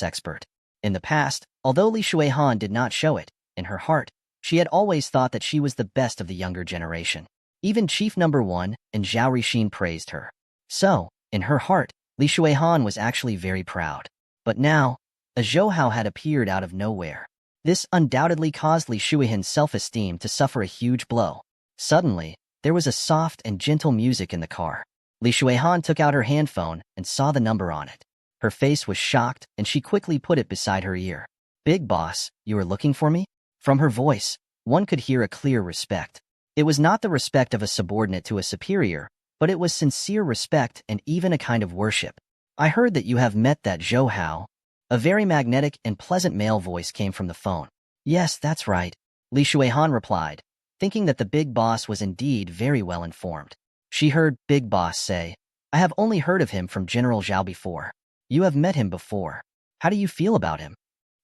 expert. In the past, although Li Shuihan did not show it, in her heart, she had always thought that she was the best of the younger generation. Even Chief Number 1 and Zhao Rixin praised her. So, in her heart, Li Shuihan was actually very proud. But now, a Zhou Hao had appeared out of nowhere. This undoubtedly caused Li Shuihan's self-esteem to suffer a huge blow. Suddenly, there was a soft and gentle music in the car. Li Shuihan took out her handphone and saw the number on it. Her face was shocked, and she quickly put it beside her ear. "Big boss, you are looking for me?" From her voice, one could hear a clear respect. It was not the respect of a subordinate to a superior, but it was sincere respect and even a kind of worship. "I heard that you have met that Zhou Hao." A very magnetic and pleasant male voice came from the phone. "Yes, that's right," Li Shuihan replied, thinking that the big boss was indeed very well informed. She heard Big Boss say, "I have only heard of him from General Zhao before." "You have met him before. How do you feel about him?"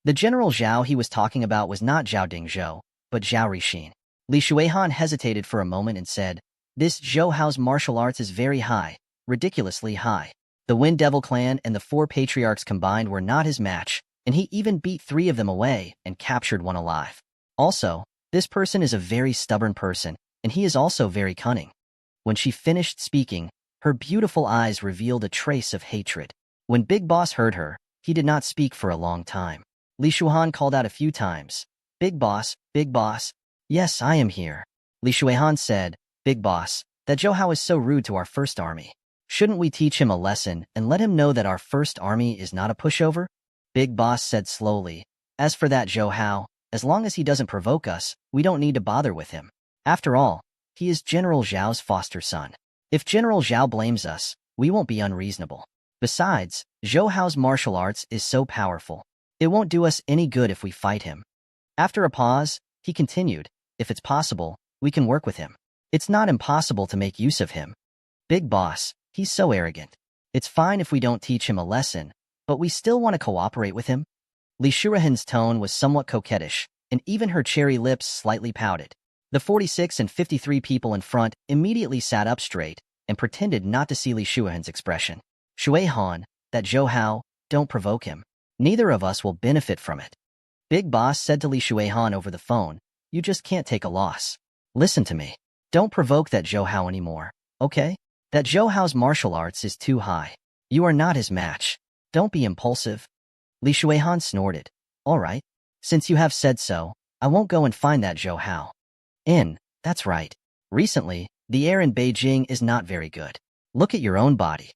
The General Zhao he was talking about was not Zhao Dingzhou, but Zhao Rixin. Li Shuihan hesitated for a moment and said, "This Zhou Hao's martial arts is very high, ridiculously high. The Wind Devil clan and the 4 patriarchs combined were not his match, and he even beat 3 of them away and captured 1 alive. Also, this person is a very stubborn person, and he is also very cunning." When she finished speaking, her beautiful eyes revealed a trace of hatred. When Big Boss heard her, he did not speak for a long time. Li Shuihan called out a few times, Big Boss, Big Boss." "Yes, I am here." Li Shuihan said, "Big Boss, that Zhou Hao is so rude to our first army. Shouldn't we teach him a lesson and let him know that our first army is not a pushover?" Big Boss said slowly, "As for that Zhou Hao, as long as he doesn't provoke us, we don't need to bother with him. After all, he is General Zhao's foster son. If General Zhao blames us, we won't be unreasonable. Besides, Zhou Hao's martial arts is so powerful. It won't do us any good if we fight him." After a pause, he continued, "If it's possible, we can work with him. It's not impossible to make use of him. Big Boss, he's so arrogant. It's fine if we don't teach him a lesson, but we still want to cooperate with him." Li Shuihan's tone was somewhat coquettish, and even her cherry lips slightly pouted. The 46 and 53 people in front immediately sat up straight and pretended not to see Li Shuihan's expression. "Shuihan, that Zhou Hao, don't provoke him. Neither of us will benefit from it." Big Boss said to Li Shuihan over the phone, "You just can't take a loss. Listen to me. Don't provoke that Zhou Hao anymore, okay? That Zhou Hao's martial arts is too high. You are not his match. Don't be impulsive." Li Shuihan snorted. "All right. Since you have said so, I won't go and find that Zhou Hao." That's right. Recently, the air in Beijing is not very good. Look at your own body."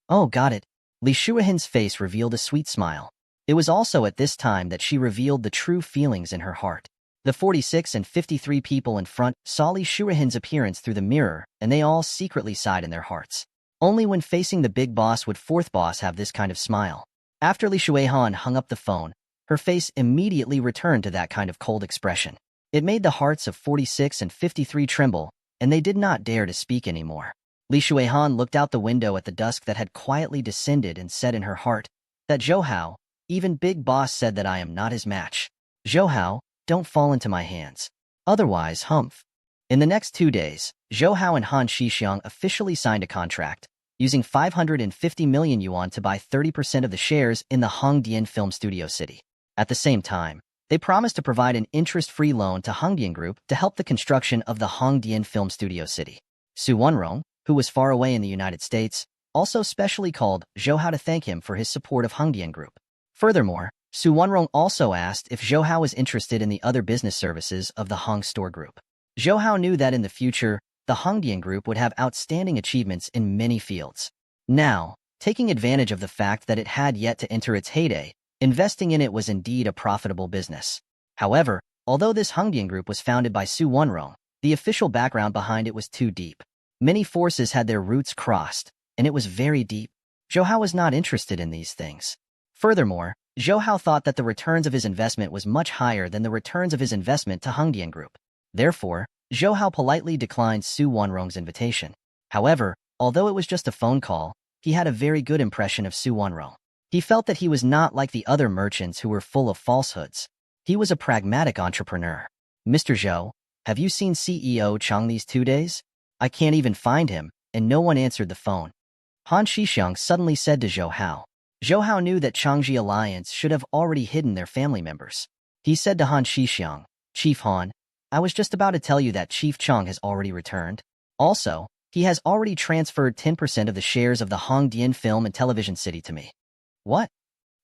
"Oh, got it." Li Shuihan's face revealed a sweet smile. It was also at this time that she revealed the true feelings in her heart. The 46 and 53 people in front saw Li Shuihan's appearance through the mirror, and they all secretly sighed in their hearts. Only when facing the big boss would fourth boss have this kind of smile. After Li Shuihan hung up the phone, her face immediately returned to that kind of cold expression. It made the hearts of 46 and 53 tremble, and they did not dare to speak anymore. Li Shuihan looked out the window at the dusk that had quietly descended and said in her heart, "That Zhou Hao, even Big Boss said that I am not his match. Zhou Hao, don't fall into my hands. Otherwise, humph." In the next 2 days, Zhou Hao and Han Shixiang officially signed a contract, using 550 million yuan to buy 30% of the shares in the Hongdian Film Studio City. At the same time, they promised to provide an interest-free loan to Hongdian Group to help the construction of the Hongdian Film Studio City. Su Wenrong, who was far away in the United States, also specially called Zhou Hao to thank him for his support of Hongdian Group. Furthermore, Su Wenrong also asked if Zhou Hao was interested in the other business services of the Hong Store Group. Zhou Hao knew that in the future, the Hongdian Group would have outstanding achievements in many fields. Now, taking advantage of the fact that it had yet to enter its heyday, investing in it was indeed a profitable business. However, although this Hongdian Group was founded by Su Wenrong, the official background behind it was too deep. Many forces had their roots crossed, and it was very deep. Zhou Hao was not interested in these things. Furthermore, Zhou Hao thought that the returns of his investment was much higher than the returns of his investment to Hongdian Group. Therefore, Zhou Hao politely declined Su Wenrong's invitation. However, although it was just a phone call, he had a very good impression of Su Wenrong. He felt that he was not like the other merchants who were full of falsehoods. He was a pragmatic entrepreneur. "Mr. Zhou, have you seen CEO Chang these 2 days? I can't even find him," and no one answered the phone. Han Shixiang suddenly said to Zhou Hao. Zhou Hao knew that Changji Alliance should have already hidden their family members. He said to Han Shixiang, Chief Han, I was just about to tell you that Chief Chang has already returned. Also, he has already transferred 10% of the shares of the Hongdian Film and Television City to me. What?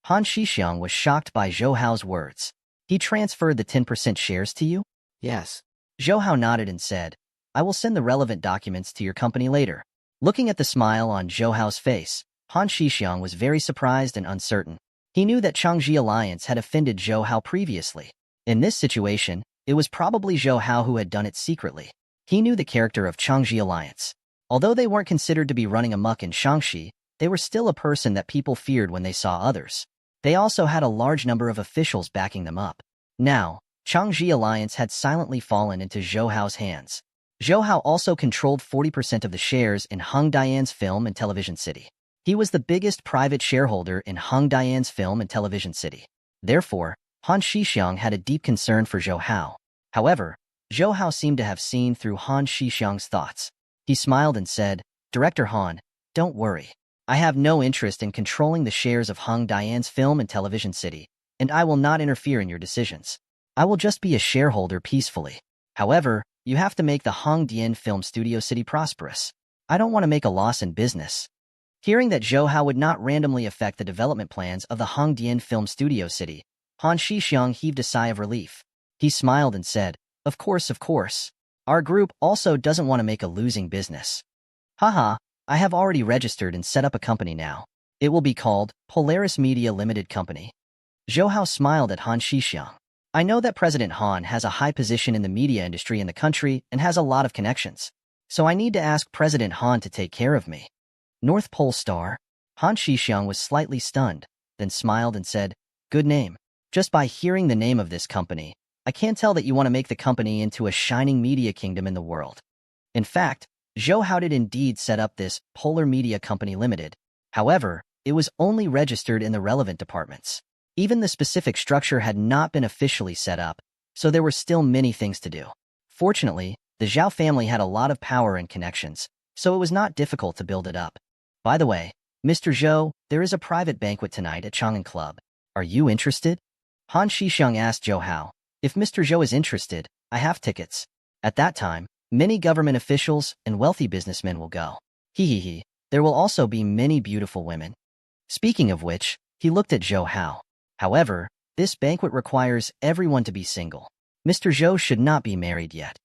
Han Shixiang was shocked by Zhou Hao's words. He transferred the 10% shares to you? Yes. Zhou Hao nodded and said, I will send the relevant documents to your company later. Looking at the smile on Zhou Hao's face, Han Shixiang was very surprised and uncertain. He knew that Changji Alliance had offended Zhou Hao previously. In this situation, it was probably Zhou Hao who had done it secretly. He knew the character of Changji Alliance. Although they weren't considered to be running amok in Shaanxi, they were still a person that people feared when they saw others. They also had a large number of officials backing them up. Now, Changji Alliance had silently fallen into Zhou Hao's hands. Zhou Hao also controlled 40% of the shares in Hongdian's Film and Television City. He was the biggest private shareholder in Hongdian's Film and Television City. Therefore, Han Shixiang had a deep concern for Zhou Hao. However, Zhou Hao seemed to have seen through Han Shixiang's thoughts. He smiled and said, Director Han, don't worry. I have no interest in controlling the shares of Hongdian's Film and Television City, and I will not interfere in your decisions. I will just be a shareholder peacefully. However, you have to make the Hongdian Film Studio City prosperous. I don't want to make a loss in business. Hearing that Zhou Hao would not randomly affect the development plans of the Hongdian Film Studio City, Han Shixiang heaved a sigh of relief. He smiled and said, Of course. Our group also doesn't want to make a losing business. Haha, I have already registered and set up a company now. It will be called Polaris Media Limited Company. Zhou Hao smiled at Han Shixiang. I know that President Han has a high position in the media industry in the country and has a lot of connections. So I need to ask President Han to take care of me. North Pole Star? Han Shixiang was slightly stunned, then smiled and said, Good name. Just by hearing the name of this company, I can tell that you want to make the company into a shining media kingdom in the world. In fact, Zhou Hao did indeed set up this Polar Media Company Limited. However, it was only registered in the relevant departments. Even the specific structure had not been officially set up, so there were still many things to do. Fortunately, the Zhao family had a lot of power and connections, so it was not difficult to build it up. By the way, Mr. Zhou, there is a private banquet tonight at Chang'an Club. Are you interested? Han Shixiang asked Zhou Hao. If Mr. Zhou is interested, I have tickets. At that time, many government officials and wealthy businessmen will go. Hee. There will also be many beautiful women. Speaking of which, he looked at Zhou Hao. However, this banquet requires everyone to be single. Mr. Zhou should not be married yet.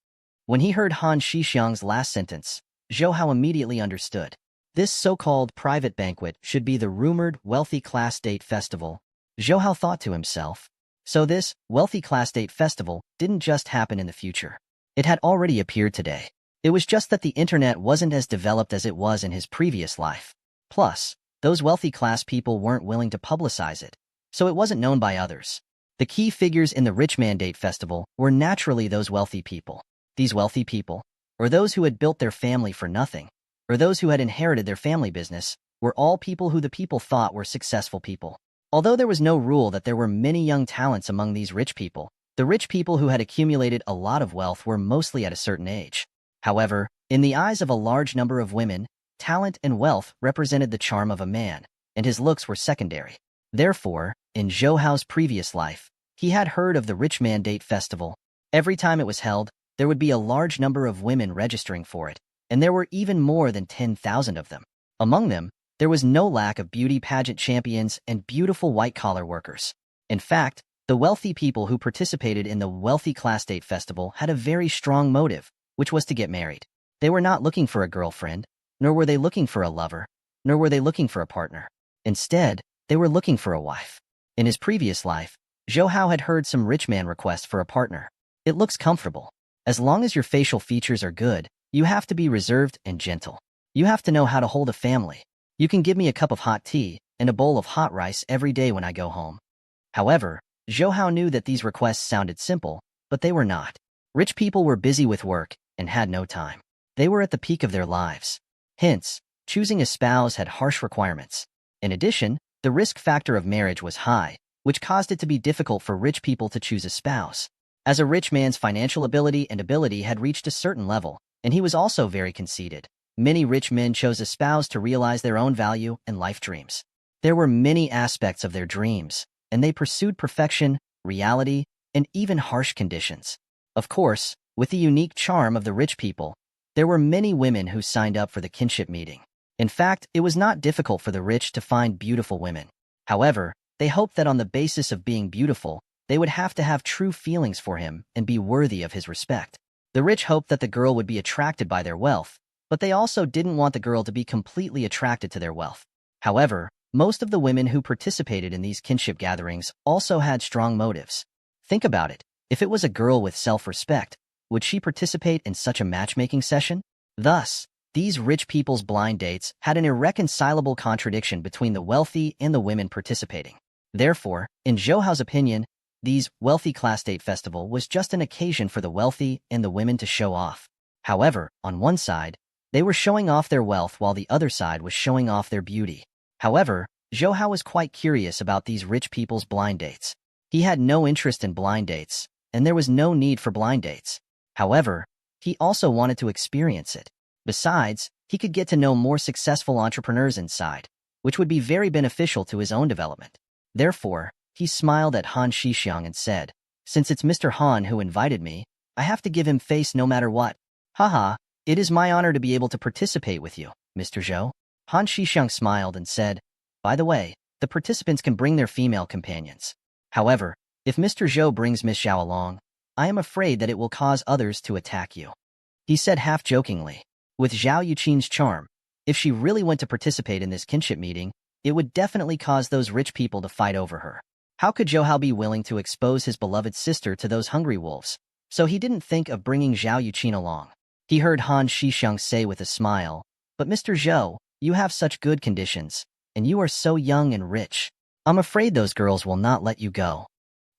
When he heard Han Shixiang's last sentence, Zhou Hao immediately understood. This so-called private banquet should be the rumored wealthy class date festival. Zhou Hao thought to himself. So this wealthy class date festival didn't just happen in the future. It had already appeared today. It was just that the internet wasn't as developed as it was in his previous life. Plus, those wealthy class people weren't willing to publicize it, so it wasn't known by others. The key figures in the Rich Man Date Festival were naturally those wealthy people. These wealthy people, or those who had built their family for nothing, or those who had inherited their family business, were all people who the people thought were successful people. Although there was no rule that there were many young talents among these rich people, the rich people who had accumulated a lot of wealth were mostly at a certain age. However, in the eyes of a large number of women, talent and wealth represented the charm of a man, and his looks were secondary. Therefore, in Zhou Hao's previous life, he had heard of the Rich Man Date Festival. Every time it was held, there would be a large number of women registering for it, and there were even more than 10,000 of them. Among them, there was no lack of beauty pageant champions and beautiful white-collar workers. In fact, the wealthy people who participated in the Wealthy Class Date Festival had a very strong motive, which was to get married. They were not looking for a girlfriend, nor were they looking for a lover, nor were they looking for a partner. Instead, they were looking for a wife. In his previous life, Zhou Hao had heard some rich man request for a partner. It looks comfortable. As long as your facial features are good, you have to be reserved and gentle. You have to know how to hold a family. You can give me a cup of hot tea and a bowl of hot rice every day when I go home. However, Zhou Hao knew that these requests sounded simple, but they were not. Rich people were busy with work and had no time. They were at the peak of their lives. Hence, choosing a spouse had harsh requirements. In addition, the risk factor of marriage was high, which caused it to be difficult for rich people to choose a spouse. As a rich man's financial ability had reached a certain level, and he was also very conceited, many rich men chose a spouse to realize their own value and life dreams. There were many aspects of their dreams, and they pursued perfection, reality, and even harsh conditions. Of course, with the unique charm of the rich people, there were many women who signed up for the kinship meeting. In fact, it was not difficult for the rich to find beautiful women. However, they hoped that on the basis of being beautiful, they would have to have true feelings for him and be worthy of his respect. The rich hoped that the girl would be attracted by their wealth, but they also didn't want the girl to be completely attracted to their wealth. However, most of the women who participated in these kinship gatherings also had strong motives. Think about it. If it was a girl with self-respect, would she participate in such a matchmaking session? Thus, these rich people's blind dates had an irreconcilable contradiction between the wealthy and the women participating. Therefore, in Zhou Hao's opinion, these wealthy class date festival was just an occasion for the wealthy and the women to show off. However, on one side, they were showing off their wealth while the other side was showing off their beauty. However, Zhou Hao was quite curious about these rich people's blind dates. He had no interest in blind dates, and there was no need for blind dates. However, he also wanted to experience it. Besides, he could get to know more successful entrepreneurs inside, which would be very beneficial to his own development. Therefore, he smiled at Han Shixiang and said, "Since it's Mr. Han who invited me, I have to give him face no matter what. Haha, it is my honor to be able to participate with you, Mr. Zhou." Han Shixiang smiled and said, "By the way, the participants can bring their female companions. However, if Mr. Zhou brings Miss Xiao along, I am afraid that it will cause others to attack you," he said half-jokingly. With Zhao Yuqing's charm, if she really went to participate in this kinship meeting, it would definitely cause those rich people to fight over her. How could Zhou Hao be willing to expose his beloved sister to those hungry wolves? So he didn't think of bringing Zhao Yuqing along. He heard Han Shixiang say with a smile, "But Mr. Zhou, you have such good conditions, and you are so young and rich. I'm afraid those girls will not let you go."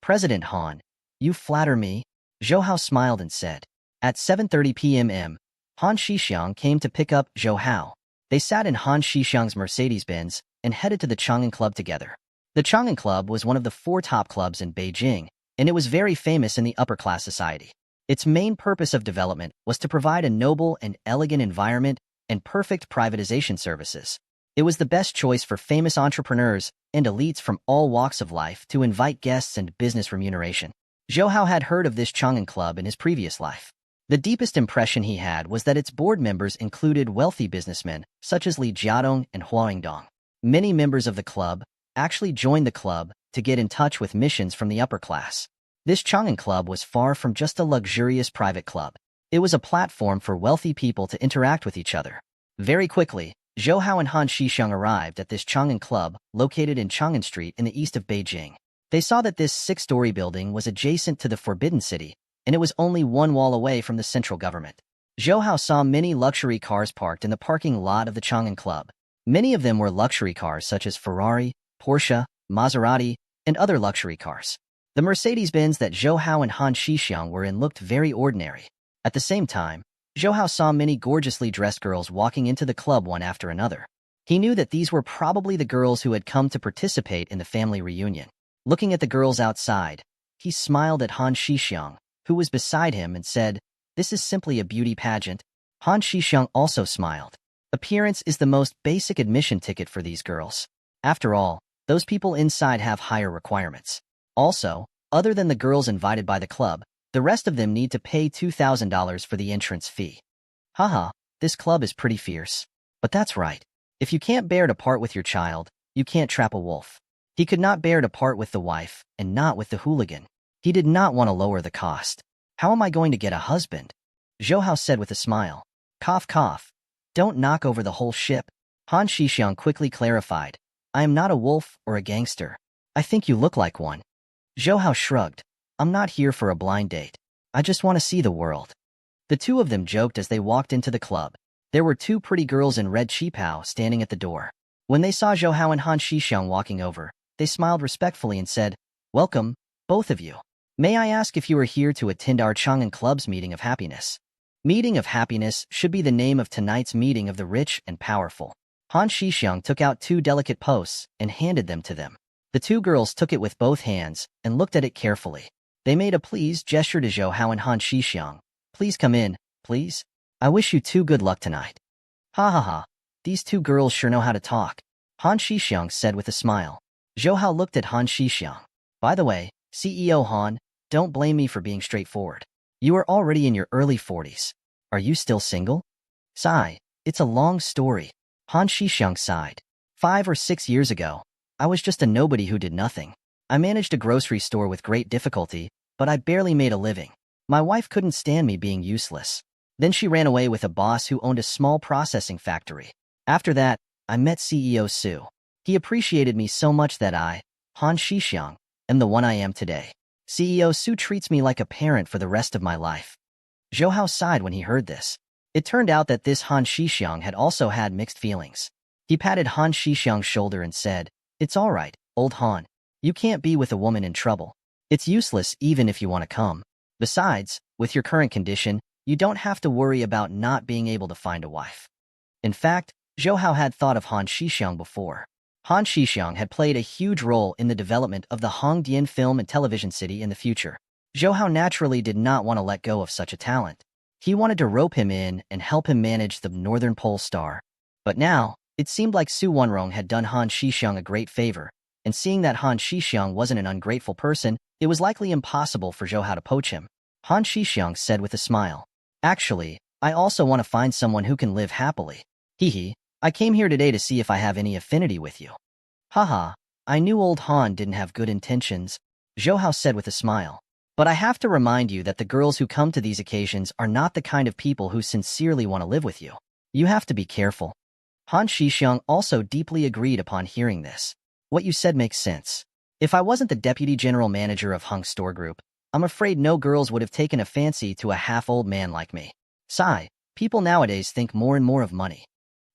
"President Han, you flatter me," Zhou Hao smiled and said. At 7:30 p.m., Han Shixiang came to pick up Zhou Hao. They sat in Han Shixiang's Mercedes-Benz and headed to the Chang'an Club together. The Chang'an Club was one of the 4 top clubs in Beijing, and it was very famous in the upper-class society. Its main purpose of development was to provide a noble and elegant environment and perfect privatization services. It was the best choice for famous entrepreneurs and elites from all walks of life to invite guests and business remuneration. Zhou Hao had heard of this Chang'an Club in his previous life. The deepest impression he had was that its board members included wealthy businessmen such as Li Jiadong and Hua Yingdong. Many members of the club actually joined the club to get in touch with missions from the upper class. This Chang'an Club was far from just a luxurious private club. It was a platform for wealthy people to interact with each other. Very quickly, Zhou Hao and Han Shixiang arrived at this Chang'an Club located in Chang'an Street in the east of Beijing. They saw that this 6-story building was adjacent to the Forbidden City, and it was only one wall away from the central government. Zhou Hao saw many luxury cars parked in the parking lot of the Chang'an Club. Many of them were luxury cars such as Ferrari, Porsche, Maserati, and other luxury cars. The Mercedes-Benz that Zhou Hao and Han Shixiang were in looked very ordinary. At the same time, Zhou Hao saw many gorgeously dressed girls walking into the club one after another. He knew that these were probably the girls who had come to participate in the family reunion. Looking at the girls outside, he smiled at Han Shixiang, who was beside him, and said, "This is simply a beauty pageant." Han Shixiang also smiled. Appearance is the most basic admission ticket for these girls. After all, those people inside have higher requirements. Also, other than the girls invited by the club, the rest of them need to pay $2,000 for the entrance fee. Haha, this club is pretty fierce. But that's right. If you can't bear to part with your child, you can't trap a wolf. He could not bear to part with the wife, and not with the hooligan. He did not want to lower the cost. "How am I going to get a husband?" Zhou Hao said with a smile. "Cough, cough. Don't knock over the whole ship." Han Shixiang quickly clarified, "I am not a wolf or a gangster. I think you look like one." Zhou Hao shrugged. "I'm not here for a blind date. I just want to see the world." The two of them joked as they walked into the club. There were 2 pretty girls in red qipao standing at the door. When they saw Zhou Hao and Han Shixiang walking over, they smiled respectfully and said, "Welcome, both of you. May I ask if you are here to attend our Chang'an Club's Meeting of Happiness?" Meeting of Happiness should be the name of tonight's meeting of the rich and powerful. Han Shixiang took out 2 delicate posts and handed them to them. The 2 girls took it with both hands and looked at it carefully. They made a please gesture to Zhou Hao and Han Shixiang. "Please come in, please. I wish you 2 good luck tonight." Ha ha ha. These 2 girls sure know how to talk. Han Shixiang said with a smile. Zhou Hao looked at Han Shixiang. By the way, CEO Han, don't blame me for being straightforward. You are already in your early 40s. Are you still single? Sigh. It's a long story. Han Shixiang sighed. 5 or 6 years ago, I was just a nobody who did nothing. I managed a grocery store with great difficulty, but I barely made a living. My wife couldn't stand me being useless. Then she ran away with a boss who owned a small processing factory. After that, I met CEO Su. He appreciated me so much that I, Han Shixiang, am the one I am today. CEO Su treats me like a parent for the rest of my life. Zhou Hao sighed when he heard this. It turned out that this Han Shixiang had also had mixed feelings. He patted Han Shixiang's shoulder and said, "It's all right, old Han. You can't be with a woman in trouble. It's useless even if you want to come. Besides, with your current condition, you don't have to worry about not being able to find a wife." In fact, Zhou Hao had thought of Han Shixiang before. Han Shixiang had played a huge role in the development of the Hongdian film and television city in the future. Zhou Hao naturally did not want to let go of such a talent. He wanted to rope him in and help him manage the Northern Pole Star. But now, it seemed like Su Wenrong had done Han Shixiang a great favor, and seeing that Han Shixiang wasn't an ungrateful person, it was likely impossible for Zhou Hao to poach him. Han Shixiang said with a smile, "Actually, I also want to find someone who can live happily. Hee, I came here today to see if I have any affinity with you." Haha, I knew old Han didn't have good intentions, Zhou Hao said with a smile. But I have to remind you that the girls who come to these occasions are not the kind of people who sincerely want to live with you. You have to be careful. Han Shixiang also deeply agreed upon hearing this. What you said makes sense. If I wasn't the deputy general manager of Hung Store Group, I'm afraid no girls would have taken a fancy to a half-old man like me. Sigh, people nowadays think more and more of money.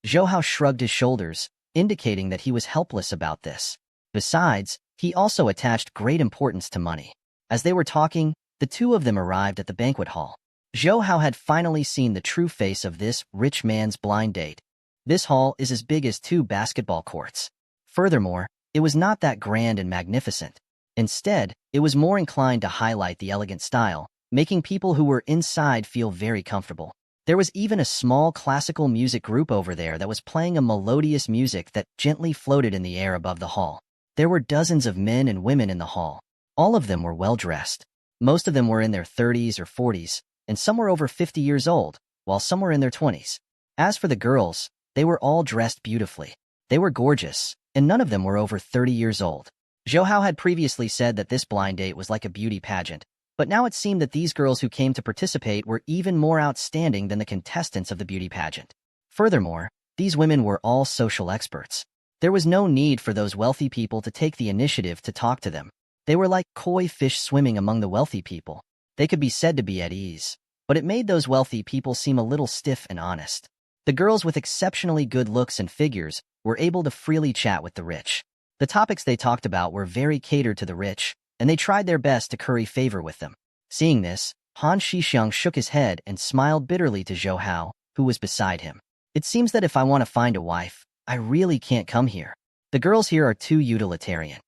Zhou Hao shrugged his shoulders, indicating that he was helpless about this. Besides, he also attached great importance to money. As they were talking, the two of them arrived at the banquet hall. Zhou Hao had finally seen the true face of this rich man's blind date. This hall is as big as 2 basketball courts. Furthermore, it was not that grand and magnificent. Instead, it was more inclined to highlight the elegant style, making people who were inside feel very comfortable. There was even a small classical music group over there that was playing a melodious music that gently floated in the air above the hall. There were dozens of men and women in the hall. All of them were well-dressed. Most of them were in their 30s or 40s, and some were over 50 years old, while some were in their 20s. As for the girls, they were all dressed beautifully. They were gorgeous, and none of them were over 30 years old. Zhou Hao had previously said that this blind date was like a beauty pageant, but now it seemed that these girls who came to participate were even more outstanding than the contestants of the beauty pageant. Furthermore, these women were all social experts. There was no need for those wealthy people to take the initiative to talk to them. They were like koi fish swimming among the wealthy people. They could be said to be at ease, but it made those wealthy people seem a little stiff and honest. The girls with exceptionally good looks and figures were able to freely chat with the rich. The topics they talked about were very catered to the rich, and they tried their best to curry favor with them. Seeing this, Han Shixiang shook his head and smiled bitterly to Zhou Hao, who was beside him. "It seems that if I want to find a wife, I really can't come here. The girls here are too utilitarian.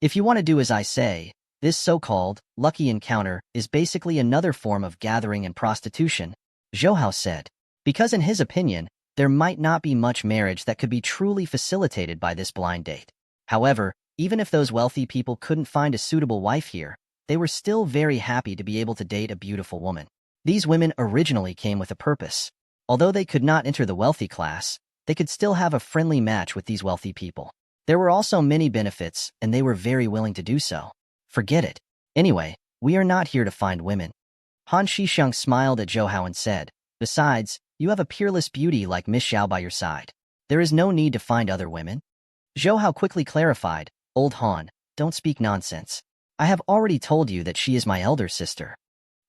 If you want to do as I say, this so-called lucky encounter is basically another form of gathering and prostitution," Zhou Hao said. Because in his opinion, there might not be much marriage that could be truly facilitated by this blind date. However, even if those wealthy people couldn't find a suitable wife here, they were still very happy to be able to date a beautiful woman. These women originally came with a purpose. Although they could not enter the wealthy class, they could still have a friendly match with these wealthy people. There were also many benefits, and they were very willing to do so. Forget it. Anyway, we are not here to find women. Han Shixiang smiled at Zhou Hao and said, "Besides, you have a peerless beauty like Miss Xiao by your side. There is no need to find other women." Zhou Hao quickly clarified, "Old Han, don't speak nonsense. I have already told you that she is my elder sister."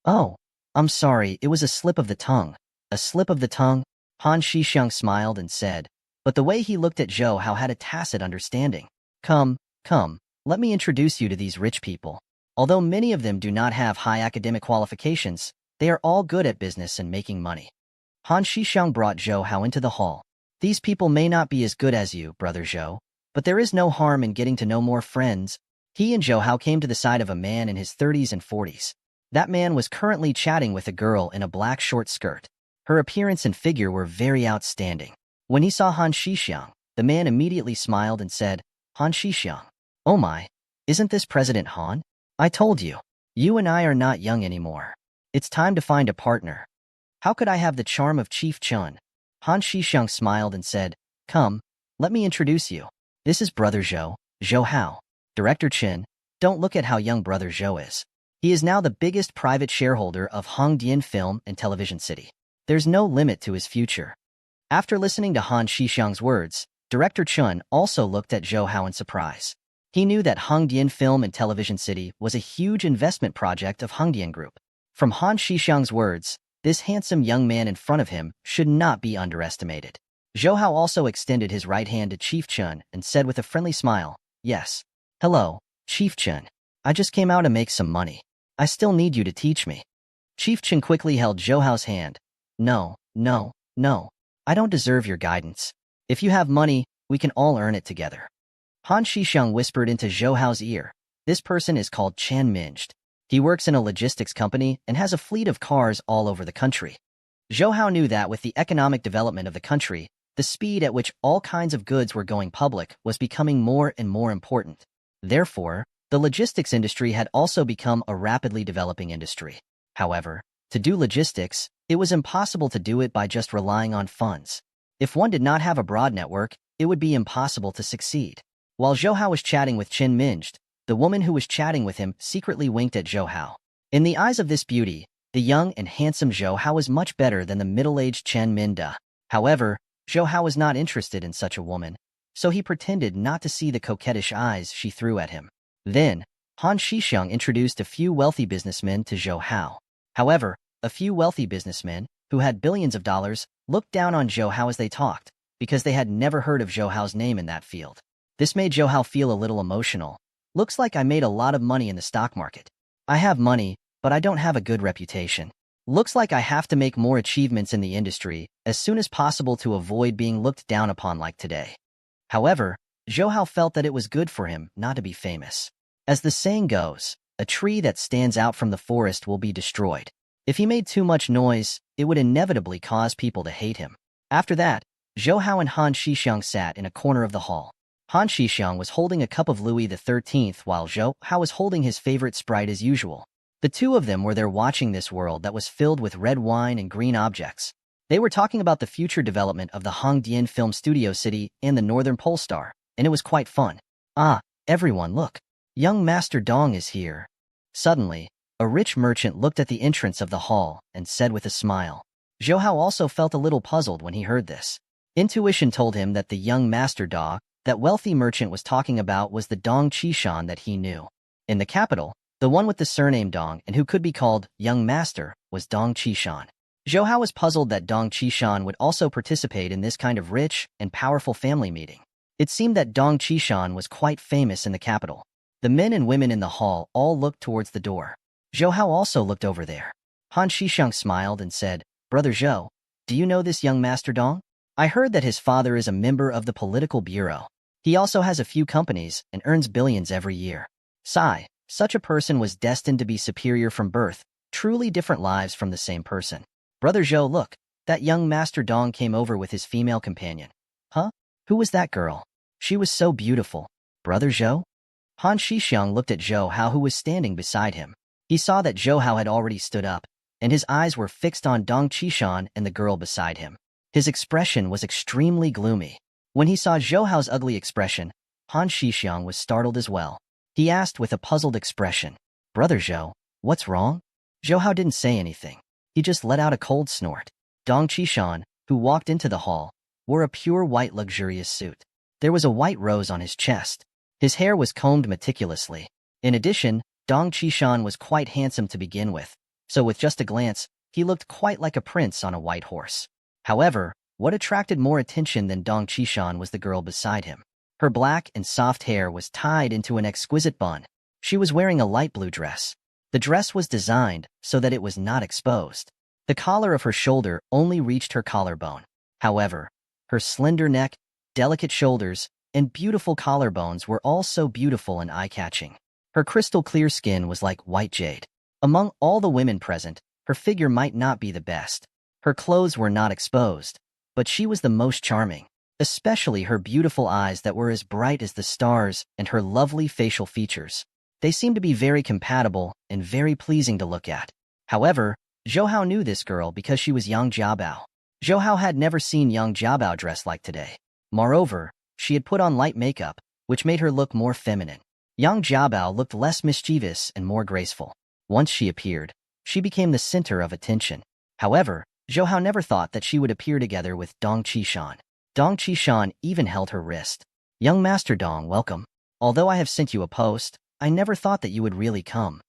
"Oh, I'm sorry, it was a slip of the tongue." "A slip of the tongue?" Han Shixiang smiled and said, but the way he looked at Zhou Hao had a tacit understanding. Come, let me introduce you to these rich people. Although many of them do not have high academic qualifications, they are all good at business and making money." Han Shixiang brought Zhou Hao into the hall. "These people may not be as good as you, Brother Zhou, but there is no harm in getting to know more friends." He and Zhou Hao came to the side of a man in his 30s and 40s. That man was currently chatting with a girl in a black short skirt. Her appearance and figure were very outstanding. When he saw Han Shixiang, The man immediately smiled and said, Han Shixiang. Oh my, isn't this President Han? I told you. You and I are not young anymore. It's time to find a partner. How could I have the charm of Chief Chun? Han Shixiang smiled and said, Come, let me introduce you. This is Brother Zhou, Zhou Hao. Director Chen, don't look at how young Brother Zhou is. He is now the biggest private shareholder of Hongdian Film and Television City. There's no limit to his future. After listening to Han Shixiang's words, Director Chen also looked at Zhou Hao in surprise. He knew that Hongdian Film and Television City was a huge investment project of Hongdian Group. From Han Shixiang's words, this handsome young man in front of him should not be underestimated. Zhou Hao also extended his right hand to Chief Chen and said with a friendly smile, Yes. Hello, Chief Chen. I just came out to make some money. I still need you to teach me. Chief Chen quickly held Zhou Hao's hand. No. I don't deserve your guidance. If you have money, we can all earn it together. Han Shixiang whispered into Zhou Hao's ear. This person is called Chen Minged. He works in a logistics company and has a fleet of cars all over the country. Zhou Hao knew that with the economic development of the country, the speed at which all kinds of goods were going public was becoming more and more important. Therefore, the logistics industry had also become a rapidly developing industry. However, to do logistics, it was impossible to do it by just relying on funds. If one did not have a broad network, it would be impossible to succeed. While Zhou Hao was chatting with Chen Minged, the woman who was chatting with him secretly winked at Zhou Hao. In the eyes of this beauty, the young and handsome Zhou Hao was much better than the middle-aged Chen Minda. However, Zhou Hao was not interested in such a woman, so he pretended not to see the coquettish eyes she threw at him. Then, Han Shixiang introduced a few wealthy businessmen to Zhou Hao. However, a few wealthy businessmen, who had billions of dollars, looked down on Zhou Hao as they talked, because they had never heard of Zhou Hao's name in that field. This made Zhou Hao feel a little emotional. Looks like I made a lot of money in the stock market. I have money, but I don't have a good reputation. Looks like I have to make more achievements in the industry as soon as possible to avoid being looked down upon like today. However, Zhou Hao felt that it was good for him not to be famous. As the saying goes, a tree that stands out from the forest will be destroyed. If he made too much noise, it would inevitably cause people to hate him. After that, Zhou Hao and Han Shixiang sat in a corner of the hall. Han Shixiang was holding a cup of Louis XIII while Zhou Hao was holding his favorite Sprite as usual. The two of them were there watching this world that was filled with red wine and green objects. They were talking about the future development of the Hongdian Film Studio City and the Northern Pole Star, and it was quite fun. Ah, everyone look. Young Master Dong is here. Suddenly, a rich merchant looked at the entrance of the hall and said with a smile. Zhou Hao also felt a little puzzled when he heard this. Intuition told him that the young Master Dong that wealthy merchant was talking about was the Dong Qishan that he knew. In the capital, the one with the surname Dong and who could be called Young Master was Dong Qishan. Zhou Hao was puzzled that Dong Qishan would also participate in this kind of rich and powerful family meeting. It seemed that Dong Qishan was quite famous in the capital. The men and women in the hall all looked towards the door. Zhou Hao also looked over there. Han Shixiang smiled and said, Brother Zhou, do you know this young Master Dong? I heard that his father is a member of the political bureau. He also has a few companies and earns billions every year. Sigh, such a person was destined to be superior from birth, truly different lives from the same person. Brother Zhou, look, that young Master Dong came over with his female companion. Huh? Who was that girl? She was so beautiful. Brother Zhou? Han Shixiang looked at Zhou Hao who was standing beside him. He saw that Zhou Hao had already stood up, and his eyes were fixed on Dong Qishan and the girl beside him. His expression was extremely gloomy. When he saw Zhou Hao's ugly expression, Han Shixiang was startled as well. He asked with a puzzled expression, Brother Zhou, what's wrong? Zhou Hao didn't say anything. He just let out a cold snort. Dong Qishan, who walked into the hall, wore a pure white luxurious suit. There was a white rose on his chest. His hair was combed meticulously. In addition, Dong Qishan was quite handsome to begin with, so with just a glance, he looked quite like a prince on a white horse. However, what attracted more attention than Dong Qishan was the girl beside him. Her black and soft hair was tied into an exquisite bun. She was wearing a light blue dress. The dress was designed so that it was not exposed. The collar of her shoulder only reached her collarbone. However, her slender neck, delicate shoulders, and beautiful collarbones were all so beautiful and eye-catching. Her crystal-clear skin was like white jade. Among all the women present, her figure might not be the best. Her clothes were not exposed, but she was the most charming. especially her beautiful eyes that were as bright as the stars and her lovely facial features. They seemed to be very compatible and very pleasing to look at. However, Zhou Hao knew this girl because she was Yang Jiabao. Zhou Hao had never seen Yang Jiabao dressed like today. Moreover, she had put on light makeup, which made her look more feminine. Yang Jiabao looked less mischievous and more graceful. Once she appeared, she became the center of attention. However, Zhou Hao never thought that she would appear together with Dong Qishan. Dong Qishan even held her wrist. "Young Master Dong, welcome. Although I have sent you a post, I never thought that you would really come."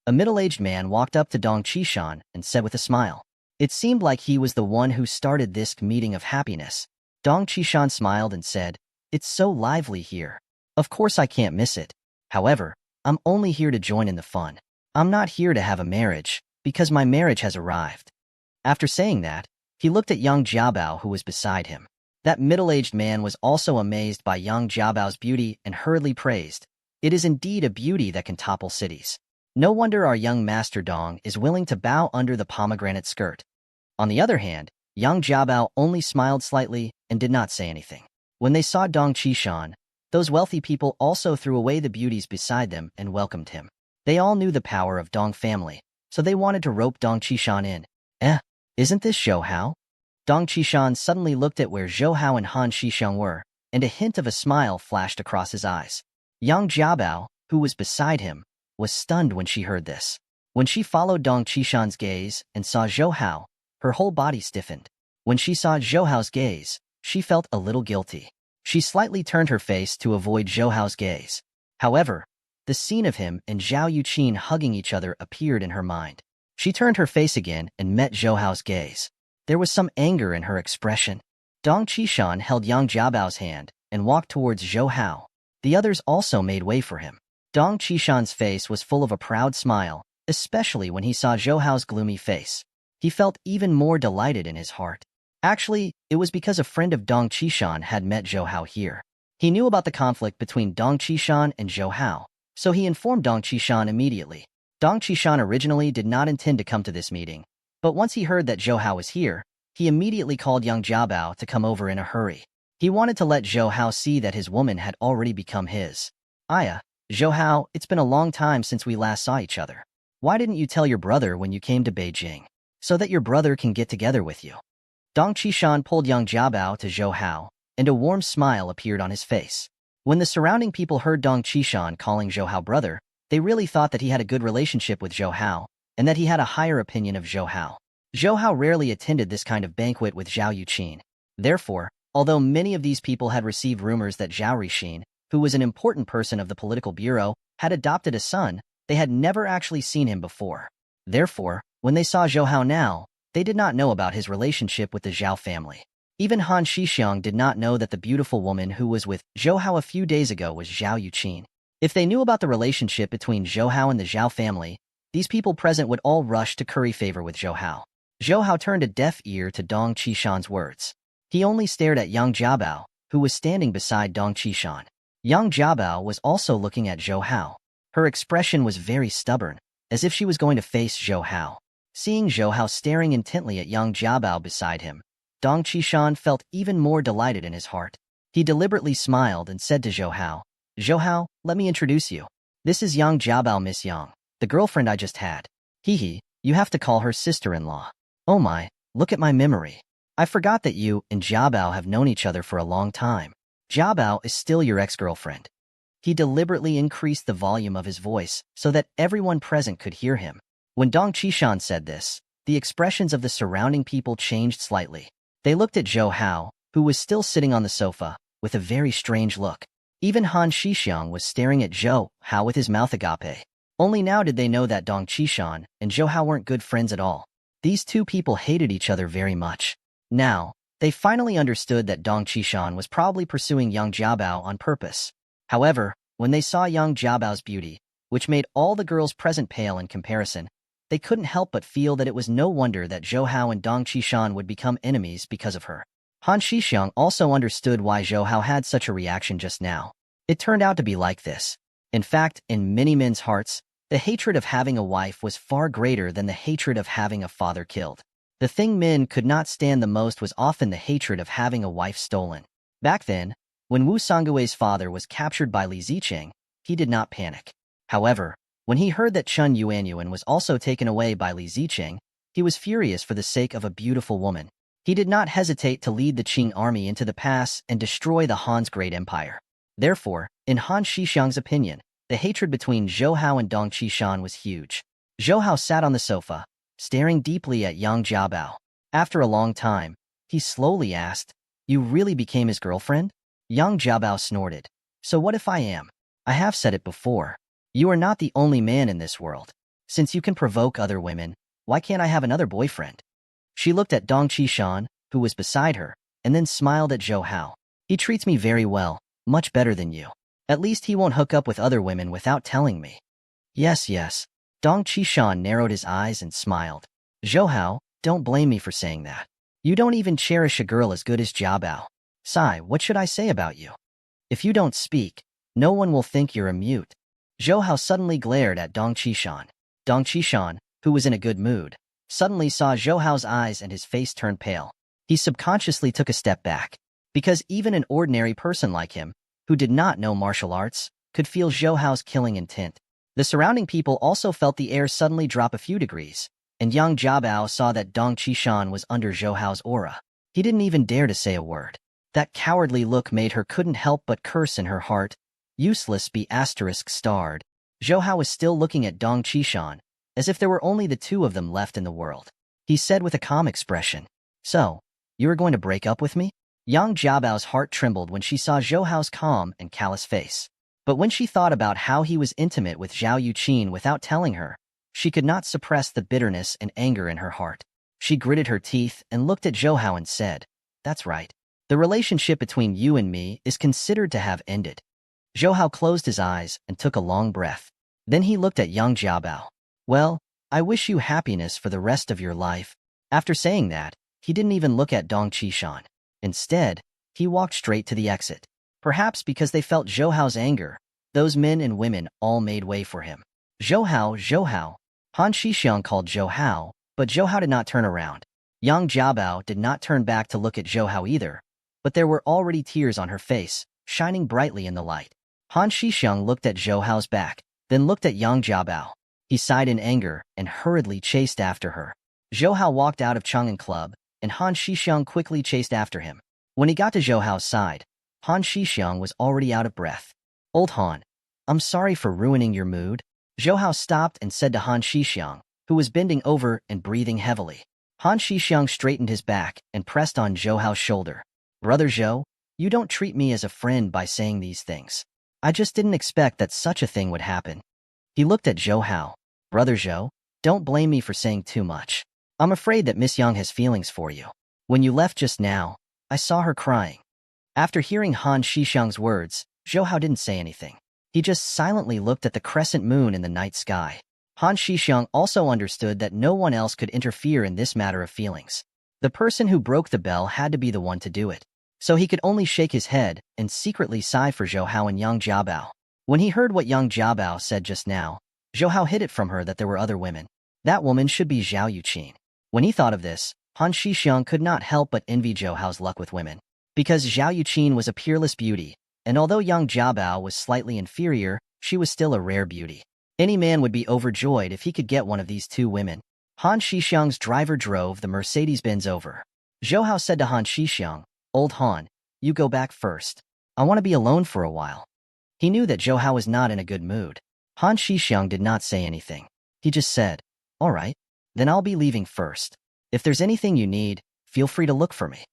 A middle-aged man walked up to Dong Qishan and said with a smile. It seemed like he was the one who started this meeting of happiness. Dong Qishan smiled and said, "It's so lively here. Of course I can't miss it. However, I'm only here to join in the fun. I'm not here to have a marriage, because my marriage has arrived." After saying that, he looked at Yang Jiabao who was beside him. That middle-aged man was also amazed by Yang Jiabao's beauty and hurriedly praised, "It is indeed a beauty that can topple cities. No wonder our young Master Dong is willing to bow under the pomegranate skirt." On the other hand, Yang Jiabao only smiled slightly and did not say anything. When they saw Dong Qishan, those wealthy people also threw away the beauties beside them and welcomed him. They all knew the power of Dong family, so they wanted to rope Dong Qishan in. Isn't this Zhou Hao?" Dong Qishan suddenly looked at where Zhou Hao and Han Shixiang were, and a hint of a smile flashed across his eyes. Yang Jiabao, who was beside him, was stunned when she heard this. When she followed Dong Qishan's gaze and saw Zhou Hao, her whole body stiffened. When she saw Zhou Hao's gaze, she felt a little guilty. She slightly turned her face to avoid Zhou Hao's gaze. However, the scene of him and Zhao Yuqin hugging each other appeared in her mind. She turned her face again and met Zhou Hao's gaze. There was some anger in her expression. Dong Qishan held Yang Jiabao's hand and walked towards Zhou Hao. The others also made way for him. Dong Qishan's face was full of a proud smile, especially when he saw Zhou Hao's gloomy face. He felt even more delighted in his heart. Actually, it was because a friend of Dong Qishan had met Zhou Hao here. He knew about the conflict between Dong Qishan and Zhou Hao, so he informed Dong Qishan immediately. Dong Qishan originally did not intend to come to this meeting, but once he heard that Zhou Hao was here, he immediately called Yang Jiabao to come over in a hurry. He wanted to let Zhou Hao see that his woman had already become his. Zhou Hao, it's been a long time since we last saw each other. Why didn't you tell your brother when you came to Beijing, so that your brother can get together with you?" Dong Qishan pulled Yang Jiabao to Zhou Hao, and a warm smile appeared on his face. When the surrounding people heard Dong Qishan calling Zhou Hao brother, they really thought that he had a good relationship with Zhou Hao, and that he had a higher opinion of Zhou Hao. Zhou Hao rarely attended this kind of banquet with Zhao Yuqin. Therefore, although many of these people had received rumors that Zhao Rixin, who was an important person of the political bureau, had adopted a son, they had never actually seen him before. Therefore, when they saw Zhou Hao now, they did not know about his relationship with the Zhao family. Even Han Shixiang did not know that the beautiful woman who was with Zhou Hao a few days ago was Zhao Yuqin. If they knew about the relationship between Zhou Hao and the Zhao family, these people present would all rush to curry favor with Zhou Hao. Zhou Hao turned a deaf ear to Dong Qishan's words. He only stared at Yang Jiabao, who was standing beside Dong Qishan. Yang Jiabao was also looking at Zhou Hao. Her expression was very stubborn, as if she was going to face Zhou Hao. Seeing Zhou Hao staring intently at Yang Jiabao beside him, Dong Qishan felt even more delighted in his heart. He deliberately smiled and said to Zhou Hao, "Zhou Hao, let me introduce you. This is Yang Jiabao, Miss Yang, the girlfriend I just had. You have to call her sister-in-law. Oh my, look at my memory. I forgot that you and Jiabao have known each other for a long time. Jiabao is still your ex-girlfriend." He deliberately increased the volume of his voice so that everyone present could hear him. When Dong Qishan said this, the expressions of the surrounding people changed slightly. They looked at Zhou Hao, who was still sitting on the sofa, with a very strange look. Even Han Shixiang was staring at Zhou Hao with his mouth agape. Only now did they know that Dong Qishan and Zhou Hao weren't good friends at all. These two people hated each other very much. Now, they finally understood that Dong Qishan was probably pursuing Yang Jiabao on purpose. However, when they saw Yang Jiabao's beauty, which made all the girls present pale in comparison, they couldn't help but feel that it was no wonder that Zhou Hao and Dong Qishan would become enemies because of her. Han Shixiang also understood why Zhou Hao had such a reaction just now. It turned out to be like this. In fact, in many men's hearts, the hatred of having a wife was far greater than the hatred of having a father killed. The thing men could not stand the most was often the hatred of having a wife stolen. Back then, when Wu Songgui's father was captured by Li Ziqing, he did not panic. However, when he heard that Chun Yuanyuan was also taken away by Li Ziqing, he was furious for the sake of a beautiful woman. He did not hesitate to lead the Qing army into the pass and destroy the Han's great empire. Therefore, in Han Shixiang's opinion, the hatred between Zhou Hao and Dong Qishan was huge. Zhou Hao sat on the sofa, staring deeply at Yang Jiabao. After a long time, he slowly asked, "You really became his girlfriend?" Yang Jiabao snorted. "So what if I am? I have said it before. You are not the only man in this world. Since you can provoke other women, why can't I have another boyfriend?" She looked at Dong Qishan, who was beside her, and then smiled at Zhou Hao. "He treats me very well, much better than you. At least he won't hook up with other women without telling me." Yes, yes. Dong Qishan narrowed his eyes and smiled. "Zhou Hao, don't blame me for saying that. You don't even cherish a girl as good as Jiabao. Sai, what should I say about you? If you don't speak, no one will think you're a mute." Zhou Hao suddenly glared at Dong Qishan. Dong Qishan, who was in a good mood, suddenly saw Zhou Hao's eyes and his face turned pale. He subconsciously took a step back, because even an ordinary person like him, who did not know martial arts, could feel Zhou Hao's killing intent. The surrounding people also felt the air suddenly drop a few degrees, and Yang Jiabao saw that Dong Qishan was under Zhou Hao's aura. He didn't even dare to say a word. That cowardly look made her couldn't help but curse in her heart. Useless be asterisk starred. Zhou Hao was still looking at Dong Qishan, as if there were only the two of them left in the world. He said with a calm expression, "So, you are going to break up with me?" Yang Jiabao's heart trembled when she saw Zhou Hao's calm and callous face. But when she thought about how he was intimate with Zhao Yuqin without telling her, she could not suppress the bitterness and anger in her heart. She gritted her teeth and looked at Zhou Hao and said, "That's right. The relationship between you and me is considered to have ended." Zhou Hao closed his eyes and took a long breath. Then he looked at Yang Jiabao. "Well, I wish you happiness for the rest of your life." After saying that, he didn't even look at Dong Qishan. Instead, he walked straight to the exit. Perhaps because they felt Zhou Hao's anger, those men and women all made way for him. "Zhou Hao, Zhou Hao." Han Shixiang called Zhou Hao, but Zhou Hao did not turn around. Yang Jiabao did not turn back to look at Zhou Hao either, but there were already tears on her face, shining brightly in the light. Han Shixiang looked at Zhou Hao's back, then looked at Yang Jiabao. He sighed in anger and hurriedly chased after her. Zhou Hao walked out of Chang'an Club, and Han Shixiang quickly chased after him. When he got to Zhou Hao's side, Han Shixiang was already out of breath. "Old Han, I'm sorry for ruining your mood." Zhou Hao stopped and said to Han Shixiang, who was bending over and breathing heavily. Han Shixiang straightened his back and pressed on Zhou Hao's shoulder. "Brother Zhou, you don't treat me as a friend by saying these things. I just didn't expect that such a thing would happen." He looked at Zhou Hao. "Brother Zhou, don't blame me for saying too much. I'm afraid that Miss Yang has feelings for you. When you left just now, I saw her crying." After hearing Han Shixiang's words, Zhou Hao didn't say anything. He just silently looked at the crescent moon in the night sky. Han Shixiang also understood that no one else could interfere in this matter of feelings. The person who broke the bell had to be the one to do it. So he could only shake his head and secretly sigh for Zhou Hao and Yang Jiabao. When he heard what Yang Jiabao said just now, Zhou Hao hid it from her that there were other women. That woman should be Zhao Yuqin. When he thought of this, Han Shixiang could not help but envy Zhou Hao's luck with women. Because Zhao Yuqin was a peerless beauty, and although Yang Jiabao was slightly inferior, she was still a rare beauty. Any man would be overjoyed if he could get one of these two women. Han Shixiang's driver drove the Mercedes-Benz over. Zhou Hao said to Han Shixiang, "Old Han, you go back first. I want to be alone for a while." He knew that Zhou Hao was not in a good mood. Han Shixiang did not say anything. He just said, "All right, then I'll be leaving first. If there's anything you need, feel free to look for me."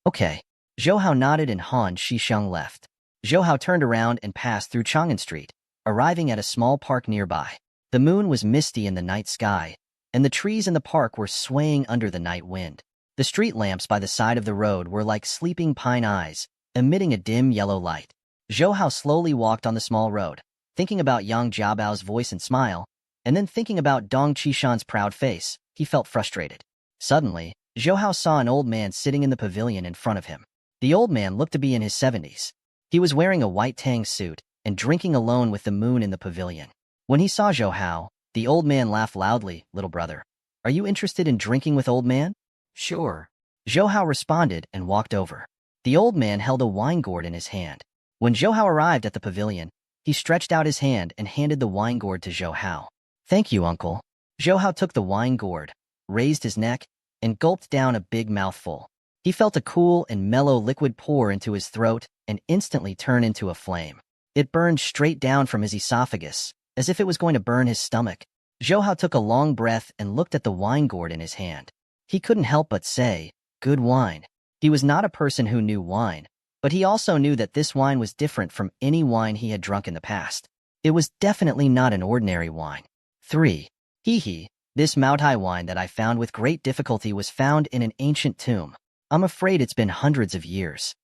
"Okay." Zhou Hao nodded and Han Shixiang left. Zhou Hao turned around and passed through Chang'an Street, arriving at a small park nearby. The moon was misty in the night sky, and the trees in the park were swaying under the night wind. The street lamps by the side of the road were like sleeping pine eyes, emitting a dim yellow light. Zhou Hao slowly walked on the small road, thinking about Yang Jiabao's voice and smile, and then thinking about Dong Qishan's proud face. He felt frustrated. Suddenly, Zhou Hao saw an old man sitting in the pavilion in front of him. The old man looked to be in his 70s. He was wearing a white tang suit and drinking alone with the moon in the pavilion. When he saw Zhou Hao, the old man laughed loudly. "Little brother, are you interested in drinking with old man?" "Sure." Zhou Hao responded and walked over. The old man held a wine gourd in his hand. When Zhou Hao arrived at the pavilion, he stretched out his hand and handed the wine gourd to Zhou Hao. "Thank you, uncle." Zhou Hao took the wine gourd, raised his neck, and gulped down a big mouthful. He felt a cool and mellow liquid pour into his throat and instantly turn into a flame. It burned straight down from his esophagus, as if it was going to burn his stomach. Zhou Hao took a long breath and looked at the wine gourd in his hand. He couldn't help but say, "Good wine." He was not a person who knew wine, but he also knew that this wine was different from any wine he had drunk in the past. It was definitely not an ordinary wine. 3. Hee. This Maotai wine that I found with great difficulty was found in an ancient tomb. I'm afraid it's been hundreds of years.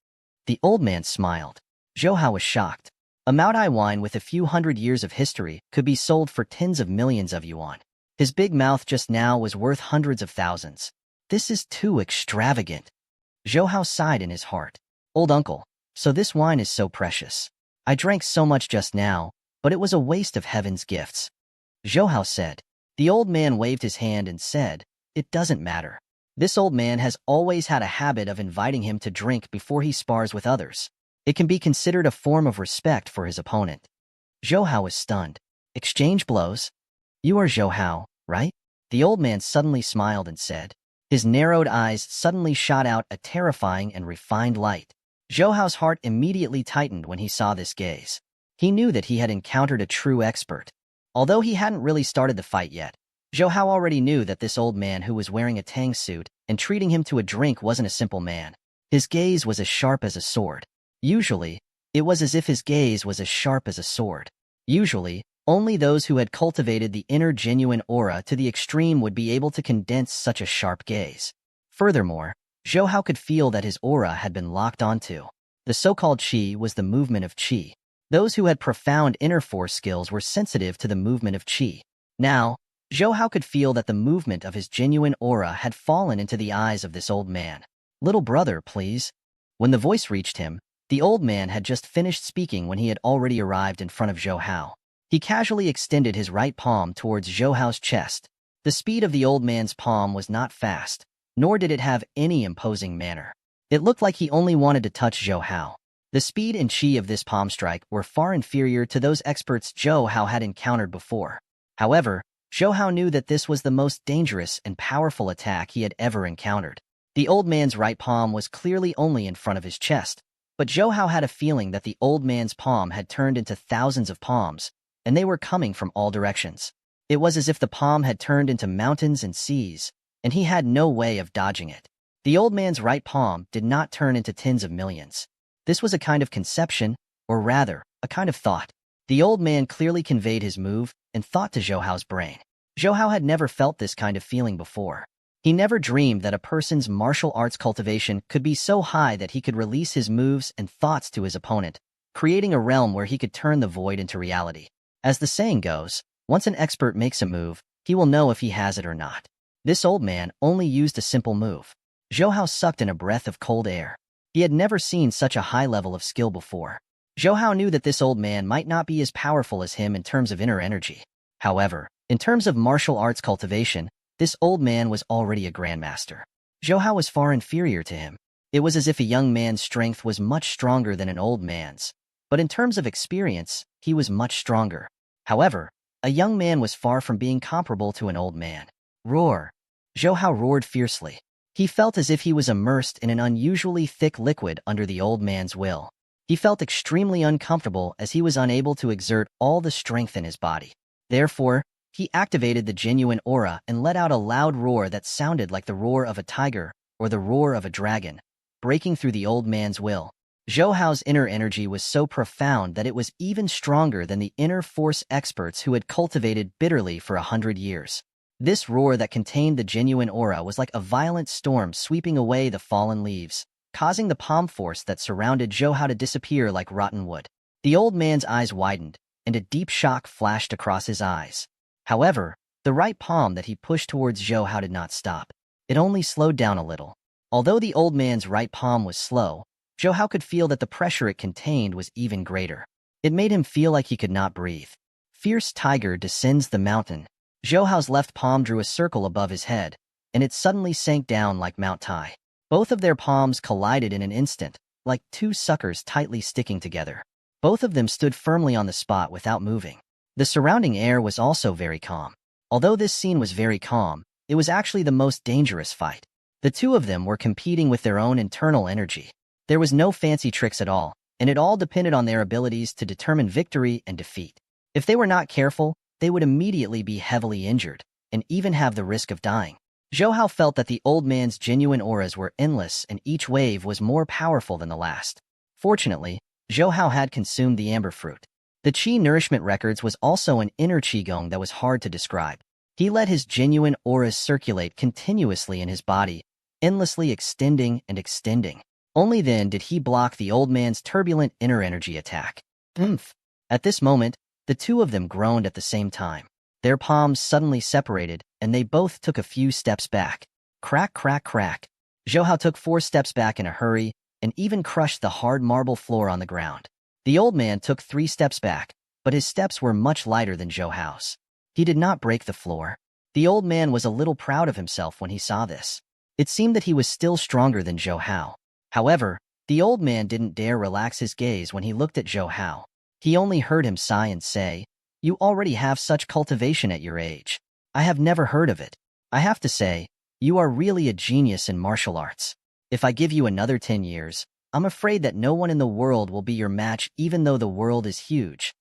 The old man smiled. Zhou Hao was shocked. A Maotai wine with a few hundred years of history could be sold for tens of millions of yuan. His big mouth just now was worth hundreds of thousands. This is too extravagant. Zhou Hao sighed in his heart. Old uncle, so this wine is so precious. I drank so much just now, but it was a waste of heaven's gifts. Zhou Hao said. The old man waved his hand and said, "It doesn't matter." This old man has always had a habit of inviting him to drink before he spars with others. It can be considered a form of respect for his opponent. Zhou Hao was stunned. Exchange blows? You are Zhou Hao, right? The old man suddenly smiled and said. His narrowed eyes suddenly shot out a terrifying and refined light. Zhou Hao's heart immediately tightened when he saw this gaze. He knew that he had encountered a true expert. Although he hadn't really started the fight yet, Zhou Hao already knew that this old man who was wearing a tang suit and treating him to a drink wasn't a simple man. His gaze was as sharp as a sword. Usually, it was as if his gaze was as sharp as a sword. Usually, only those who had cultivated the inner genuine aura to the extreme would be able to condense such a sharp gaze. Furthermore, Zhou Hao could feel that his aura had been locked onto. The so-called qi was the movement of qi. Those who had profound inner force skills were sensitive to the movement of qi. Now, Zhou Hao could feel that the movement of his genuine aura had fallen into the eyes of this old man. "Little brother, please." When the voice reached him, the old man had just finished speaking when he had already arrived in front of Zhou Hao. He casually extended his right palm towards Zhou Hao's chest. The speed of the old man's palm was not fast, nor did it have any imposing manner. It looked like he only wanted to touch Zhou Hao. The speed and qi of this palm strike were far inferior to those experts Zhou Hao had encountered before. However, Zhou Hao knew that this was the most dangerous and powerful attack he had ever encountered. The old man's right palm was clearly only in front of his chest, but Zhou Hao had a feeling that the old man's palm had turned into thousands of palms, and they were coming from all directions. It was as if the palm had turned into mountains and seas, and he had no way of dodging it. The old man's right palm did not turn into tens of millions. This was a kind of conception, or rather, a kind of thought. The old man clearly conveyed his move and thought to Zhou Hao's brain. Zhou Hao had never felt this kind of feeling before. He never dreamed that a person's martial arts cultivation could be so high that he could release his moves and thoughts to his opponent, creating a realm where he could turn the void into reality. As the saying goes, once an expert makes a move, he will know if he has it or not. This old man only used a simple move. Zhou Hao sucked in a breath of cold air. He had never seen such a high level of skill before. Zhou Hao knew that this old man might not be as powerful as him in terms of inner energy. However, in terms of martial arts cultivation, this old man was already a grandmaster. Zhou Hao was far inferior to him. It was as if a young man's strength was much stronger than an old man's. But in terms of experience, he was much stronger. However, a young man was far from being comparable to an old man. Roar! Zhou Hao roared fiercely. He felt as if he was immersed in an unusually thick liquid under the old man's will. He felt extremely uncomfortable as he was unable to exert all the strength in his body. Therefore, he activated the genuine aura and let out a loud roar that sounded like the roar of a tiger or the roar of a dragon, breaking through the old man's will. Zhou Hao's inner energy was so profound that it was even stronger than the inner force experts who had cultivated bitterly for 100 years. This roar that contained the genuine aura was like a violent storm sweeping away the fallen leaves, causing the palm force that surrounded Zhou Hao to disappear like rotten wood. The old man's eyes widened, and a deep shock flashed across his eyes. However, the right palm that he pushed towards Zhou Hao did not stop. It only slowed down a little. Although the old man's right palm was slow, Zhou Hao could feel that the pressure it contained was even greater. It made him feel like he could not breathe. Fierce tiger descends the mountain. Zhou Hao's left palm drew a circle above his head, and it suddenly sank down like Mount Tai. Both of their palms collided in an instant, like two suckers tightly sticking together. Both of them stood firmly on the spot without moving. The surrounding air was also very calm. Although this scene was very calm, it was actually the most dangerous fight. The two of them were competing with their own internal energy. There was no fancy tricks at all, and it all depended on their abilities to determine victory and defeat. If they were not careful, they would immediately be heavily injured, and even have the risk of dying. Zhou Hao felt that the old man's genuine auras were endless and each wave was more powerful than the last. Fortunately, Zhou Hao had consumed the amber fruit. The Qi nourishment records was also an inner Qigong that was hard to describe. He let his genuine auras circulate continuously in his body, endlessly extending and extending. Only then did he block the old man's turbulent inner energy attack. Oomph! At this moment, the two of them groaned at the same time. Their palms suddenly separated, and they both took a few steps back. Crack, crack, crack. Zhou Hao took 4 steps back in a hurry, and even crushed the hard marble floor on the ground. The old man took 3 steps back, but his steps were much lighter than Zhou Hao's. He did not break the floor. The old man was a little proud of himself when he saw this. It seemed that he was still stronger than Zhou Hao. However, the old man didn't dare relax his gaze when he looked at Zhou Hao. He only heard him sigh and say, "You already have such cultivation at your age. I have never heard of it. I have to say, you are really a genius in martial arts. If I give you another 10 years, I'm afraid that no one in the world will be your match even though the world is huge."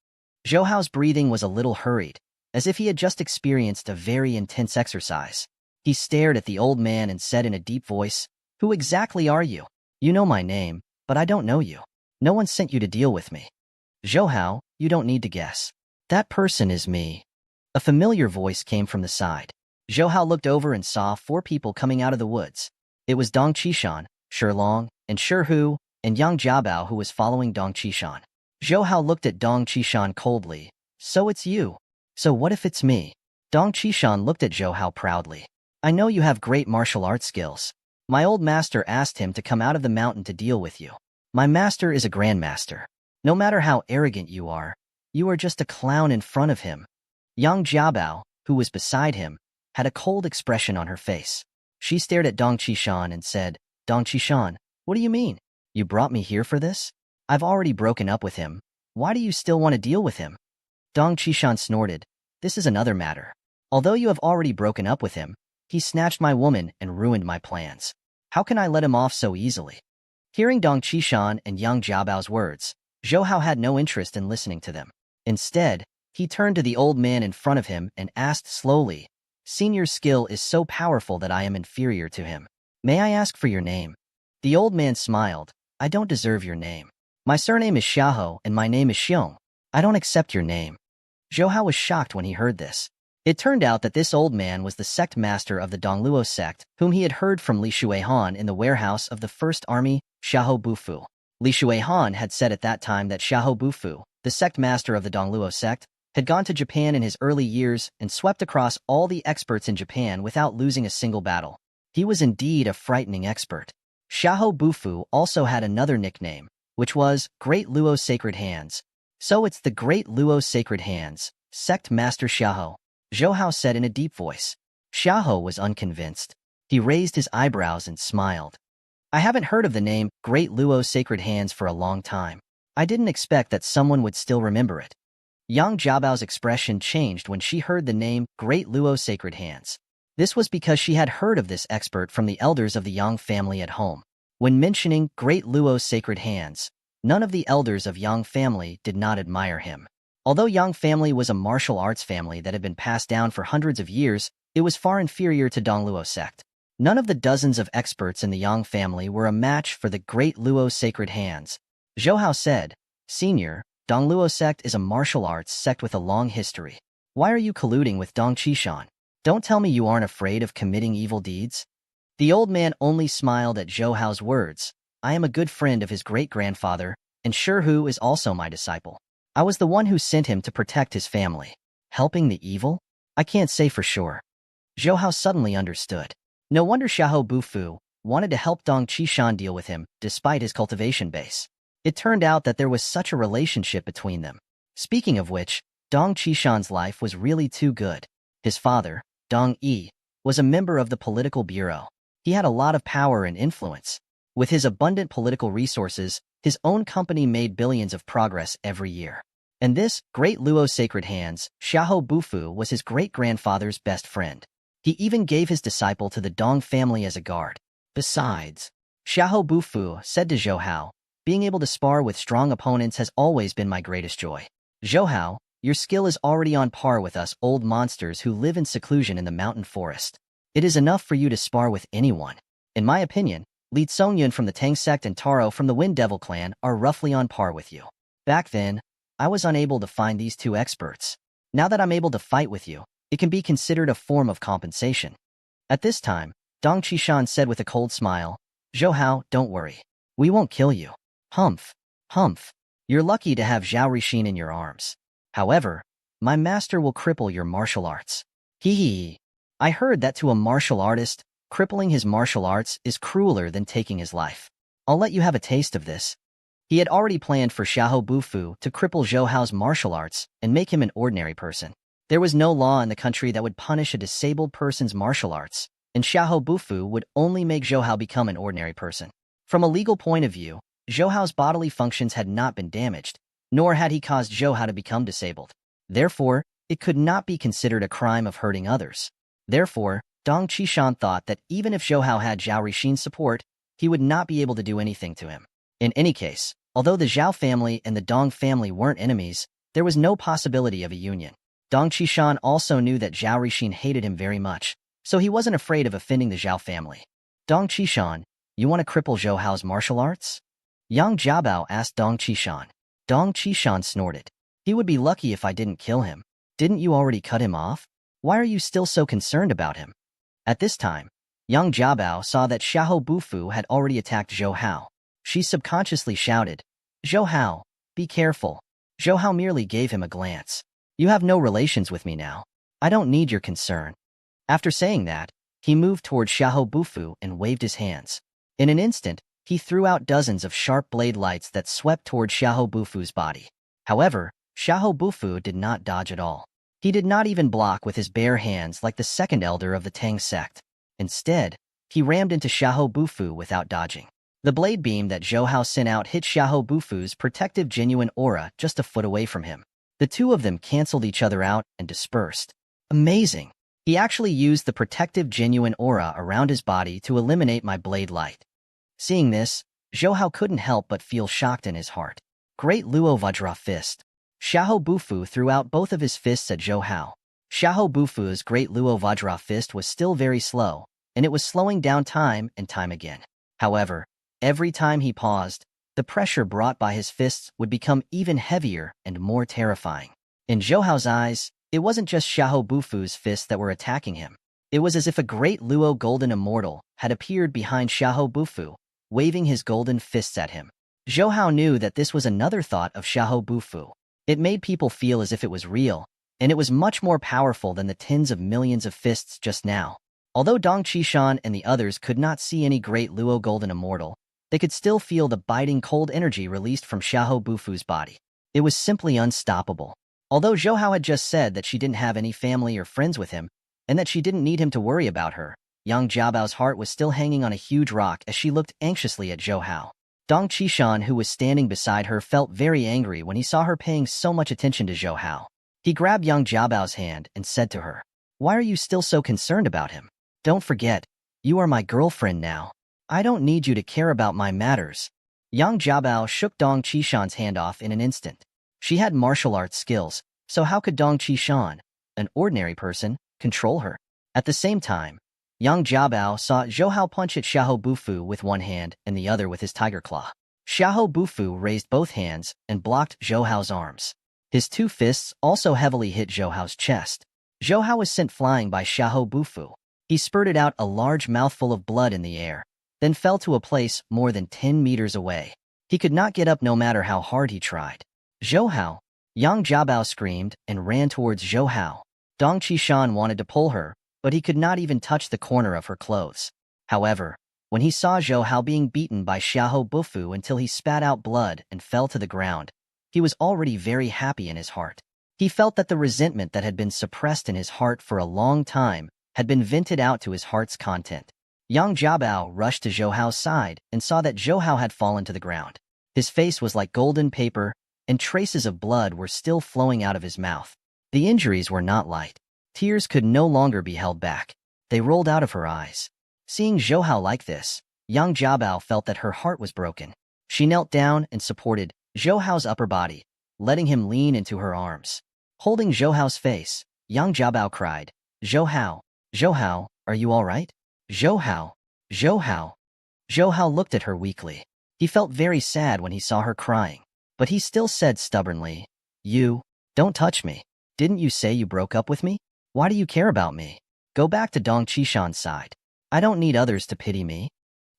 Zhou Hao's breathing was a little hurried, as if he had just experienced a very intense exercise. He stared at the old man and said in a deep voice, "Who exactly are you? You know my name, but I don't know you. No one sent you to deal with me." "Zhou Hao, you don't need to guess. That person is me." A familiar voice came from the side. Zhou Hao looked over and saw 4 people coming out of the woods. It was Dong Qishan, Shi Long, and Shi Hu, and Yang Jiabao who was following Dong Qishan. Zhou Hao looked at Dong Qishan coldly. "So it's you. So what if it's me?" Dong Qishan looked at Zhou Hao proudly. "I know you have great martial arts skills. My old master asked him to come out of the mountain to deal with you. My master is a grandmaster. No matter how arrogant you are just a clown in front of him." Yang Jiabao, who was beside him, had a cold expression on her face. She stared at Dong Qishan and said, "Dong Qishan, what do you mean? You brought me here for this? I've already broken up with him. Why do you still want to deal with him?" Dong Qishan snorted, "This is another matter. Although you have already broken up with him, he snatched my woman and ruined my plans. How can I let him off so easily?" Hearing Dong Qishan and Yang Jiabao's words, Zhou Hao had no interest in listening to them. Instead, he turned to the old man in front of him and asked slowly, "Senior's skill is so powerful that I am inferior to him. May I ask for your name?" The old man smiled, "I don't deserve your name. My surname is Xiahou and my name is Xiong. I don't accept your name." Zhou Hao was shocked when he heard this. It turned out that this old man was the sect master of the Dongluo sect, whom he had heard from Li Shuihan in the warehouse of the First Army, Xiahou Bufu. Li Shuihan had said at that time that Xiahou Bufu, the sect master of the Dongluo sect, had gone to Japan in his early years and swept across all the experts in Japan without losing a single battle. He was indeed a frightening expert. Xiahou Bufu also had another nickname, which was Great Luo Sacred Hands. "So it's the Great Luo Sacred Hands, Sect Master Xiahou," Zhou Hao said in a deep voice. Xiahou was unconvinced. He raised his eyebrows and smiled. "I haven't heard of the name Great Luo Sacred Hands for a long time. I didn't expect that someone would still remember it." Yang Jiabao's expression changed when she heard the name Great Luo Sacred Hands. This was because she had heard of this expert from the elders of the Yang family at home. When mentioning Great Luo Sacred Hands, none of the elders of Yang family did not admire him. Although Yang family was a martial arts family that had been passed down for hundreds of years, it was far inferior to Dongluo sect. None of the dozens of experts in the Yang family were a match for the Great Luo Sacred Hands. Zhou Hao said, "Senior, Dongluo sect is a martial arts sect with a long history. Why are you colluding with Dong Qishan? Don't tell me you aren't afraid of committing evil deeds?" The old man only smiled at Zhou Hao's words. "I am a good friend of his great-grandfather, and Shi Hu is also my disciple. I was the one who sent him to protect his family. Helping the evil? I can't say for sure." Zhou Hao suddenly understood. No wonder Xiahou Bufu wanted to help Dong Qishan deal with him, despite his cultivation base. It turned out that there was such a relationship between them. Speaking of which, Dong Qishan's life was really too good. His father, Dong Yi, was a member of the political bureau. He had a lot of power and influence. With his abundant political resources, his own company made billions of progress every year. And this, Great Luo's sacred hands, Xiahou Bufu, was his great-grandfather's best friend. He even gave his disciple to the Dong family as a guard. Besides, Xiahou Bufu said to Zhou Hao, being able to spar with strong opponents has always been my greatest joy. Zhou Hao, your skill is already on par with us old monsters who live in seclusion in the mountain forest. It is enough for you to spar with anyone. In my opinion, Li Songyun from the Tang sect and Taro from the Wind Devil clan are roughly on par with you. Back then, I was unable to find these two experts. Now that I'm able to fight with you, it can be considered a form of compensation. At this time, Dong Qishan said with a cold smile, Zhou Hao, don't worry. We won't kill you. Humph. Humph. You're lucky to have Zhao Rixin in your arms. However, my master will cripple your martial arts. Hee hee. I heard that to a martial artist, crippling his martial arts is crueler than taking his life. I'll let you have a taste of this. He had already planned for Xiahou Bufu to cripple Zhou Hao's martial arts and make him an ordinary person. There was no law in the country that would punish a disabled person's martial arts, and Xiahou Bufu would only make Zhou Hao become an ordinary person. From a legal point of view, Zhou Hao's bodily functions had not been damaged, nor had he caused Zhou Hao to become disabled. Therefore, it could not be considered a crime of hurting others. Therefore, Dong Qishan thought that even if Zhou Hao had Zhao Rixin's support, he would not be able to do anything to him. In any case, although the Zhao family and the Dong family weren't enemies, there was no possibility of a union. Dong Qishan also knew that Zhao Rixin hated him very much, so he wasn't afraid of offending the Zhao family. Dong Qishan, you want to cripple Zhou Hao's martial arts? Yang Jiabao asked Dong Qishan. Dong Qishan snorted. He would be lucky if I didn't kill him. Didn't you already cut him off? Why are you still so concerned about him? At this time, Yang Jiabao saw that Xiahou Bufu had already attacked Zhou Hao. She subconsciously shouted, Zhou Hao, be careful. Zhou Hao merely gave him a glance. You have no relations with me now. I don't need your concern. After saying that, he moved toward Xiahou Bufu and waved his hands. In an instant, he threw out dozens of sharp blade lights that swept toward Xiahou Bufu's body. However, Xiahou Bufu did not dodge at all. He did not even block with his bare hands like the second elder of the Tang sect. Instead, he rammed into Xiahou Bufu without dodging. The blade beam that Zhou Hao sent out hit Xiahou Bufu's protective genuine aura just a foot away from him. The two of them canceled each other out and dispersed. Amazing! He actually used the protective genuine aura around his body to eliminate my blade light. Seeing this, Zhou Hao couldn't help but feel shocked in his heart. Great Luo Vajra Fist. Xiahou Bufu threw out both of his fists at Zhou Hao. Xiahou Bufu's Great Luo Vajra Fist was still very slow, and it was slowing down time and time again. However, every time he paused, the pressure brought by his fists would become even heavier and more terrifying. In Zhou Hao's eyes, it wasn't just Xiahou Bufu's fists that were attacking him. It was as if a great Luo golden immortal had appeared behind Xiahou Bufu, waving his golden fists at him. Zhou Hao knew that this was another thought of Xiahou Bufu. It made people feel as if it was real, and it was much more powerful than the tens of millions of fists just now. Although Dong Qishan and the others could not see any great Luo golden immortal, they could still feel the biting cold energy released from Xiahou Bufu's body. It was simply unstoppable. Although Zhou Hao had just said that she didn't have any family or friends with him, and that she didn't need him to worry about her, Yang Jiabao's heart was still hanging on a huge rock as she looked anxiously at Zhou Hao. Dong Qishan, who was standing beside her, felt very angry when he saw her paying so much attention to Zhou Hao. He grabbed Yang Jiabao's hand and said to her, Why are you still so concerned about him? Don't forget, you are my girlfriend now. I don't need you to care about my matters. Yang Jiabao shook Dong Qishan's hand off in an instant. She had martial arts skills, so how could Dong Qishan, an ordinary person, control her? At the same time, Yang Jiabao saw Zhou Hao punch at Xiahou Bufu with one hand and the other with his tiger claw. Xiahou Bufu raised both hands and blocked Zhou Hao's arms. His two fists also heavily hit Zhou Hao's chest. Zhou Hao was sent flying by Xiahou Bufu. He spurted out a large mouthful of blood in the air, then fell to a place more than 10 meters away. He could not get up no matter how hard he tried. Zhou Hao! Yang Jiabao screamed and ran towards Zhou Hao. Dong Qishan wanted to pull her, but he could not even touch the corner of her clothes. However, when he saw Zhou Hao being beaten by Xiahou Bufu until he spat out blood and fell to the ground, he was already very happy in his heart. He felt that the resentment that had been suppressed in his heart for a long time had been vented out to his heart's content. Yang Jiabao rushed to Zhou Hao's side and saw that Zhou Hao had fallen to the ground. His face was like golden paper, and traces of blood were still flowing out of his mouth. The injuries were not light. Tears could no longer be held back. They rolled out of her eyes. Seeing Zhou Hao like this, Yang Jiabao felt that her heart was broken. She knelt down and supported Zhou Hao's upper body, letting him lean into her arms. Holding Zhou Hao's face, Yang Jiabao cried, Zhou Hao, are you all right? Zhou Hao, Zhou Hao. Zhou Hao looked at her weakly. He felt very sad when he saw her crying, but he still said stubbornly, You, don't touch me. Didn't you say you broke up with me? Why do you care about me? Go back to Dong Qishan's side. I don't need others to pity me.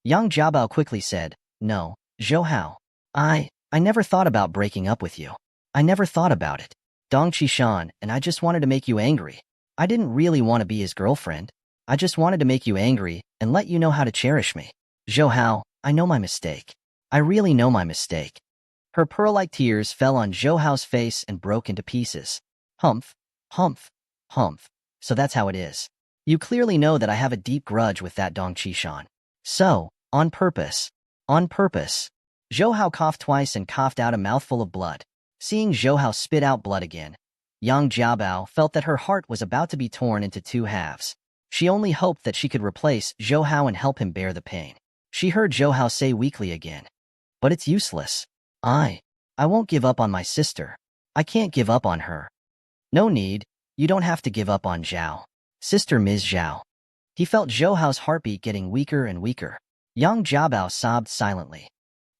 Yang Jiabao quickly said, No, Zhou Hao. I never thought about breaking up with you. I never thought about it. Dong Qishan and I just wanted to make you angry. I didn't really want to be his girlfriend. I just wanted to make you angry and let you know how to cherish me. Zhou Hao, I know my mistake. I really know my mistake. Her pearl-like tears fell on Zhou Hao's face and broke into pieces. Humph, humph, humph. So that's how it is. You clearly know that I have a deep grudge with that Dong Qishan. So, on purpose. Zhou Hao coughed twice and coughed out a mouthful of blood. Seeing Zhou Hao spit out blood again, Yang Jiabao felt that her heart was about to be torn into two halves. She only hoped that she could replace Zhou Hao and help him bear the pain. She heard Zhou Hao say weakly again, But it's useless. I won't give up on my sister. I can't give up on her. No need. You don't have to give up on Zhao. Sister Ms. Zhao. He felt Zhou Hao's heartbeat getting weaker and weaker. Yang Jiabao sobbed silently.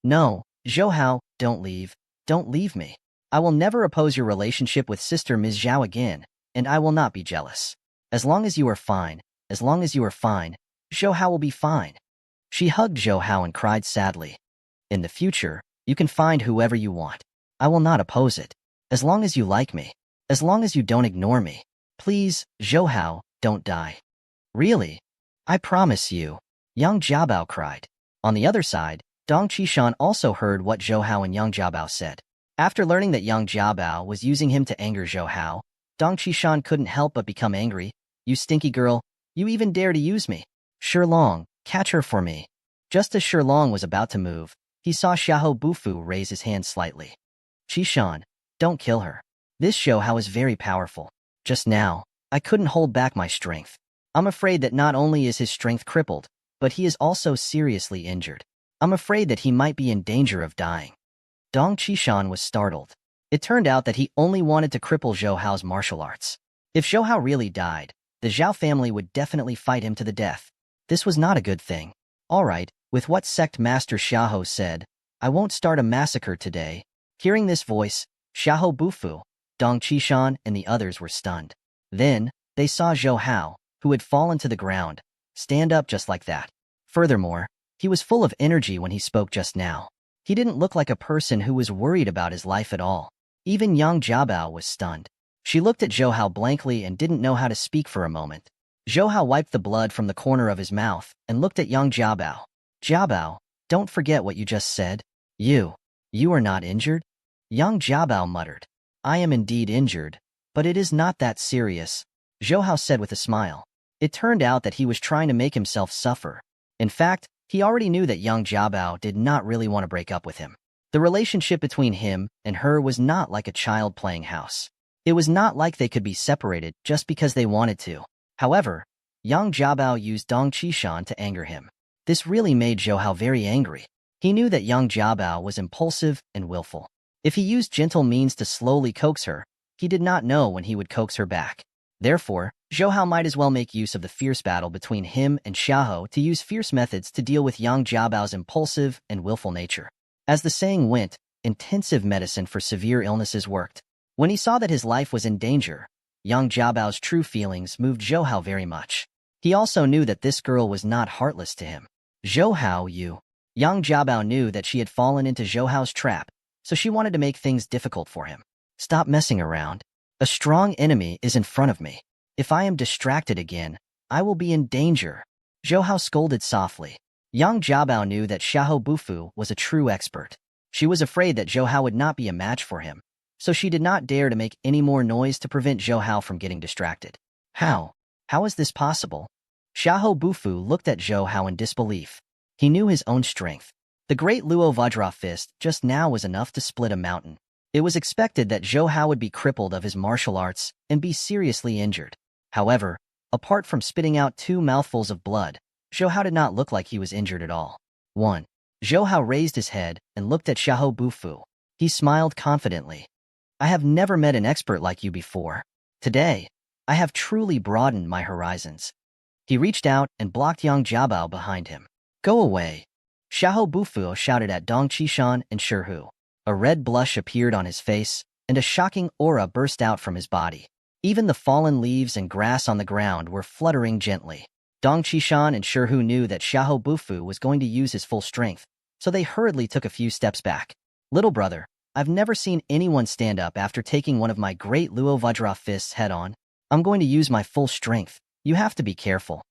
No, Zhou Hao, don't leave. Don't leave me. I will never oppose your relationship with Sister Ms. Zhao again, and I will not be jealous. As long as you are fine, Zhou Hao will be fine. She hugged Zhou Hao and cried sadly. In the future, you can find whoever you want. I will not oppose it. As long as you like me. As long as you don't ignore me. Please, Zhou Hao, don't die. Really? I promise you. Yang Jiabao cried. On the other side, Dong Qishan also heard what Zhou Hao and Yang Jiabao said. After learning that Yang Jiabao was using him to anger Zhou Hao, Dong Qishan couldn't help but become angry. You stinky girl, you even dare to use me. Shilong, catch her for me. Just as Shilong was about to move, he saw Xiahou Bufu raise his hand slightly. Qishan, don't kill her. This Zhou Hao is very powerful. Just now, I couldn't hold back my strength. I'm afraid that not only is his strength crippled, but he is also seriously injured. I'm afraid that he might be in danger of dying. Dong Qishan was startled. It turned out that he only wanted to cripple Zhou Hao's martial arts. If Zhou Hao really died, the Zhao family would definitely fight him to the death. This was not a good thing. All right, with what sect Master Xiahou said, I won't start a massacre today. Hearing this voice, Xiahou Bufu, Dong Qishan, and the others were stunned. Then, they saw Zhou Hao, who had fallen to the ground, stand up just like that. Furthermore, he was full of energy when he spoke just now. He didn't look like a person who was worried about his life at all. Even Yang Jiabao was stunned. She looked at Zhou Hao blankly and didn't know how to speak for a moment. Zhou Hao wiped the blood from the corner of his mouth and looked at Yang Jiabao. Jiabao, don't forget what you just said. You are not injured? Yang Jiabao muttered. I am indeed injured, but it is not that serious, Zhou Hao said with a smile. It turned out that he was trying to make himself suffer. In fact, he already knew that Yang Jiabao did not really want to break up with him. The relationship between him and her was not like a child playing house. It was not like they could be separated just because they wanted to. However, Yang Jiabao used Dong Qishan to anger him. This really made Zhou Hao very angry. He knew that Yang Jiabao was impulsive and willful. If he used gentle means to slowly coax her, he did not know when he would coax her back. Therefore, Zhou Hao might as well make use of the fierce battle between him and Xiahou to use fierce methods to deal with Yang Jiabao's impulsive and willful nature. As the saying went, intensive medicine for severe illnesses worked. When he saw that his life was in danger, Yang Jiabao's true feelings moved Zhou Hao very much. He also knew that this girl was not heartless to him. Zhou Hao, you. Yang Jiabao knew that she had fallen into Zhou Hao's trap, so she wanted to make things difficult for him. Stop messing around. A strong enemy is in front of me. If I am distracted again, I will be in danger. Zhou Hao scolded softly. Yang Jiabao knew that Xiahou Bufu was a true expert. She was afraid that Zhou Hao would not be a match for him, so she did not dare to make any more noise to prevent Zhou Hao from getting distracted. How? How is this possible? Xiahou Bufu looked at Zhou Hao in disbelief. He knew his own strength. The great Luo Vajra fist just now was enough to split a mountain. It was expected that Zhou Hao would be crippled of his martial arts and be seriously injured. However, apart from spitting out 2 mouthfuls of blood, Zhou Hao did not look like he was injured at all. 1. Zhou Hao raised his head and looked at Xiahou Bufu. He smiled confidently. I have never met an expert like you before. Today, I have truly broadened my horizons. He reached out and blocked Yang Jiabao behind him. Go away. Xiahou Bufu shouted at Dong Qishan and Shihu. A red blush appeared on his face, and a shocking aura burst out from his body. Even the fallen leaves and grass on the ground were fluttering gently. Dong Qishan and Shihu knew that Xiahou Bufu was going to use his full strength, so they hurriedly took a few steps back. Little brother, I've never seen anyone stand up after taking one of my great Luo Vajra fists head-on. I'm going to use my full strength. You have to be careful.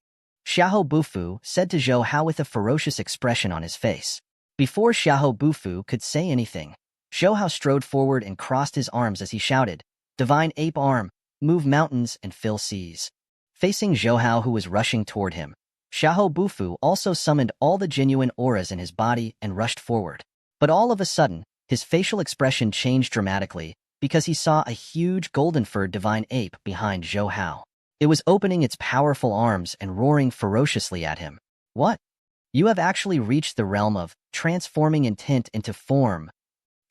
Xiahou Bufu said to Zhou Hao with a ferocious expression on his face. Before Xiahou Bufu could say anything, Zhou Hao strode forward and crossed his arms as he shouted, Divine Ape Arm, move mountains and fill seas. Facing Zhou Hao, who was rushing toward him, Xiahou Bufu also summoned all the genuine auras in his body and rushed forward. But all of a sudden, his facial expression changed dramatically because he saw a huge golden-furred divine ape behind Zhou Hao. It was opening its powerful arms and roaring ferociously at him. What? You have actually reached the realm of transforming intent into form.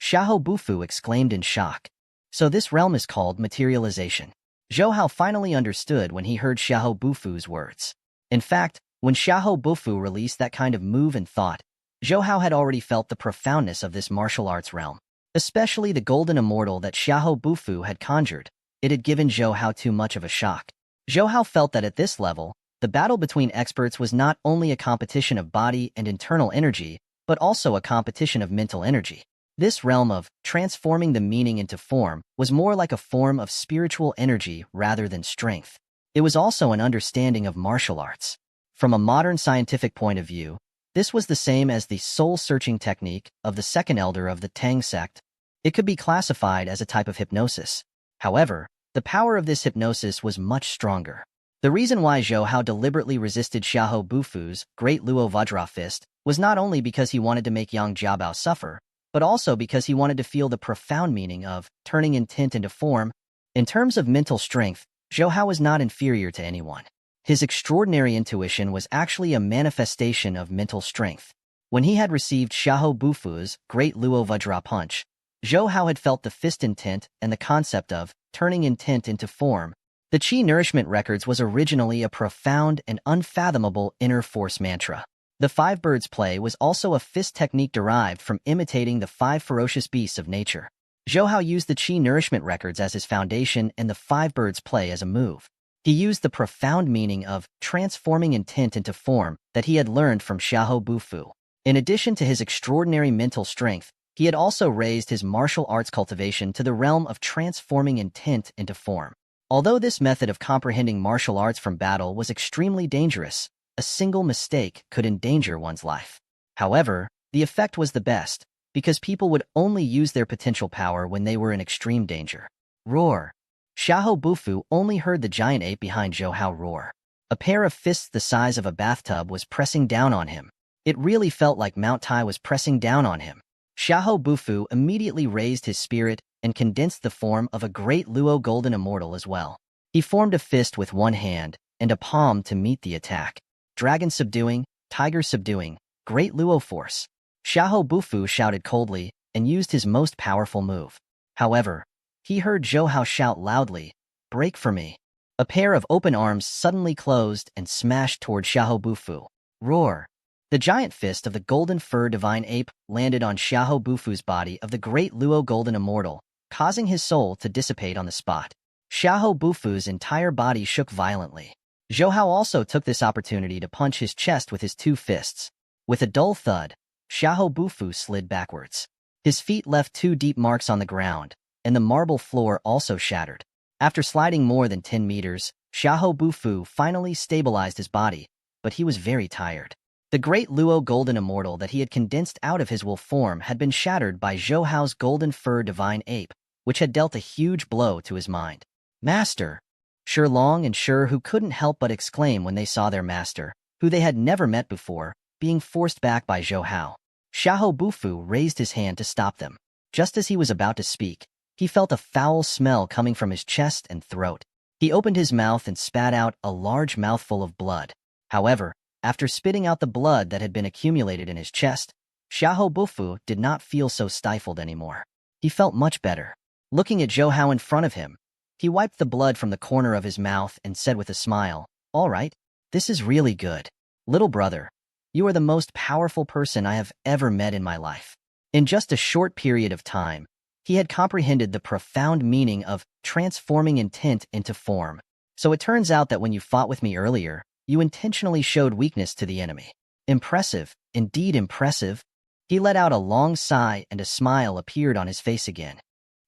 Xiahou Bufu exclaimed in shock. So this realm is called materialization. Zhou Hao finally understood when he heard Xiahou Bufu's words. In fact, when Xiahou Bufu released that kind of move and thought, Zhou Hao had already felt the profoundness of this martial arts realm. Especially the golden immortal that Xiahou Bufu had conjured. It had given Zhou Hao too much of a shock. Zhou Hao felt that at this level, the battle between experts was not only a competition of body and internal energy, but also a competition of mental energy. This realm of transforming the meaning into form was more like a form of spiritual energy rather than strength. It was also an understanding of martial arts. From a modern scientific point of view, this was the same as the soul-searching technique of the second elder of the Tang sect. It could be classified as a type of hypnosis. However, the power of this hypnosis was much stronger. The reason why Zhou Hao deliberately resisted Xiahou Bufu's great Luo Vajra fist was not only because he wanted to make Yang Jiabao suffer, but also because he wanted to feel the profound meaning of turning intent into form. In terms of mental strength, Zhou Hao was not inferior to anyone. His extraordinary intuition was actually a manifestation of mental strength. When he had received Xiahou Bufu's great Luo Vajra punch, Zhou Hao had felt the fist intent and the concept of turning intent into form. The Qi Nourishment Records was originally a profound and unfathomable inner force mantra. The 5 birds play was also a fist technique derived from imitating the 5 ferocious beasts of nature. Zhou Hao used the Qi Nourishment Records as his foundation and the 5 birds play as a move. He used the profound meaning of transforming intent into form that he had learned from Xiahou Bufu. In addition to his extraordinary mental strength, he had also raised his martial arts cultivation to the realm of transforming intent into form. Although this method of comprehending martial arts from battle was extremely dangerous, a single mistake could endanger one's life. However, the effect was the best, because people would only use their potential power when they were in extreme danger. Roar! Xiahou Bufu only heard the giant ape behind Zhou Hao roar. A pair of fists the size of a bathtub was pressing down on him. It really felt like Mount Tai was pressing down on him. Xiahou Bufu immediately raised his spirit and condensed the form of a great Luo golden immortal as well. He formed a fist with one hand and a palm to meet the attack. Dragon subduing, tiger subduing, great Luo force. Xiahou Bufu shouted coldly and used his most powerful move. However, he heard Zhou Hao shout loudly, break for me. A pair of open arms suddenly closed and smashed toward Xiahou Bufu. Roar! The giant fist of the golden fur divine ape landed on Xiahou Bufu's body of the great Luo golden immortal, causing his soul to dissipate on the spot. Xiahou Bufu's entire body shook violently. Zhou Hao also took this opportunity to punch his chest with his 2 fists. With a dull thud, Xiahou Bufu slid backwards. His feet left 2 deep marks on the ground, and the marble floor also shattered. After sliding more than 10 meters, Xiahou Bufu finally stabilized his body, but he was very tired. The great Luo golden immortal that he had condensed out of his wolf form had been shattered by Zhou Hao's golden fur divine ape, which had dealt a huge blow to his mind. Master! Shi Long and Shi Hu couldn't help but exclaim when they saw their master, who they had never met before, being forced back by Zhou Hao. Xiahou Bufu raised his hand to stop them. Just as he was about to speak, he felt a foul smell coming from his chest and throat. He opened his mouth and spat out a large mouthful of blood. However, after spitting out the blood that had been accumulated in his chest, Xiahou Bufu did not feel so stifled anymore. He felt much better. Looking at Zhou Hao in front of him, he wiped the blood from the corner of his mouth and said with a smile, "All right, this is really good. Little brother, you are the most powerful person I have ever met in my life." In just a short period of time, he had comprehended the profound meaning of transforming intent into form. So it turns out that when you fought with me earlier, you intentionally showed weakness to the enemy. Impressive, indeed impressive. He let out a long sigh and a smile appeared on his face again.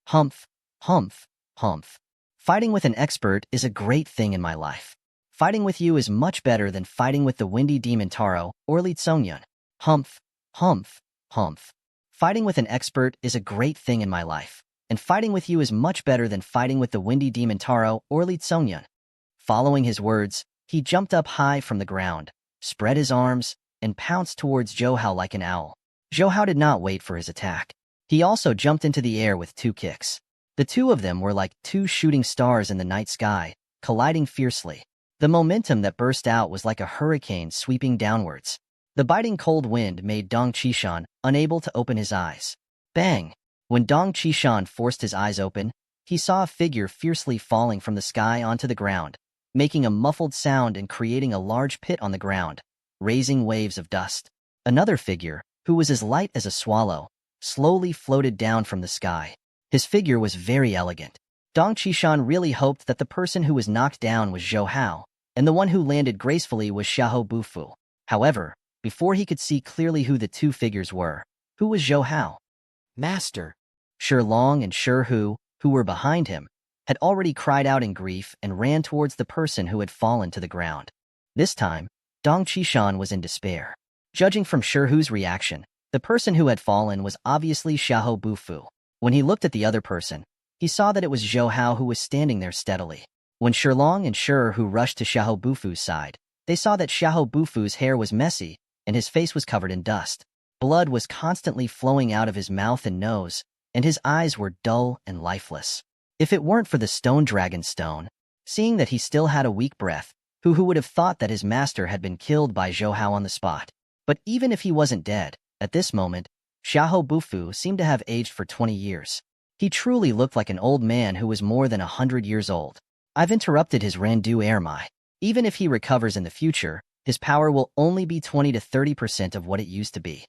Humph, humph, humph. Fighting with an expert is a great thing in my life. Fighting with you is much better than fighting with the windy demon Taro or Li Tsongyun. Humph, humph, humph. Fighting with an expert is a great thing in my life, and fighting with you is much better than fighting with the windy demon Taro or Li Tsongyun. Following his words, he jumped up high from the ground, spread his arms, and pounced towards Zhou Hao like an owl. Zhou Hao did not wait for his attack. He also jumped into the air with 2 kicks. The two of them were like 2 shooting stars in the night sky, colliding fiercely. The momentum that burst out was like a hurricane sweeping downwards. The biting cold wind made Dong Qishan unable to open his eyes. Bang! When Dong Qishan forced his eyes open, he saw a figure fiercely falling from the sky onto the ground, making a muffled sound and creating a large pit on the ground, raising waves of dust. Another figure, who was as light as a swallow, slowly floated down from the sky. His figure was very elegant. Dong Qishan really hoped that the person who was knocked down was Zhou Hao, and the one who landed gracefully was Xiahou Bufu. However, before he could see clearly who the 2 figures were, who was Zhou Hao? Master! Shi Long and Shi Hu, who were behind him, had already cried out in grief and ran towards the person who had fallen to the ground. This time, Dong Qishan was in despair. Judging from Shi Hu's reaction, the person who had fallen was obviously Xiahou Bufu. When he looked at the other person, he saw that it was Zhou Hao who was standing there steadily. When Shi Long and Shi Hu rushed to Xiahou Bufu's side, they saw that Xiahou Bufu's hair was messy and his face was covered in dust. Blood was constantly flowing out of his mouth and nose, and his eyes were dull and lifeless. If it weren't for the stone dragon stone, seeing that he still had a weak breath, who would have thought that his master had been killed by Zhou Hao on the spot? But even if he wasn't dead, at this moment, Xiahou Bufu seemed to have aged for 20 years. He truly looked like an old man who was more than 100 years old. I've interrupted his Randu Ermai. Even if he recovers in the future, his power will only be 20 to 30% of what it used to be.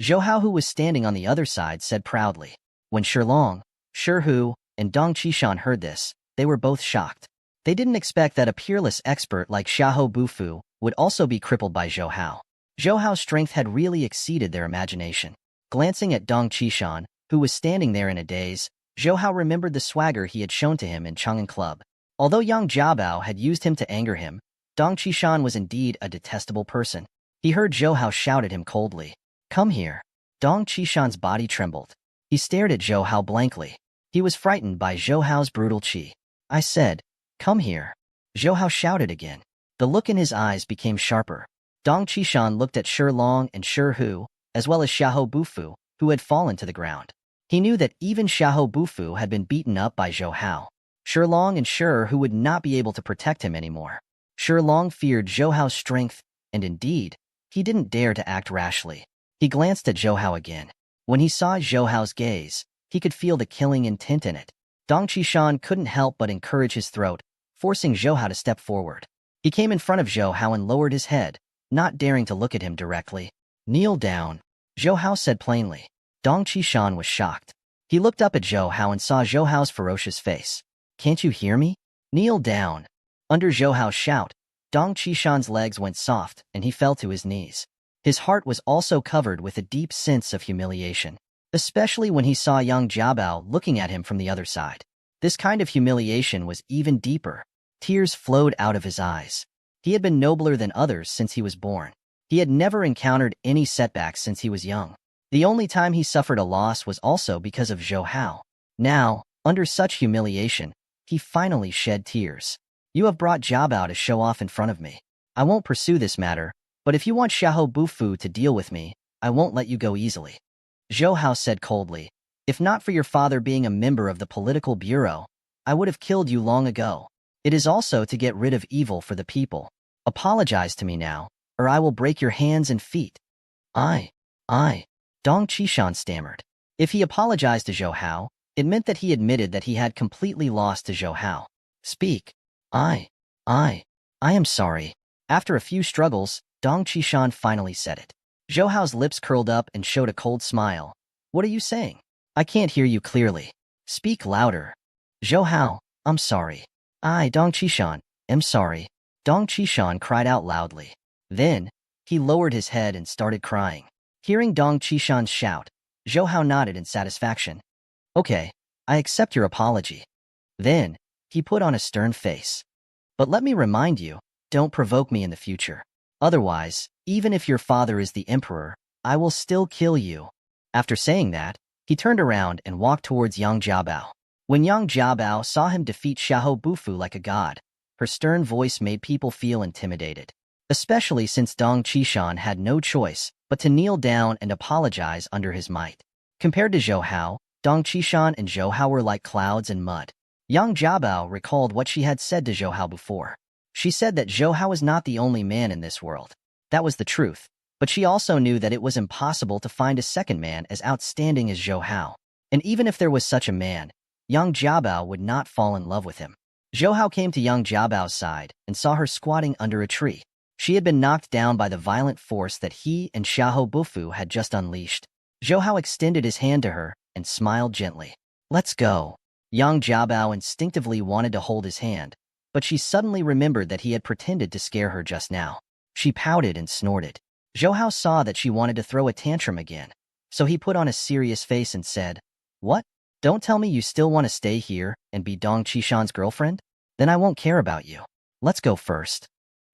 Zhou Hao, who was standing on the other side, said proudly. When Shi Long, Shi Hu, and Dong Qishan heard this, they were both shocked. They didn't expect that a peerless expert like Xiahou Bufu would also be crippled by Zhou Hao. Zhou Hao's strength had really exceeded their imagination. Glancing at Dong Qishan, who was standing there in a daze, Zhou Hao remembered the swagger he had shown to him in Chang'an Club. Although Yang Jiabao had used him to anger him, Dong Qishan was indeed a detestable person. He heard Zhou Hao shout at him coldly, "Come here." Dong Qishan's body trembled. He stared at Zhou Hao blankly. He was frightened by Zhou Hao's brutal qi. "I said, come here." Zhou Hao shouted again. The look in his eyes became sharper. Dong Qishan looked at Shi Long and Shi Hu, as well as Xiahou Bufu, who had fallen to the ground. He knew that even Xiahou Bufu had been beaten up by Zhou Hao. Shi Long and Shi Hu would not be able to protect him anymore. Shi Long feared Zhou Hao's strength, and indeed, he didn't dare to act rashly. He glanced at Zhou Hao again. When he saw Zhou Hao's gaze, he could feel the killing intent in it. Dong Qishan couldn't help but encourage his throat, forcing Zhou Hao to step forward. He came in front of Zhou Hao and lowered his head, not daring to look at him directly. "Kneel down," Zhou Hao said plainly. Dong Qishan was shocked. He looked up at Zhou Hao and saw Zhou Hao's ferocious face. "Can't you hear me? Kneel down." Under Zhou Hao's shout, Dong Qishan's legs went soft and he fell to his knees. His heart was also covered with a deep sense of humiliation, especially when he saw Yang Jiabao looking at him from the other side. This kind of humiliation was even deeper. Tears flowed out of his eyes. He had been nobler than others since he was born. He had never encountered any setbacks since he was young. The only time he suffered a loss was also because of Zhou Hao. Now, under such humiliation, he finally shed tears. You have brought Jiabao to show off in front of me. I won't pursue this matter, but if you want Xiahou Bufu to deal with me, I won't let you go easily. Zhou Hao said coldly. If not for your father being a member of the political bureau, I would have killed you long ago. It is also to get rid of evil for the people. Apologize to me now, or I will break your hands and feet. I. Dong Qishan stammered. If he apologized to Zhou Hao, it meant that he admitted that he had completely lost to Zhou Hao. Speak. I am sorry. After a few struggles, Dong Qishan finally said it. Zhou Hao's lips curled up and showed a cold smile. What are you saying? I can't hear you clearly. Speak louder. Zhou Hao, I'm sorry. Dong Qishan, am sorry. Dong Qishan cried out loudly. Then, he lowered his head and started crying. Hearing Dong Qishan's shout, Zhou Hao nodded in satisfaction. Okay, I accept your apology. Then, he put on a stern face. But let me remind you, don't provoke me in the future. Otherwise, even if your father is the emperor, I will still kill you. After saying that, he turned around and walked towards Yang Jiabao. When Yang Jiabao saw him defeat Xiahou Bufu like a god, her stern voice made people feel intimidated. Especially since Dong Qishan had no choice but to kneel down and apologize under his might. Compared to Zhou Hao, Dong Qishan and Zhou Hao were like clouds and mud. Yang Jiabao recalled what she had said to Zhou Hao before. She said that Zhou Hao was not the only man in this world. That was the truth, but she also knew that it was impossible to find a second man as outstanding as Zhou Hao. And even if there was such a man, Yang Jiabao would not fall in love with him. Zhou Hao came to Yang Jiabao's side and saw her squatting under a tree. She had been knocked down by the violent force that he and Xiahou Bufu had just unleashed. Zhou Hao extended his hand to her and smiled gently. Let's go. Yang Jiabao instinctively wanted to hold his hand, but she suddenly remembered that he had pretended to scare her just now. She pouted and snorted. Zhou Hao saw that she wanted to throw a tantrum again, so he put on a serious face and said, What? Don't tell me you still want to stay here and be Dong Qishan's girlfriend? Then I won't care about you. Let's go first.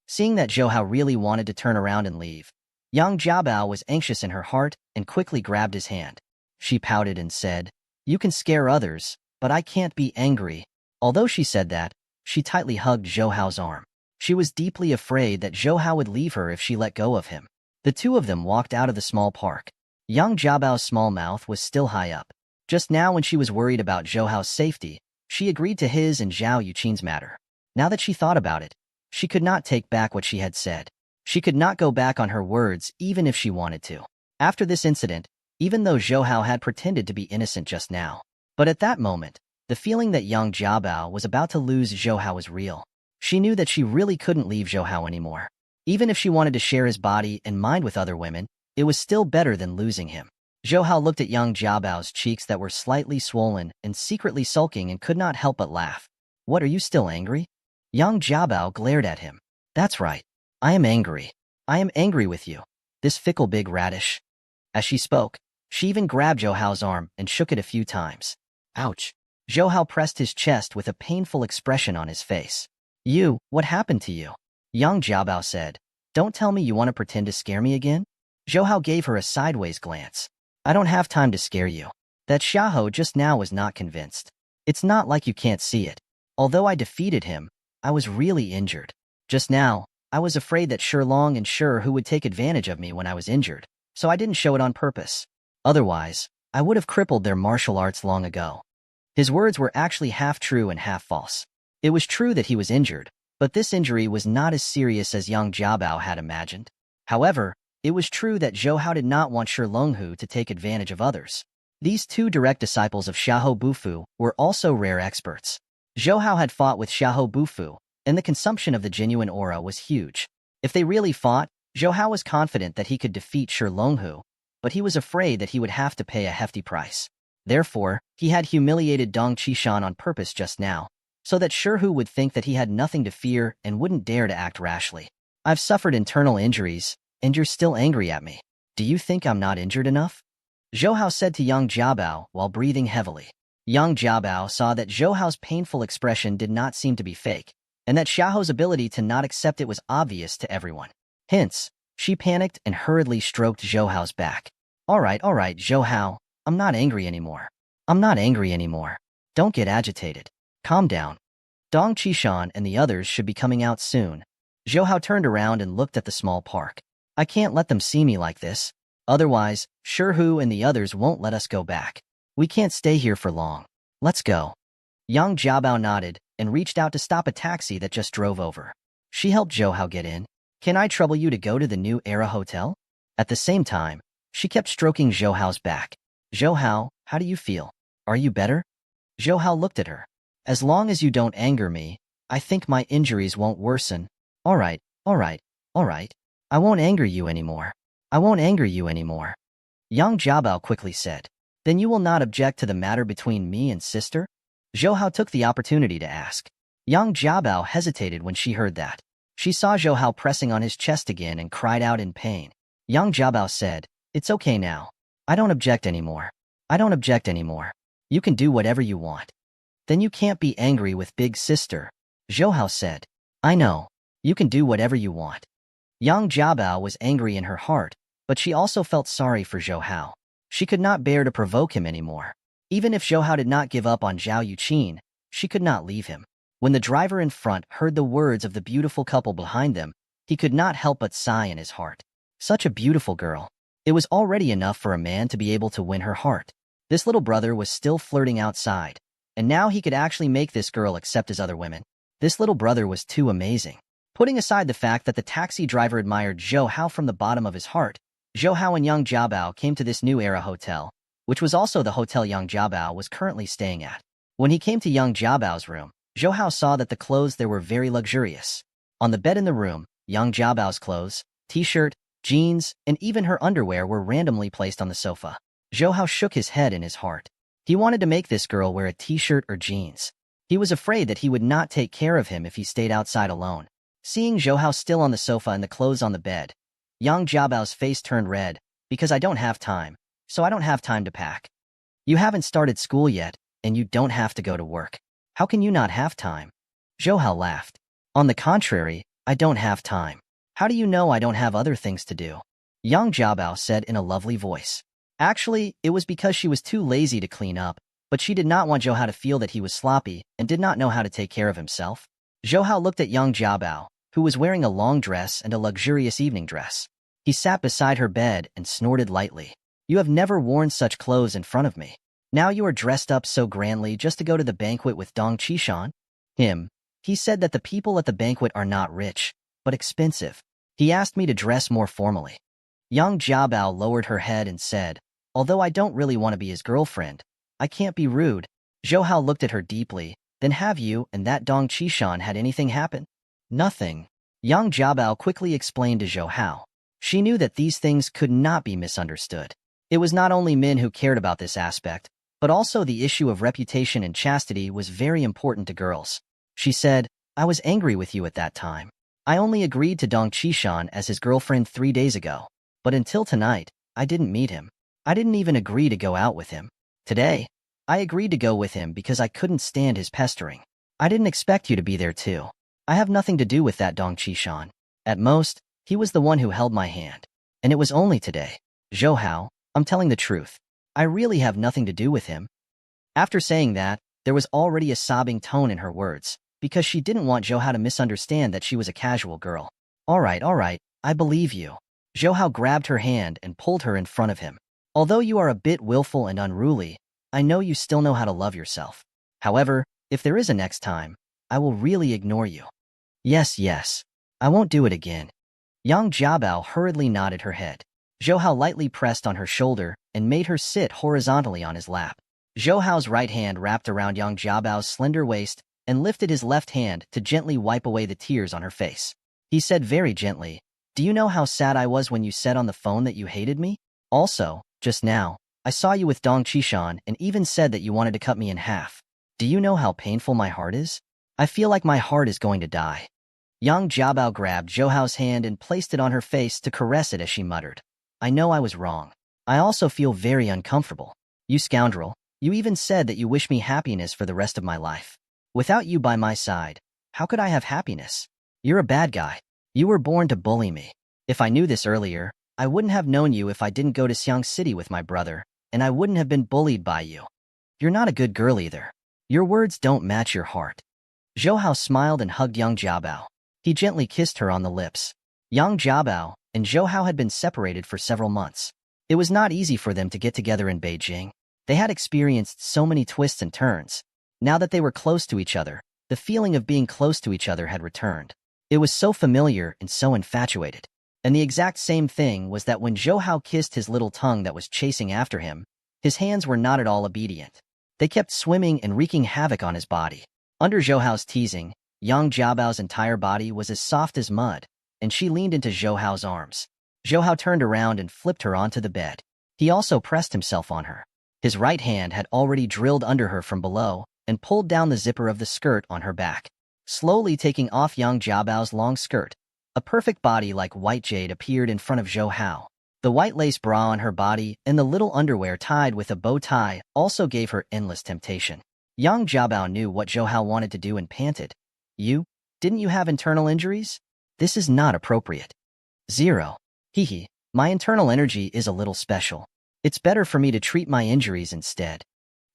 Seeing that Zhou Hao really wanted to turn around and leave, Yang Jiabao was anxious in her heart and quickly grabbed his hand. She pouted and said, You can scare others, but I can't be angry. Although she said that, she tightly hugged Zhou Hao's arm. She was deeply afraid that Zhou Hao would leave her if she let go of him. The two of them walked out of the small park. Yang Jiabao's small mouth was still high up. Just now when she was worried about Zhou Hao's safety, she agreed to his and Zhao Yuqin's matter. Now that she thought about it, she could not take back what she had said. She could not go back on her words even if she wanted to. After this incident, even though Zhou Hao had pretended to be innocent just now, but at that moment, the feeling that Yang Jiabao was about to lose Zhou Hao was real. She knew that she really couldn't leave Zhou Hao anymore. Even if she wanted to share his body and mind with other women, it was still better than losing him. Zhou Hao looked at Yang Jiabao's cheeks that were slightly swollen and secretly sulking and could not help but laugh. What, are you still angry? Yang Jiabao glared at him. That's right. I am angry. I am angry with you, this fickle big radish. As she spoke, she even grabbed Zhou Hao's arm and shook it a few times. Ouch. Zhou Hao pressed his chest with a painful expression on his face. What happened to you? Yang Jiabao said. Don't tell me you want to pretend to scare me again? Zhou Hao gave her a sideways glance. I don't have time to scare you. That Xiahou just now was not convinced. It's not like you can't see it. Although I defeated him, I was really injured. Just now, I was afraid that Shilong and Hu would take advantage of me when I was injured, so I didn't show it on purpose. Otherwise, I would have crippled their martial arts long ago. His words were actually half true and half false. It was true that he was injured, but this injury was not as serious as Yang Jiabao had imagined. However, it was true that Zhou Hao did not want Shilong to take advantage of others. These two direct disciples of Xiahou Bufu were also rare experts. Zhou Hao had fought with Xiahou Bufu, and the consumption of the genuine aura was huge. If they really fought, Zhou Hao was confident that he could defeat Shilong, but he was afraid that he would have to pay a hefty price. Therefore, he had humiliated Dong Qishan on purpose just now, so that Hu would think that he had nothing to fear and wouldn't dare to act rashly. I've suffered internal injuries, and you're still angry at me. Do you think I'm not injured enough? Zhou Hao said to Yang Jiabao while breathing heavily. Yang Jiabao saw that Zhou Hao's painful expression did not seem to be fake, and that Xiaohu's ability to not accept it was obvious to everyone. Hence, she panicked and hurriedly stroked Zhou Hao's back. All right, Zhou Hao, I'm not angry anymore. I'm not angry anymore. Don't get agitated. Calm down. Dong Qishan and the others should be coming out soon. Zhou Hao turned around and looked at the small park. I can't let them see me like this. Otherwise, Hu and the others won't let us go back. We can't stay here for long. Let's go. Yang Jiabao nodded and reached out to stop a taxi that just drove over. She helped Zhou Hao get in. Can I trouble you to go to the New Era Hotel? At the same time, she kept stroking Zhou Hao's back. Zhou Hao, how do you feel? Are you better? Zhou Hao looked at her. As long as you don't anger me, I think my injuries won't worsen. All right, all right, all right. I won't anger you anymore. I won't anger you anymore. Yang Jiabao quickly said. Then you will not object to the matter between me and sister? Zhou Hao took the opportunity to ask. Yang Jiabao hesitated when she heard that. She saw Zhou Hao pressing on his chest again and cried out in pain. Yang Jiabao said, It's okay now. I don't object anymore. I don't object anymore. You can do whatever you want. Then you can't be angry with big sister. Zhou Hao said. I know. You can do whatever you want. Yang Jiabao was angry in her heart, but she also felt sorry for Zhou Hao. She could not bear to provoke him anymore. Even if Zhou Hao did not give up on Zhao Yuqin, she could not leave him. When the driver in front heard the words of the beautiful couple behind them, he could not help but sigh in his heart. Such a beautiful girl. It was already enough for a man to be able to win her heart. This little brother was still flirting outside, and now he could actually make this girl accept his other women. This little brother was too amazing. Putting aside the fact that the taxi driver admired Zhou Hao from the bottom of his heart, Zhou Hao and Yang Jiabao came to this New Era Hotel, which was also the hotel Yang Jiabao was currently staying at. When he came to Yang Jiabao's room, Zhou Hao saw that the clothes there were very luxurious. On the bed in the room, Yang Jiabao's clothes, t-shirt, jeans, and even her underwear were randomly placed on the sofa. Zhou Hao shook his head in his heart. He wanted to make this girl wear a t-shirt or jeans. He was afraid that he would not take care of him if he stayed outside alone. Seeing Zhou Hao still on the sofa and the clothes on the bed, Yang Jiabao's face turned red, because I don't have time, so I don't have time to pack. You haven't started school yet, and you don't have to go to work. How can you not have time? Zhou Hao laughed. On the contrary, I don't have time. How do you know I don't have other things to do? Yang Jiabao said in a lovely voice. Actually, it was because she was too lazy to clean up, but she did not want Zhou Hao to feel that he was sloppy and did not know how to take care of himself. Zhou Hao looked at Yang Jiabao, who was wearing a long dress and a luxurious evening dress. He sat beside her bed and snorted lightly. You have never worn such clothes in front of me. Now you are dressed up so grandly just to go to the banquet with Dong Qishan? He said that the people at the banquet are not rich, but expensive. He asked me to dress more formally. Yang Jiabao lowered her head and said, although I don't really want to be his girlfriend, I can't be rude. Zhou Hao looked at her deeply. Then have you and that Dong Qishan had anything happen? Nothing. Yang Jiabao quickly explained to Zhou Hao. She knew that these things could not be misunderstood. It was not only men who cared about this aspect, but also the issue of reputation and chastity was very important to girls. She said, I was angry with you at that time. I only agreed to Dong Qishan as his girlfriend 3 days ago, but until tonight, I didn't meet him. I didn't even agree to go out with him. Today, I agreed to go with him because I couldn't stand his pestering. I didn't expect you to be there too. I have nothing to do with that Dong Qishan. At most, he was the one who held my hand. And it was only today. Zhou Hao, I'm telling the truth. I really have nothing to do with him. After saying that, there was already a sobbing tone in her words, because she didn't want Zhou Hao to misunderstand that she was a casual girl. All right, I believe you. Zhou Hao grabbed her hand and pulled her in front of him. Although you are a bit willful and unruly, I know you still know how to love yourself. However, if there is a next time, I will really ignore you. Yes, I won't do it again. Yang Jiabao hurriedly nodded her head. Zhou Hao lightly pressed on her shoulder and made her sit horizontally on his lap. Zhou Hao's right hand wrapped around Yang Jiabao's slender waist and lifted his left hand to gently wipe away the tears on her face. He said very gently, do you know how sad I was when you said on the phone that you hated me? Also, just now, I saw you with Dong Qishan and even said that you wanted to cut me in half. Do you know how painful my heart is? I feel like my heart is going to die. Yang Jiabao grabbed Zhou Hao's hand and placed it on her face to caress it as she muttered. I know I was wrong. I also feel very uncomfortable. You scoundrel, you even said that you wish me happiness for the rest of my life. Without you by my side, how could I have happiness? You're a bad guy. You were born to bully me. If I knew this earlier, I wouldn't have known you if I didn't go to Xiang City with my brother, and I wouldn't have been bullied by you. You're not a good girl either. Your words don't match your heart. Zhou Hao smiled and hugged Yang Jiabao. He gently kissed her on the lips. Yang Jiabao and Zhou Hao had been separated for several months. It was not easy for them to get together in Beijing. They had experienced so many twists and turns. Now that they were close to each other, the feeling of being close to each other had returned. It was so familiar and so infatuated. And the exact same thing was that when Zhou Hao kissed his little tongue that was chasing after him, his hands were not at all obedient. They kept swimming and wreaking havoc on his body. Under Zhou Hao's teasing, Yang Jiabao's entire body was as soft as mud, and she leaned into Zhou Hao's arms. Zhou Hao turned around and flipped her onto the bed. He also pressed himself on her. His right hand had already drilled under her from below and pulled down the zipper of the skirt on her back, slowly taking off Yang Jiabao's long skirt. A perfect body like white jade appeared in front of Zhou Hao. The white lace bra on her body and the little underwear tied with a bow tie also gave her endless temptation. Yang Jiabao knew what Zhou Hao wanted to do and panted. Didn't you have internal injuries? This is not appropriate. 0. Hehe, my internal energy is a little special. It's better for me to treat my injuries instead.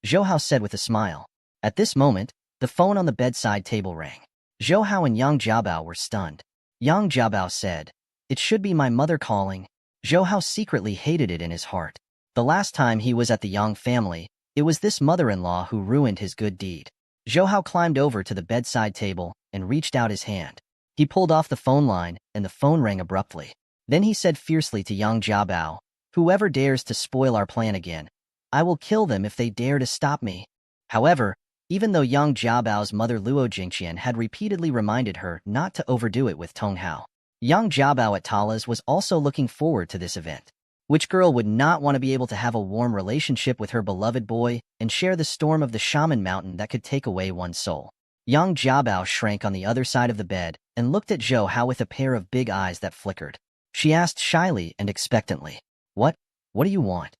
Zhou Hao said with a smile. At this moment, the phone on the bedside table rang. Zhou Hao and Yang Jiabao were stunned. Yang Jiabao said, "It should be my mother calling." Zhou Hao secretly hated it in his heart. The last time he was at the Yang family, it was this mother-in-law who ruined his good deed. Zhou Hao climbed over to the bedside table and reached out his hand. He pulled off the phone line, and the phone rang abruptly. Then he said fiercely to Yang Jiabao, "Whoever dares to spoil our plan again, I will kill them if they dare to stop me." However, even though Yang Jiabao's mother Luo Jingqian had repeatedly reminded her not to overdo it with Tong Hao, Yang Jiabao at Tala's was also looking forward to this event. Which girl would not want to be able to have a warm relationship with her beloved boy and share the storm of the shaman mountain that could take away one's soul? Yang Jiabao shrank on the other side of the bed and looked at Zhou Hao with a pair of big eyes that flickered. She asked shyly and expectantly, What do you want?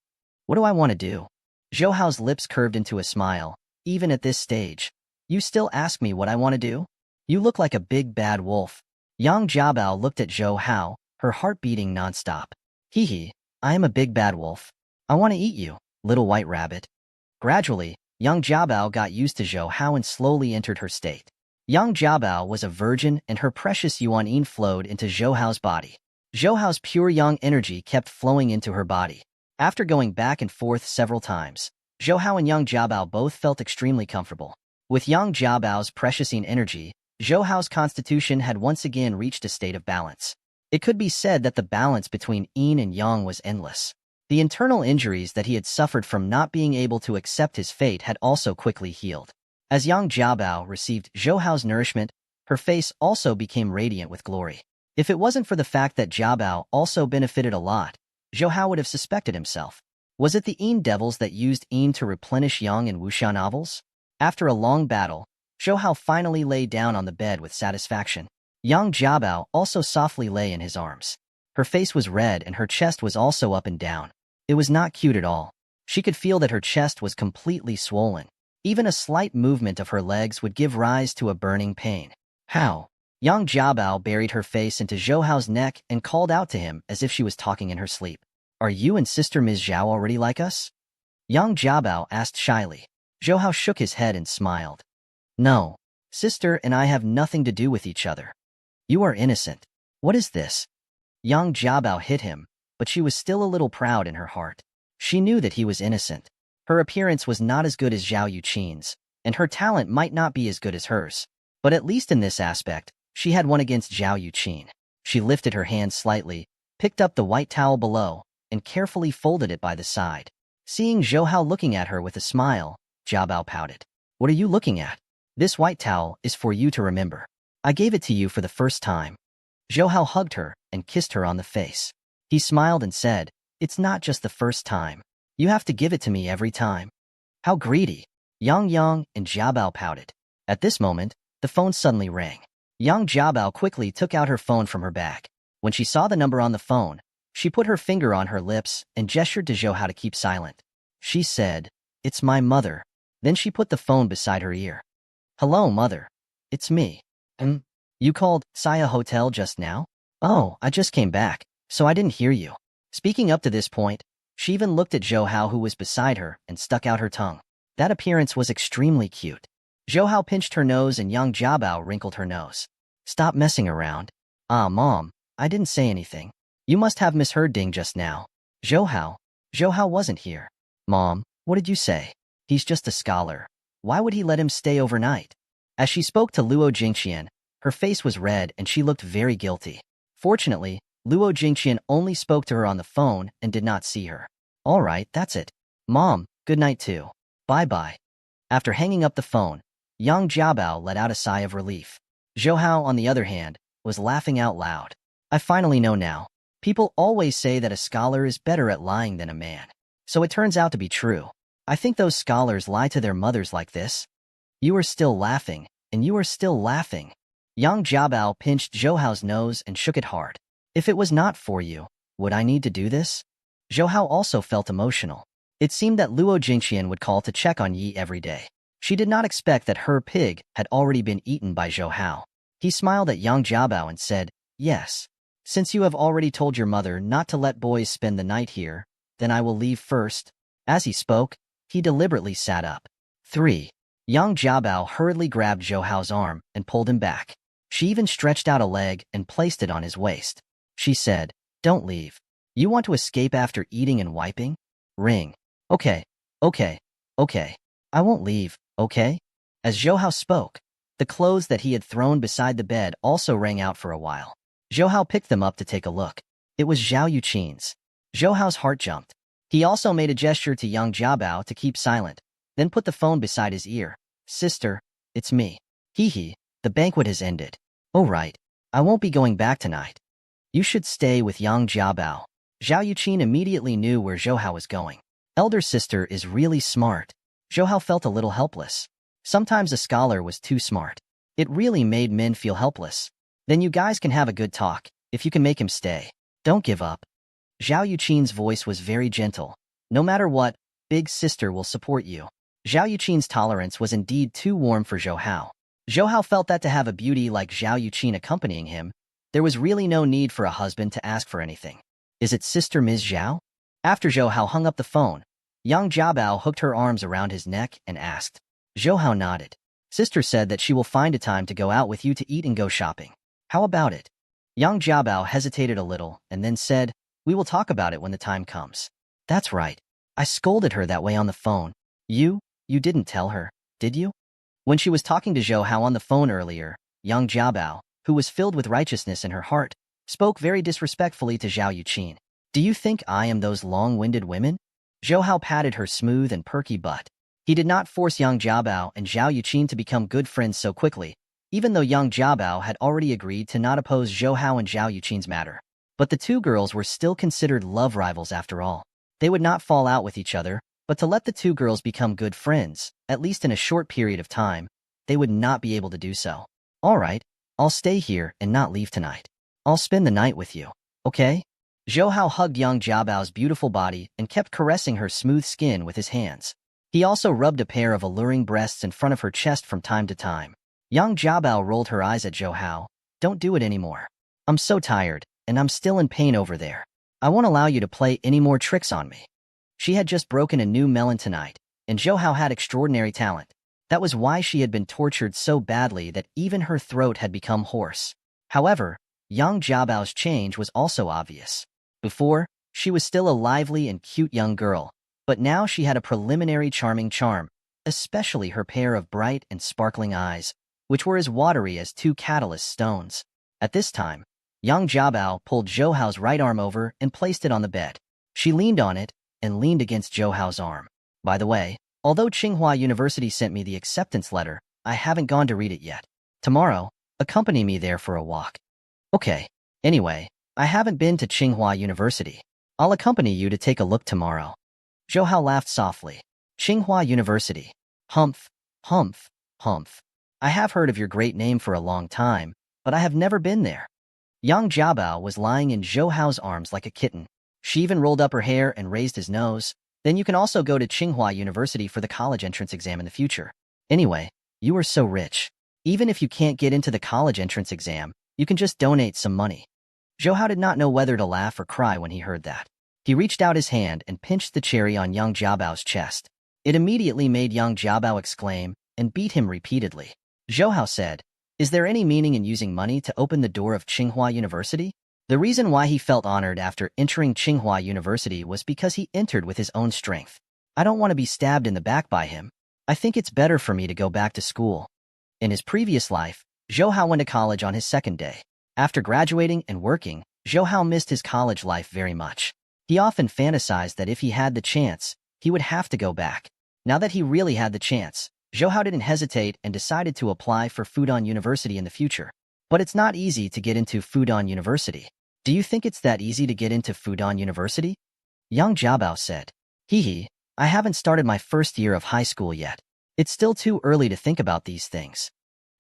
What do I want to do?" Zhou Hao's lips curved into a smile. "Even at this stage, you still ask me what I want to do? You look like a big bad wolf." Yang Jiabao looked at Zhou Hao, her heart beating nonstop. "Hehe, I am a big bad wolf. I want to eat you, little white rabbit." Gradually, Yang Jiabao got used to Zhou Hao and slowly entered her state. Yang Jiabao was a virgin and her precious yuan yin flowed into Zhou Hao's body. Zhou Hao's pure yang energy kept flowing into her body. After going back and forth several times, Zhou Hao and Yang Jiabao both felt extremely comfortable. With Yang Jiabao's precious yin energy, Zhou Hao's constitution had once again reached a state of balance. It could be said that the balance between yin and yang was endless. The internal injuries that he had suffered from not being able to accept his fate had also quickly healed. As Yang Jiabao received Zhou Hao's nourishment, her face also became radiant with glory. If it wasn't for the fact that Jiabao also benefited a lot, Zhou Hao would have suspected himself. Was it the yin devils that used yin to replenish yang in wuxia novels? After a long battle, Zhou Hao finally lay down on the bed with satisfaction. Yang Jiabao also softly lay in his arms. Her face was red and her chest was also up and down. It was not cute at all. She could feel that her chest was completely swollen. Even a slight movement of her legs would give rise to a burning pain. "How?" Yang Jiabao buried her face into Zhou Hao's neck and called out to him as if she was talking in her sleep. "Are you and Sister Ms. Zhao already like us?" Yang Jiabao asked shyly. Zhou Hao shook his head and smiled. "No, Sister and I have nothing to do with each other. You are innocent." "What is this?" Yang Jiabao hit him, but she was still a little proud in her heart. She knew that he was innocent. Her appearance was not as good as Zhao Yuqin's, and her talent might not be as good as hers. But at least in this aspect, she had won against Zhao Yuqin. She lifted her hand slightly, picked up the white towel below, and carefully folded it by the side. Seeing Zhou Hao looking at her with a smile, Jiabao pouted. "What are you looking at? This white towel is for you to remember. I gave it to you for the first time." Zhou Hao hugged her and kissed her on the face. He smiled and said, "It's not just the first time. You have to give it to me every time." "How greedy." Yang and Jiabao pouted. At this moment, the phone suddenly rang. Yang Jiabao quickly took out her phone from her bag. When she saw the number on the phone, she put her finger on her lips and gestured to Zhou Hao to keep silent. She said, "It's my mother." Then she put the phone beside her ear. "Hello, mother. It's me." You called Saya Hotel just now?" "Oh, I just came back, so I didn't hear you." Speaking up to this point, she even looked at Zhou Hao who was beside her and stuck out her tongue. That appearance was extremely cute. Zhou Hao pinched her nose and Yang Jiabao wrinkled her nose. Stop messing around. Ah, Mom, I didn't say anything. You must have misheard Ding just now. Zhou Hao wasn't here. Mom, what did you say? He's just a scholar. Why would he let him stay overnight? As she spoke to Luo Jingqian, her face was red and she looked very guilty. Fortunately, Luo Jingqian only spoke to her on the phone and did not see her. All right, that's it. Mom, good night too. Bye-bye. After hanging up the phone, Yang Jiabao let out a sigh of relief. Zhou Hao, on the other hand, was laughing out loud. I finally know now. People always say that a scholar is better at lying than a man. So it turns out to be true. I think those scholars lie to their mothers like this. You are still laughing, and you are still laughing. Yang Jiabao pinched Zhou Hao's nose and shook it hard. If it was not for you, would I need to do this? Zhou Hao also felt emotional. It seemed that Luo Jingqian would call to check on Yi every day. She did not expect that her pig had already been eaten by Zhou Hao. He smiled at Yang Jiabao and said, yes. Since you have already told your mother not to let boys spend the night here, then I will leave first. As he spoke, he deliberately sat up. 3. Yang Jiabao hurriedly grabbed Zhou Hao's arm and pulled him back. She even stretched out a leg and placed it on his waist. She said, don't leave. You want to escape after eating and wiping? Ring. Okay. I won't leave, okay? As Zhou Hao spoke, the clothes that he had thrown beside the bed also rang out for a while. Zhou Hao picked them up to take a look. It was Zhao Yuqin's. Zhou Hao's heart jumped. He also made a gesture to Yang Jiabao to keep silent, then put the phone beside his ear. Sister, it's me. Hee, the banquet has ended. Oh right, I won't be going back tonight. You should stay with Yang Jiabao. Zhao Yuqin immediately knew where Zhou Hao was going. Elder sister is really smart. Zhou Hao felt a little helpless. Sometimes a scholar was too smart. It really made men feel helpless. Then you guys can have a good talk, if you can make him stay. Don't give up. Zhao Yuqin's voice was very gentle. No matter what, big sister will support you. Zhao Yuqin's tolerance was indeed too warm for Zhou Hao. Zhou Hao felt that to have a beauty like Zhao Yuqin accompanying him, there was really no need for a husband to ask for anything. Is it Sister Ms. Zhao? After Zhou Hao hung up the phone, Yang Jiabao hooked her arms around his neck and asked. Zhou Hao nodded. Sister said that she will find a time to go out with you to eat and go shopping. How about it? Yang Jiabao hesitated a little and then said, we will talk about it when the time comes. That's right. I scolded her that way on the phone. You didn't tell her, did you? When she was talking to Zhou Hao on the phone earlier, Yang Jiabao, who was filled with righteousness in her heart, spoke very disrespectfully to Zhao Yuqin. Do you think I am those long-winded women? Zhou Hao patted her smooth and perky butt. He did not force Yang Jiabao and Zhao Yuqin to become good friends so quickly, even though Yang Jiabao had already agreed to not oppose Zhou Hao and Zhao Yuqin's matter. But the two girls were still considered love rivals after all. They would not fall out with each other, but to let the two girls become good friends, at least in a short period of time, they would not be able to do so. All right, I'll stay here and not leave tonight. I'll spend the night with you, okay? Zhou Hao hugged Yang Jiabao's beautiful body and kept caressing her smooth skin with his hands. He also rubbed a pair of alluring breasts in front of her chest from time to time. Yang Jiabao rolled her eyes at Zhou Hao. Don't do it anymore. I'm so tired, and I'm still in pain over there. I won't allow you to play any more tricks on me. She had just broken a new melon tonight, and Zhou Hao had extraordinary talent. That was why she had been tortured so badly that even her throat had become hoarse. However, Yang Jiabao's change was also obvious. Before, she was still a lively and cute young girl, but now she had a preliminary charming charm, especially her pair of bright and sparkling eyes, which were as watery as two catalyst stones. At this time, Yang Jiabao pulled Zhou Hao's right arm over and placed it on the bed. She leaned on it and leaned against Zhou Hao's arm. By the way, although Tsinghua University sent me the acceptance letter, I haven't gone to read it yet. Tomorrow, accompany me there for a walk. Okay. Anyway, I haven't been to Tsinghua University. I'll accompany you to take a look tomorrow. Zhou Hao laughed softly. Tsinghua University. Humph, humph, humph. I have heard of your great name for a long time, but I have never been there. Yang Jiabao was lying in Zhou Hao's arms like a kitten. She even rolled up her hair and raised his nose. Then you can also go to Tsinghua University for the college entrance exam in the future. Anyway, you are so rich. Even if you can't get into the college entrance exam, you can just donate some money. Zhou Hao did not know whether to laugh or cry when he heard that. He reached out his hand and pinched the cherry on Yang Jiabao's chest. It immediately made Yang Jiabao exclaim and beat him repeatedly. Zhou Hao said, "Is there any meaning in using money to open the door of Tsinghua University?" The reason why he felt honored after entering Tsinghua University was because he entered with his own strength. "I don't want to be stabbed in the back by him. I think it's better for me to go back to school." In his previous life, Zhou Hao went to college on his second day. After graduating and working, Zhou Hao missed his college life very much. He often fantasized that if he had the chance, he would have to go back. Now that he really had the chance, Zhou Hao didn't hesitate and decided to apply for Fudan University in the future. But it's not easy to get into Fudan University. "Do you think it's that easy to get into Fudan University?" Yang Jiabao said. "Hee, I haven't started my first year of high school yet. It's still too early to think about these things."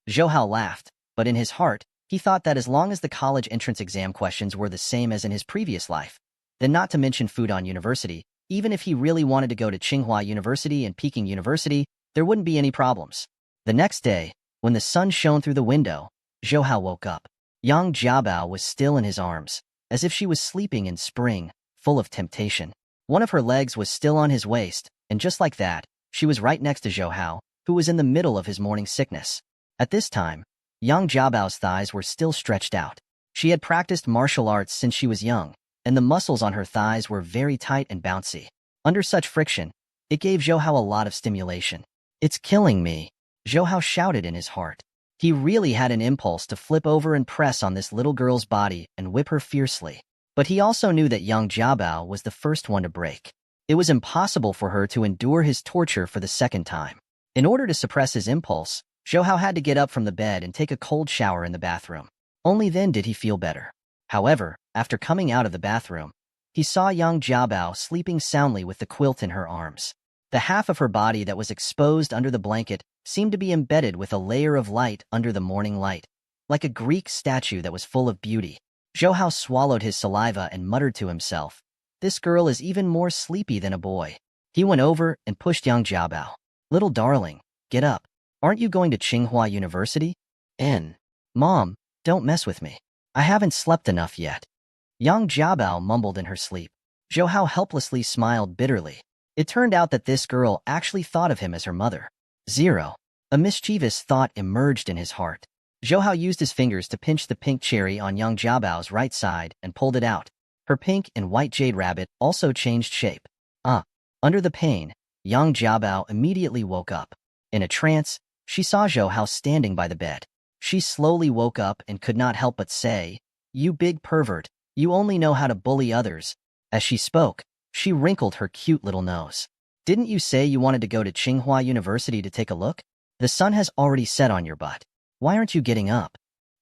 Zhou Hao laughed, but in his heart, he thought that as long as the college entrance exam questions were the same as in his previous life, then not to mention Fudan University, even if he really wanted to go to Tsinghua University and Peking University, there wouldn't be any problems. The next day, when the sun shone through the window, Zhou Hao woke up. Yang Jiabao was still in his arms, as if she was sleeping in spring, full of temptation. One of her legs was still on his waist, and just like that, she was right next to Zhou Hao, who was in the middle of his morning sickness. At this time, Yang Jiabao's thighs were still stretched out. She had practiced martial arts since she was young, and the muscles on her thighs were very tight and bouncy. Under such friction, it gave Zhou Hao a lot of stimulation. "It's killing me," Zhou Hao shouted in his heart. He really had an impulse to flip over and press on this little girl's body and whip her fiercely. But he also knew that Yang Jiabao was the first one to break. It was impossible for her to endure his torture for the second time. In order to suppress his impulse, Zhou Hao had to get up from the bed and take a cold shower in the bathroom. Only then did he feel better. However, after coming out of the bathroom, he saw Yang Jiabao sleeping soundly with the quilt in her arms. The half of her body that was exposed under the blanket seemed to be embedded with a layer of light under the morning light, like a Greek statue that was full of beauty. Zhou Hao swallowed his saliva and muttered to himself, "This girl is even more sleepy than a boy." He went over and pushed Yang Jiabao. "Little darling, get up. Aren't you going to Tsinghua University?" "Mom, don't mess with me. I haven't slept enough yet." Yang Jiabao mumbled in her sleep. Zhou Hao helplessly smiled bitterly. It turned out that this girl actually thought of him as her mother. A mischievous thought emerged in his heart. Zhou Hao used his fingers to pinch the pink cherry on Yang Jiabao's right side and pulled it out. Her pink and white jade rabbit also changed shape. Under the pain, Yang Jiabao immediately woke up. In a trance, she saw Zhou Hao standing by the bed. She slowly woke up and could not help but say, "You big pervert, you only know how to bully others." As she spoke, she wrinkled her cute little nose. "Didn't you say you wanted to go to Tsinghua University to take a look? The sun has already set on your butt. Why aren't you getting up?"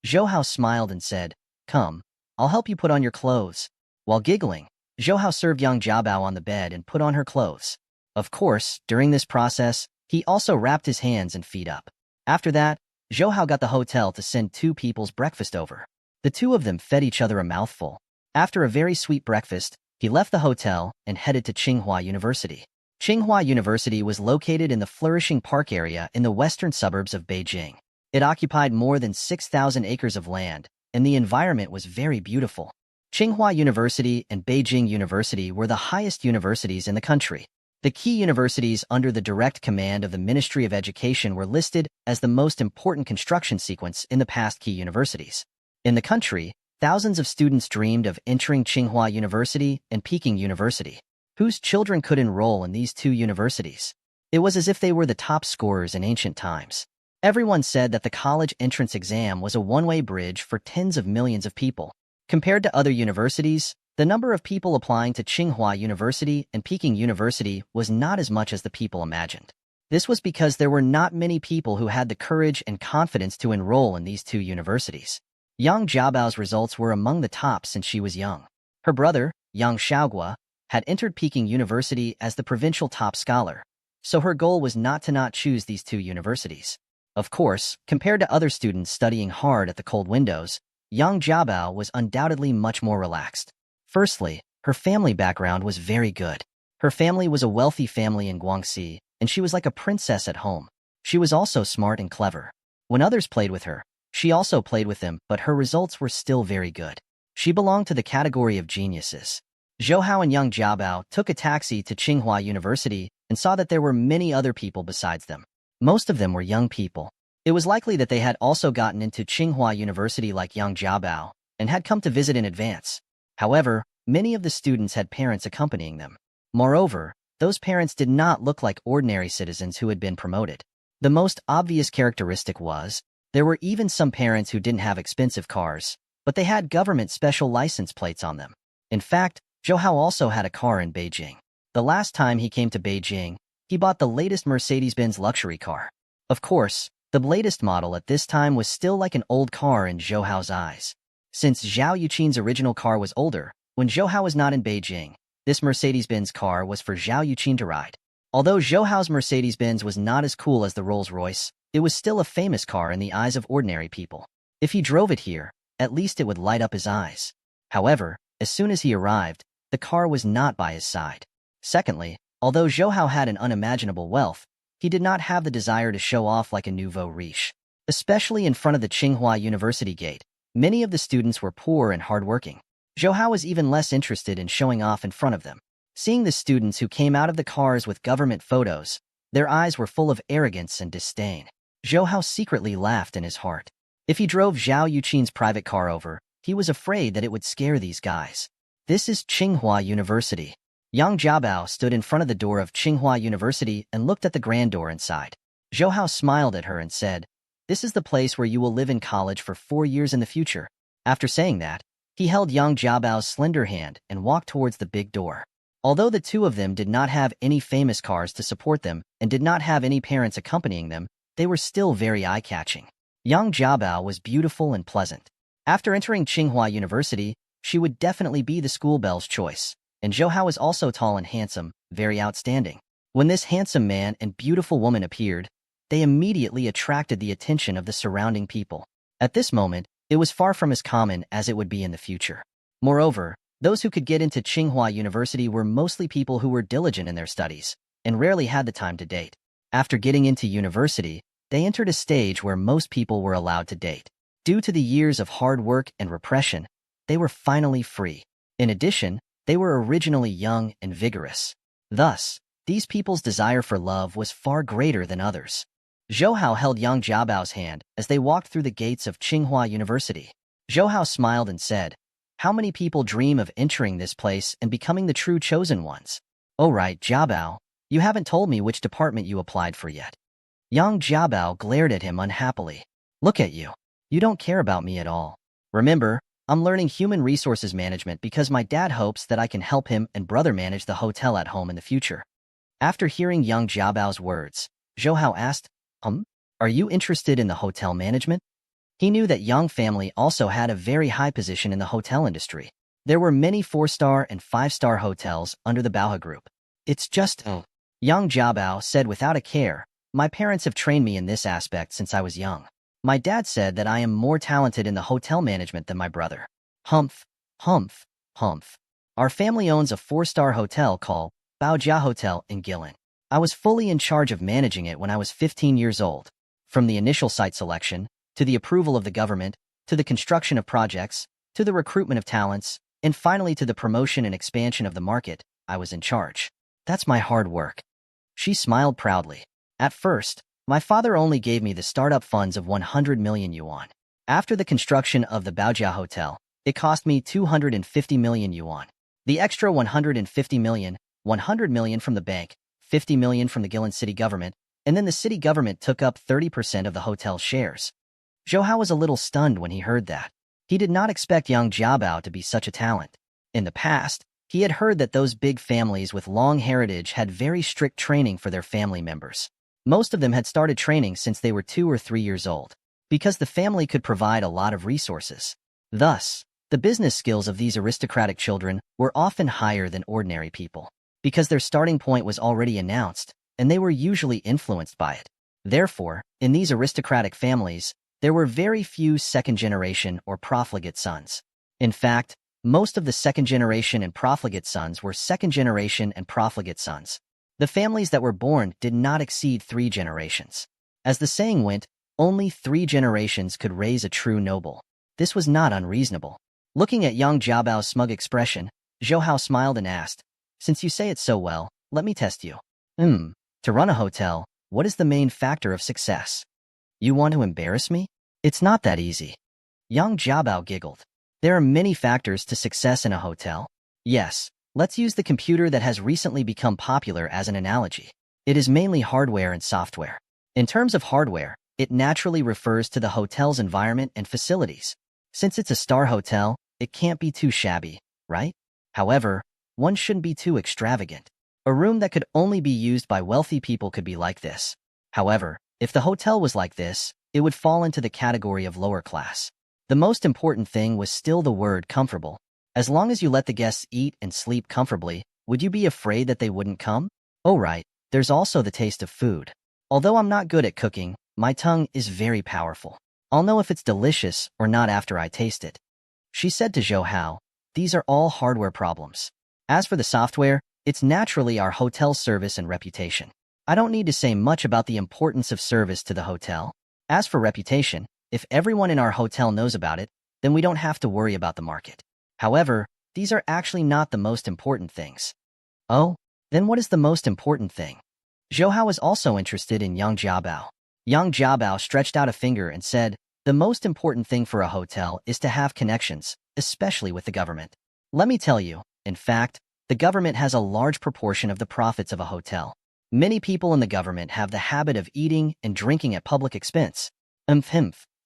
Zhou Hao smiled and said, "Come, I'll help you put on your clothes." While giggling, Zhou Hao served Yang Jiabao on the bed and put on her clothes. Of course, during this process, he also wrapped his hands and feet up. After that, Zhou Hao got the hotel to send two people's breakfast over. The two of them fed each other a mouthful. After a very sweet breakfast, he left the hotel and headed to Tsinghua University. Tsinghua University was located in the flourishing park area in the western suburbs of Beijing. It occupied more than 6,000 acres of land, and the environment was very beautiful. Tsinghua University and Beijing University were the highest universities in the country. The key universities under the direct command of the Ministry of Education were listed as the most important construction sequence in the past key universities. In the country, thousands of students dreamed of entering Tsinghua University and Peking University. Whose children could enroll in these two universities? It was as if they were the top scorers in ancient times. Everyone said that the college entrance exam was a one-way bridge for tens of millions of people. Compared to other universities, the number of people applying to Tsinghua University and Peking University was not as much as the people imagined. This was because there were not many people who had the courage and confidence to enroll in these two universities. Yang Jiabao's results were among the top since she was young. Her brother, Yang Xiaogua, had entered Peking University as the provincial top scholar, so her goal was not to choose these two universities. Of course, compared to other students studying hard at the cold windows, Yang Jiabao was undoubtedly much more relaxed. Firstly, her family background was very good. Her family was a wealthy family in Guangxi, and she was like a princess at home. She was also smart and clever. When others played with her, she also played with them, but her results were still very good. She belonged to the category of geniuses. Zhou Hao and Yang Jiabao took a taxi to Tsinghua University and saw that there were many other people besides them. Most of them were young people. It was likely that they had also gotten into Tsinghua University like Yang Jiabao and had come to visit in advance. However, many of the students had parents accompanying them. Moreover, those parents did not look like ordinary citizens who had been promoted. The most obvious characteristic was, there were even some parents who didn't have expensive cars, but they had government special license plates on them. In fact, Zhou Hao also had a car in Beijing. The last time he came to Beijing, he bought the latest Mercedes-Benz luxury car. Of course, the latest model at this time was still like an old car in Zhou Hao's eyes. Since Zhao Yuqin's original car was older, when Zhou Hao was not in Beijing, this Mercedes-Benz car was for Zhao Yuqin to ride. Although Zhou Hao's Mercedes-Benz was not as cool as the Rolls-Royce, it was still a famous car in the eyes of ordinary people. If he drove it here, at least it would light up his eyes. However, as soon as he arrived, the car was not by his side. Secondly, although Zhou Hao had an unimaginable wealth, he did not have the desire to show off like a nouveau riche. Especially in front of the Tsinghua University gate, many of the students were poor and hardworking. Zhou Hao was even less interested in showing off in front of them. Seeing the students who came out of the cars with government photos, their eyes were full of arrogance and disdain. Zhou Hao secretly laughed in his heart. If he drove Zhao Yuqin's private car over, he was afraid that it would scare these guys. This is Tsinghua University. Yang Jiabao stood in front of the door of Tsinghua University and looked at the grand door inside. Zhou Hao smiled at her and said, "This is the place where you will live in college for 4 years in the future." After saying that, he held Yang Jiabao's slender hand and walked towards the big door. Although the two of them did not have any famous cars to support them and did not have any parents accompanying them, they were still very eye-catching. Yang Jiabao was beautiful and pleasant. After entering Tsinghua University, she would definitely be the school belle's choice. And Zhou Hao was also tall and handsome, very outstanding. When this handsome man and beautiful woman appeared, they immediately attracted the attention of the surrounding people. At this moment, it was far from as common as it would be in the future. Moreover, those who could get into Tsinghua University were mostly people who were diligent in their studies and rarely had the time to date. After getting into university, they entered a stage where most people were allowed to date. Due to the years of hard work and repression, they were finally free. In addition, they were originally young and vigorous. Thus, these people's desire for love was far greater than others. Zhou Hao held Yang Jiabao's hand as they walked through the gates of Tsinghua University. Zhou Hao smiled and said, "How many people dream of entering this place and becoming the true chosen ones?" "Oh right, Jiabao, you haven't told me which department you applied for yet." Yang Jiabao glared at him unhappily. "Look at you. You don't care about me at all. Remember, I'm learning human resources management because my dad hopes that I can help him and brother manage the hotel at home in the future." After hearing Yang Jiabao's words, Zhou Hao asked, Are you interested in the hotel management?" He knew that Yang family also had a very high position in the hotel industry. There were many 4-star and 5-star hotels under the Baohe Group. "It's just, Yang Jiabao said without a care, "My parents have trained me in this aspect since I was young. My dad said that I am more talented in the hotel management than my brother." Humph, humph, humph. Our family owns a 4-star hotel called Baojia Hotel in Guilin. I was fully in charge of managing it when I was 15 years old. From the initial site selection, to the approval of the government, to the construction of projects, to the recruitment of talents, and finally to the promotion and expansion of the market, I was in charge. That's my hard work. She smiled proudly. At first, my father only gave me the startup funds of 100 million yuan. After the construction of the Baojia Hotel, it cost me 250 million yuan. The extra 150 million, 100 million from the bank, 50 million from the Guilin city government, and then the city government took up 30% of the hotel's shares. Zhou Hao was a little stunned when he heard that. He did not expect Yang Jiabao to be such a talent. In the past, he had heard that those big families with long heritage had very strict training for their family members. Most of them had started training since they were 2 or 3 years old, because the family could provide a lot of resources. Thus, the business skills of these aristocratic children were often higher than ordinary people, because their starting point was already announced, and they were usually influenced by it. Therefore, in these aristocratic families, there were very few second-generation or profligate sons. In fact, most of the second-generation and profligate sons were second-generation and profligate sons. The families that were born did not exceed 3 generations. As the saying went, only 3 generations could raise a true noble. This was not unreasonable. Looking at Yang Jiabao's smug expression, Zhou Hao smiled and asked, "Since you say it so well, let me test you. To run a hotel, what is the main factor of success? You want to embarrass me? It's not that easy. Yang Jiabao giggled. There are many factors to success in a hotel. Yes, let's use the computer that has recently become popular as an analogy. It is mainly hardware and software. In terms of hardware, it naturally refers to the hotel's environment and facilities. Since it's a star hotel, it can't be too shabby, right? However, one shouldn't be too extravagant. A room that could only be used by wealthy people could be like this. However, if the hotel was like this, it would fall into the category of lower class. The most important thing was still the word comfortable. As long as you let the guests eat and sleep comfortably, would you be afraid that they wouldn't come? Oh right, there's also the taste of food. Although I'm not good at cooking, my tongue is very powerful. I'll know if it's delicious or not after I taste it. She said to Zhou Hao, these are all hardware problems. As for the software, it's naturally our hotel's service and reputation. I don't need to say much about the importance of service to the hotel. As for reputation, if everyone in our hotel knows about it, then we don't have to worry about the market. However, these are actually not the most important things. Oh, then what is the most important thing? Zhou Hao is also interested in Yang Jiabao. Yang Jiabao stretched out a finger and said, the most important thing for a hotel is to have connections, especially with the government. Let me tell you, in fact, the government has a large proportion of the profits of a hotel. Many people in the government have the habit of eating and drinking at public expense.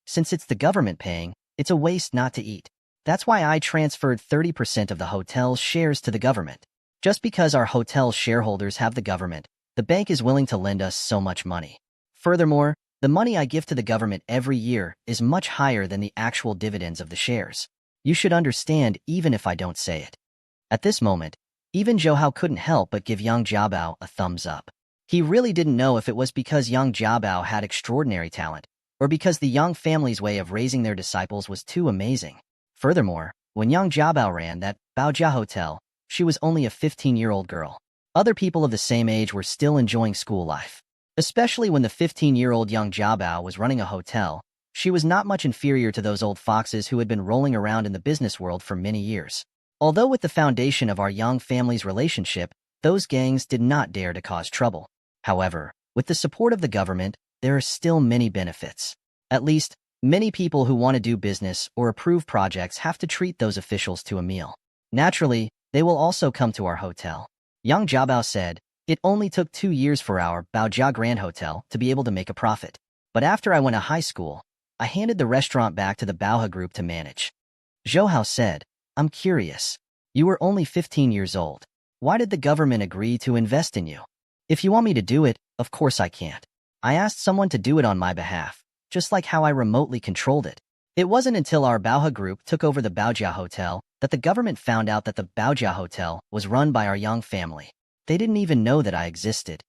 Since it's the government paying, it's a waste not to eat. That's why I transferred 30% of the hotel's shares to the government. Just because our hotel's shareholders have the government, the bank is willing to lend us so much money. Furthermore, the money I give to the government every year is much higher than the actual dividends of the shares. You should understand even if I don't say it. At this moment, even Zhou Hao couldn't help but give Yang Jiabao a thumbs up. He really didn't know if it was because Yang Jiabao had extraordinary talent, or because the Yang family's way of raising their disciples was too amazing. Furthermore, when Yang Jiabao ran that Baojia Hotel, she was only a 15-year-old girl. Other people of the same age were still enjoying school life. Especially when the 15-year-old Yang Jiabao was running a hotel, she was not much inferior to those old foxes who had been rolling around in the business world for many years. Although with the foundation of our Yang family's relationship, those gangs did not dare to cause trouble. However, with the support of the government, there are still many benefits. At least, many people who want to do business or approve projects have to treat those officials to a meal. Naturally, they will also come to our hotel. Yang Jiabao said, it only took 2 years for our Baojia Grand Hotel to be able to make a profit. But after I went to high school, I handed the restaurant back to the Baohe Group to manage. Zhou Hao said, I'm curious. You were only 15 years old. Why did the government agree to invest in you? If you want me to do it, of course I can't. I asked someone to do it on my behalf, just like how I remotely controlled it. It wasn't until our Baohe Group took over the Baojia Hotel that the government found out that the Baojia Hotel was run by our Yang family. They didn't even know that I existed.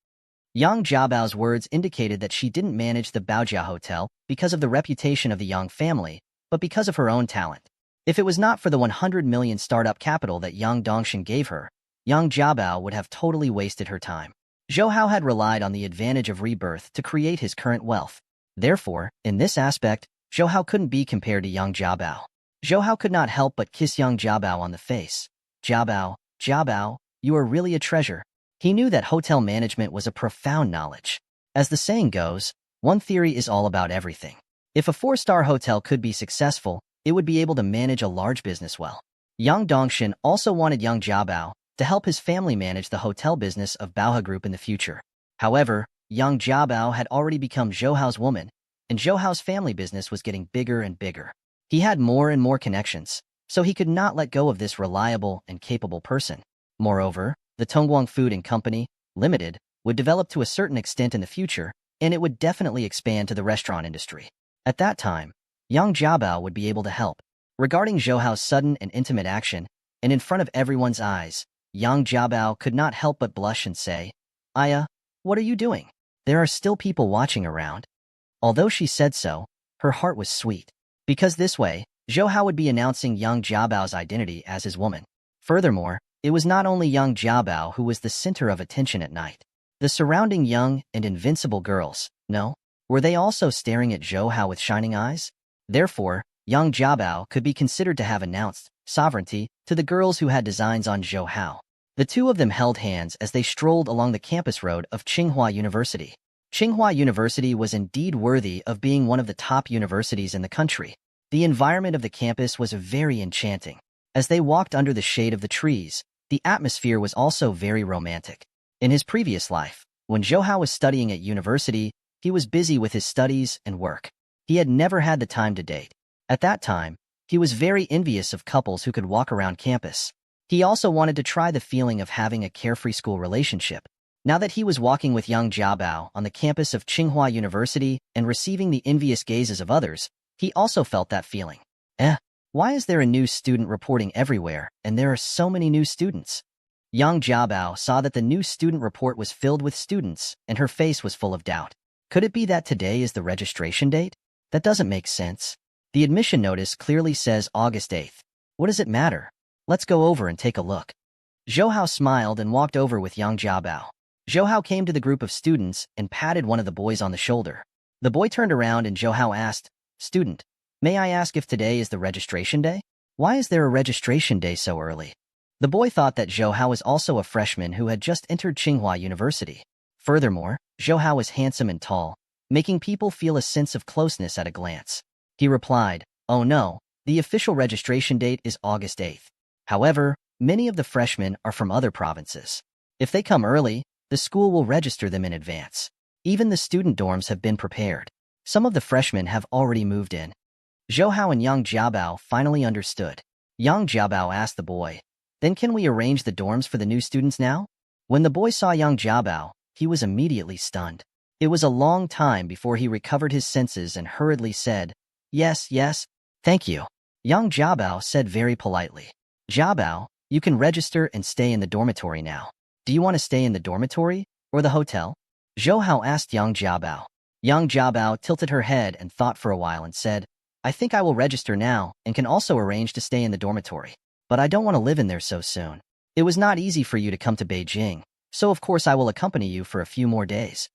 Yang Jiabao's words indicated that she didn't manage the Baojia Hotel because of the reputation of the Yang family, but because of her own talent. If it was not for the 100 million startup capital that Yang Dongshan gave her, Yang Jiabao would have totally wasted her time. Zhou Hao had relied on the advantage of rebirth to create his current wealth. Therefore, in this aspect, Zhou Hao couldn't be compared to Yang Jiabao. Zhou Hao could not help but kiss Yang Jiabao on the face. Jiabao, you are really a treasure. He knew that hotel management was a profound knowledge. As the saying goes, one theory is all about everything. If a 4-star hotel could be successful, it would be able to manage a large business well. Yang Dongshan also wanted Yang Jiabao to help his family manage the hotel business of Baohe Group in the future. However, Yang Jiabao had already become Zhou Hao's woman, and Zhou Hao's family business was getting bigger and bigger. He had more and more connections, so he could not let go of this reliable and capable person. Moreover, the Tongguang Food and Company, Limited, would develop to a certain extent in the future, and it would definitely expand to the restaurant industry. At that time, Yang Jiabao would be able to help. Regarding Zhou Hao's sudden and intimate action, and in front of everyone's eyes, Yang Jiabao could not help but blush and say, Aya, what are you doing? There are still people watching around. Although she said so, her heart was sweet. Because this way, Zhou Hao would be announcing Yang Jiabao's identity as his woman. Furthermore, it was not only Yang Jiabao who was the center of attention at night. The surrounding young and invincible girls, no? Were they also staring at Zhou Hao with shining eyes? Therefore, Yang Jiabao could be considered to have announced sovereignty to the girls who had designs on Zhou Hao. The two of them held hands as they strolled along the campus road of Tsinghua University. Tsinghua University was indeed worthy of being one of the top universities in the country. The environment of the campus was very enchanting. As they walked under the shade of the trees, the atmosphere was also very romantic. In his previous life, when Zhou Hao was studying at university, he was busy with his studies and work. He had never had the time to date. At that time, he was very envious of couples who could walk around campus. He also wanted to try the feeling of having a carefree school relationship. Now that he was walking with young Jiabao on the campus of Tsinghua University and receiving the envious gazes of others, he also felt that feeling. Why is there a new student reporting everywhere, and there are so many new students? Young Jiabao saw that the new student report was filled with students, and her face was full of doubt. Could it be that today is the registration date? That doesn't make sense. The admission notice clearly says August 8th. What does it matter? Let's go over and take a look. Zhou Hao smiled and walked over with young Jiabao. Zhou Hao came to the group of students and patted one of the boys on the shoulder. The boy turned around and Zhou Hao asked, "Student, may I ask if today is the registration day? Why is there a registration day so early?" The boy thought that Zhou Hao was also a freshman who had just entered Tsinghua University. Furthermore, Zhou Hao was handsome and tall, making people feel a sense of closeness at a glance. He replied, "Oh no, the official registration date is August 8th. However, many of the freshmen are from other provinces. If they come early, the school will register them in advance. Even the student dorms have been prepared. Some of the freshmen have already moved in." Zhou Hao and young Jiabao finally understood. Young Jiabao asked the boy, "Then can we arrange the dorms for the new students now?" When the boy saw young Jiabao, he was immediately stunned. It was a long time before he recovered his senses and hurriedly said, "Yes, yes, thank you." Young Jiabao said very politely, "Jiabao, you can register and stay in the dormitory now. Do you want to stay in the dormitory or the hotel?" Zhou Hao asked young Jiabao. Young Jiabao tilted her head and thought for a while and said, "I think I will register now and can also arrange to stay in the dormitory. But I don't want to live in there so soon. It was not easy for you to come to Beijing, so of course I will accompany you for a few more days."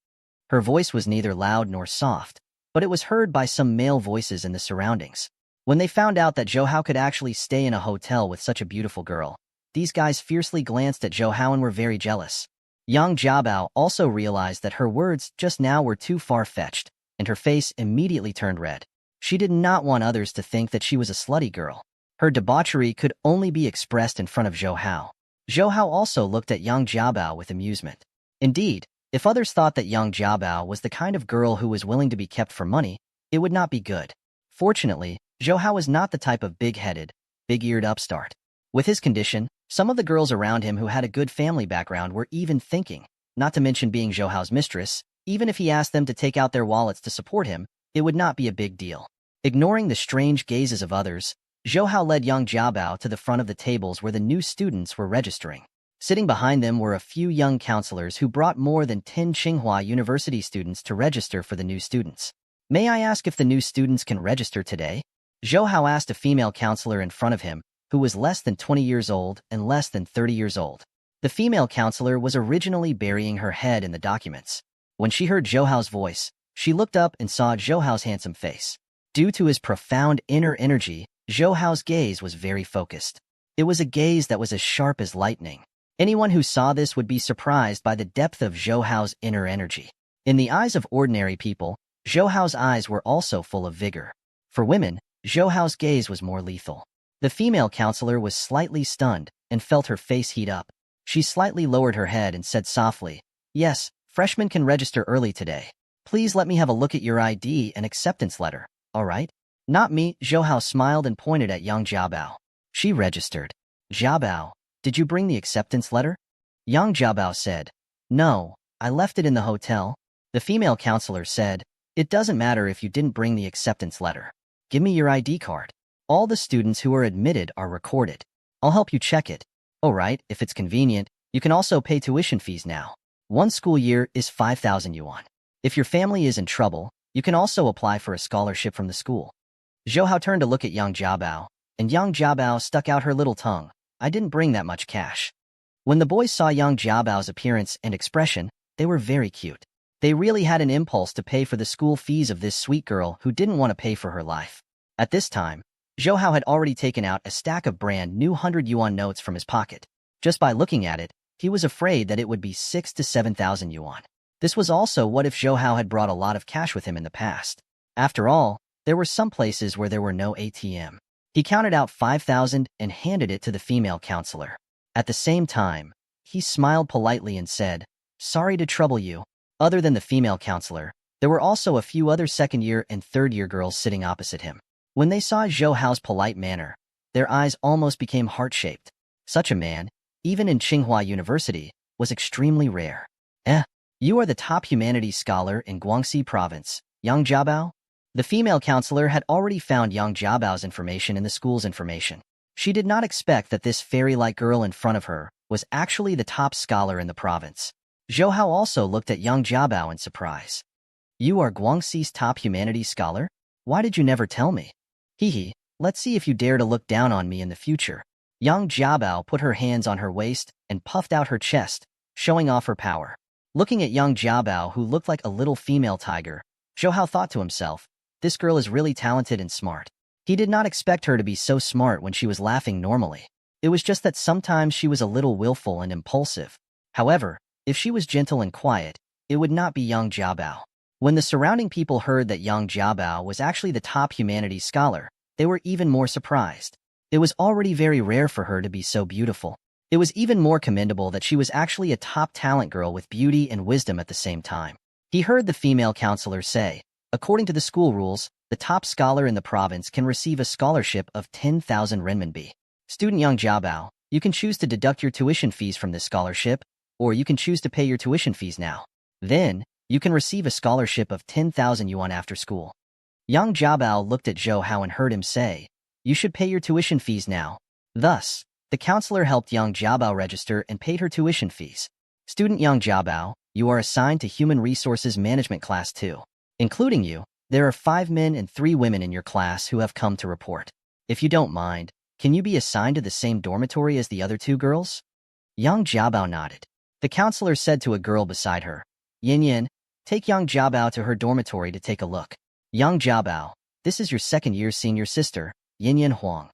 Her voice was neither loud nor soft, but it was heard by some male voices in the surroundings. When they found out that Zhou Hao could actually stay in a hotel with such a beautiful girl, these guys fiercely glanced at Zhou Hao and were very jealous. Young Jiabao also realized that her words just now were too far-fetched, and her face immediately turned red. She did not want others to think that she was a slutty girl. Her debauchery could only be expressed in front of Zhou Hao. Zhou Hao also looked at young Jiabao with amusement. Indeed, if others thought that young Jiabao was the kind of girl who was willing to be kept for money, it would not be good. Fortunately, Zhou Hao was not the type of big-headed, big-eared upstart. With his condition, some of the girls around him who had a good family background were even thinking, not to mention being Zhou Hao's mistress, even if he asked them to take out their wallets to support him, it would not be a big deal. Ignoring the strange gazes of others, Zhou Hao led young Jiabao to the front of the tables where the new students were registering. Sitting behind them were a few young counselors who brought more than 10 Tsinghua University students to register for the new students. "May I ask if the new students can register today?" Zhou Hao asked a female counselor in front of him, who was less than 20 years old and less than 30 years old. The female counselor was originally burying her head in the documents. When she heard Zhou Hao's voice, she looked up and saw Zhou Hao's handsome face. Due to his profound inner energy, Zhou Hao's gaze was very focused. It was a gaze that was as sharp as lightning. Anyone who saw this would be surprised by the depth of Zhou Hao's inner energy. In the eyes of ordinary people, Zhou Hao's eyes were also full of vigor. For women, Zhou Hao's gaze was more lethal. The female counselor was slightly stunned and felt her face heat up. She slightly lowered her head and said softly, "Yes, freshmen can register early today. Please let me have a look at your ID and acceptance letter, all right?" "Not me," Zhou Hao smiled and pointed at young Jiabao. She registered. "Jiabao, did you bring the acceptance letter?" Young Jiabao said, "No, I left it in the hotel." The female counselor said, "It doesn't matter if you didn't bring the acceptance letter. Give me your ID card. All the students who are admitted are recorded. I'll help you check it. Oh right, if it's convenient, you can also pay tuition fees now. One school year is 5,000 yuan. If your family is in trouble, you can also apply for a scholarship from the school." Zhou Hao turned to look at young Jiabao, and young Jiabao stuck out her little tongue. "I didn't bring that much cash." When the boys saw young Jiabao's appearance and expression, they were very cute. They really had an impulse to pay for the school fees of this sweet girl who didn't want to pay for her life. At this time, Zhou Hao had already taken out a stack of brand new 100 yuan notes from his pocket. Just by looking at it, he was afraid that it would be 6 to 7,000 yuan. This was also what if Zhou Hao had brought a lot of cash with him in the past. After all, there were some places where there were no ATM. He counted out 5,000 and handed it to the female counselor. At the same time, he smiled politely and said, "Sorry to trouble you." Other than the female counselor, there were also a few other second-year and third-year girls sitting opposite him. When they saw Zhou Hao's polite manner, their eyes almost became heart-shaped. Such a man, even in Tsinghua University, was extremely rare. You are the top humanities scholar in Guangxi Province, Yang Jiabao?" The female counselor had already found Yang Jiabao's information in the school's information. She did not expect that this fairy-like girl in front of her was actually the top scholar in the province. Zhou Hao also looked at Yang Jiabao in surprise. "You are Guangxi's top humanities scholar? Why did you never tell me? Hee, let's see if you dare to look down on me in the future." Yang Jiabao put her hands on her waist and puffed out her chest, showing off her power. Looking at Yang Jiabao, who looked like a little female tiger, Zhou Hao thought to himself, this girl is really talented and smart. He did not expect her to be so smart when she was laughing normally. It was just that sometimes she was a little willful and impulsive. However, if she was gentle and quiet, it would not be Yang Jiabao. When the surrounding people heard that Yang Jiabao was actually the top humanities scholar, they were even more surprised. It was already very rare for her to be so beautiful. It was even more commendable that she was actually a top talent girl with beauty and wisdom at the same time. He heard the female counselor say, according to the school rules, the top scholar in the province can receive a scholarship of 10,000 renminbi. Student Yang Jiabao, you can choose to deduct your tuition fees from this scholarship, or you can choose to pay your tuition fees now. Then, you can receive a scholarship of 10,000 yuan after school. Yang Jiabao looked at Zhou Hao and heard him say, you should pay your tuition fees now. Thus, the counselor helped Yang Jiabao register and paid her tuition fees. Student Yang Jiabao, you are assigned to Human Resources Management Class 2. Including you, there are 5 men and 3 women in your class who have come to report. If you don't mind, can you be assigned to the same dormitory as the other 2 girls? Yang Jiabao nodded. The counselor said to a girl beside her, Yin Yin, take Yang Jiabao to her dormitory to take a look. Yang Jiabao, this is your second-year senior sister, Yin Yin Huang.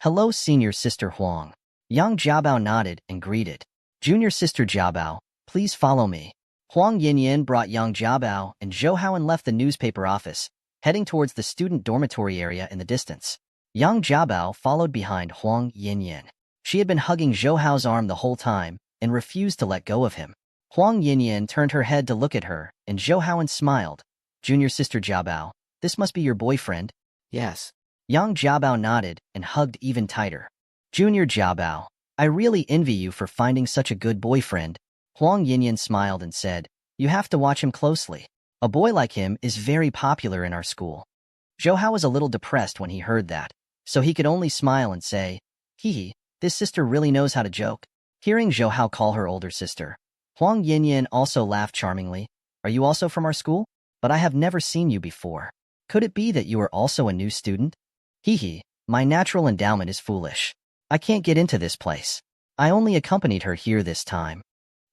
Hello, senior sister Huang. Yang Jiabao nodded and greeted. Junior sister Jiabao, please follow me. Huang Yinyin brought Yang Jiabao and Zhou Hao and left the newspaper office, heading towards the student dormitory area in the distance. Yang Jiabao followed behind Huang Yinyin. She had been hugging Zhou Hao's arm the whole time and refused to let go of him. Huang Yinyin turned her head to look at her, and Zhou Hao smiled. Junior sister Jiabao, this must be your boyfriend? Yes. Yang Jiabao nodded and hugged even tighter. Junior Jiabao, I really envy you for finding such a good boyfriend. Huang Yinyin smiled and said, you have to watch him closely. A boy like him is very popular in our school. Zhou Hao was a little depressed when he heard that, so he could only smile and say, hee, this sister really knows how to joke. Hearing Zhou Hao call her older sister, Huang Yinyin also laughed charmingly. Are you also from our school? But I have never seen you before. Could it be that you are also a new student? Hee, my natural endowment is foolish. I can't get into this place. I only accompanied her here this time.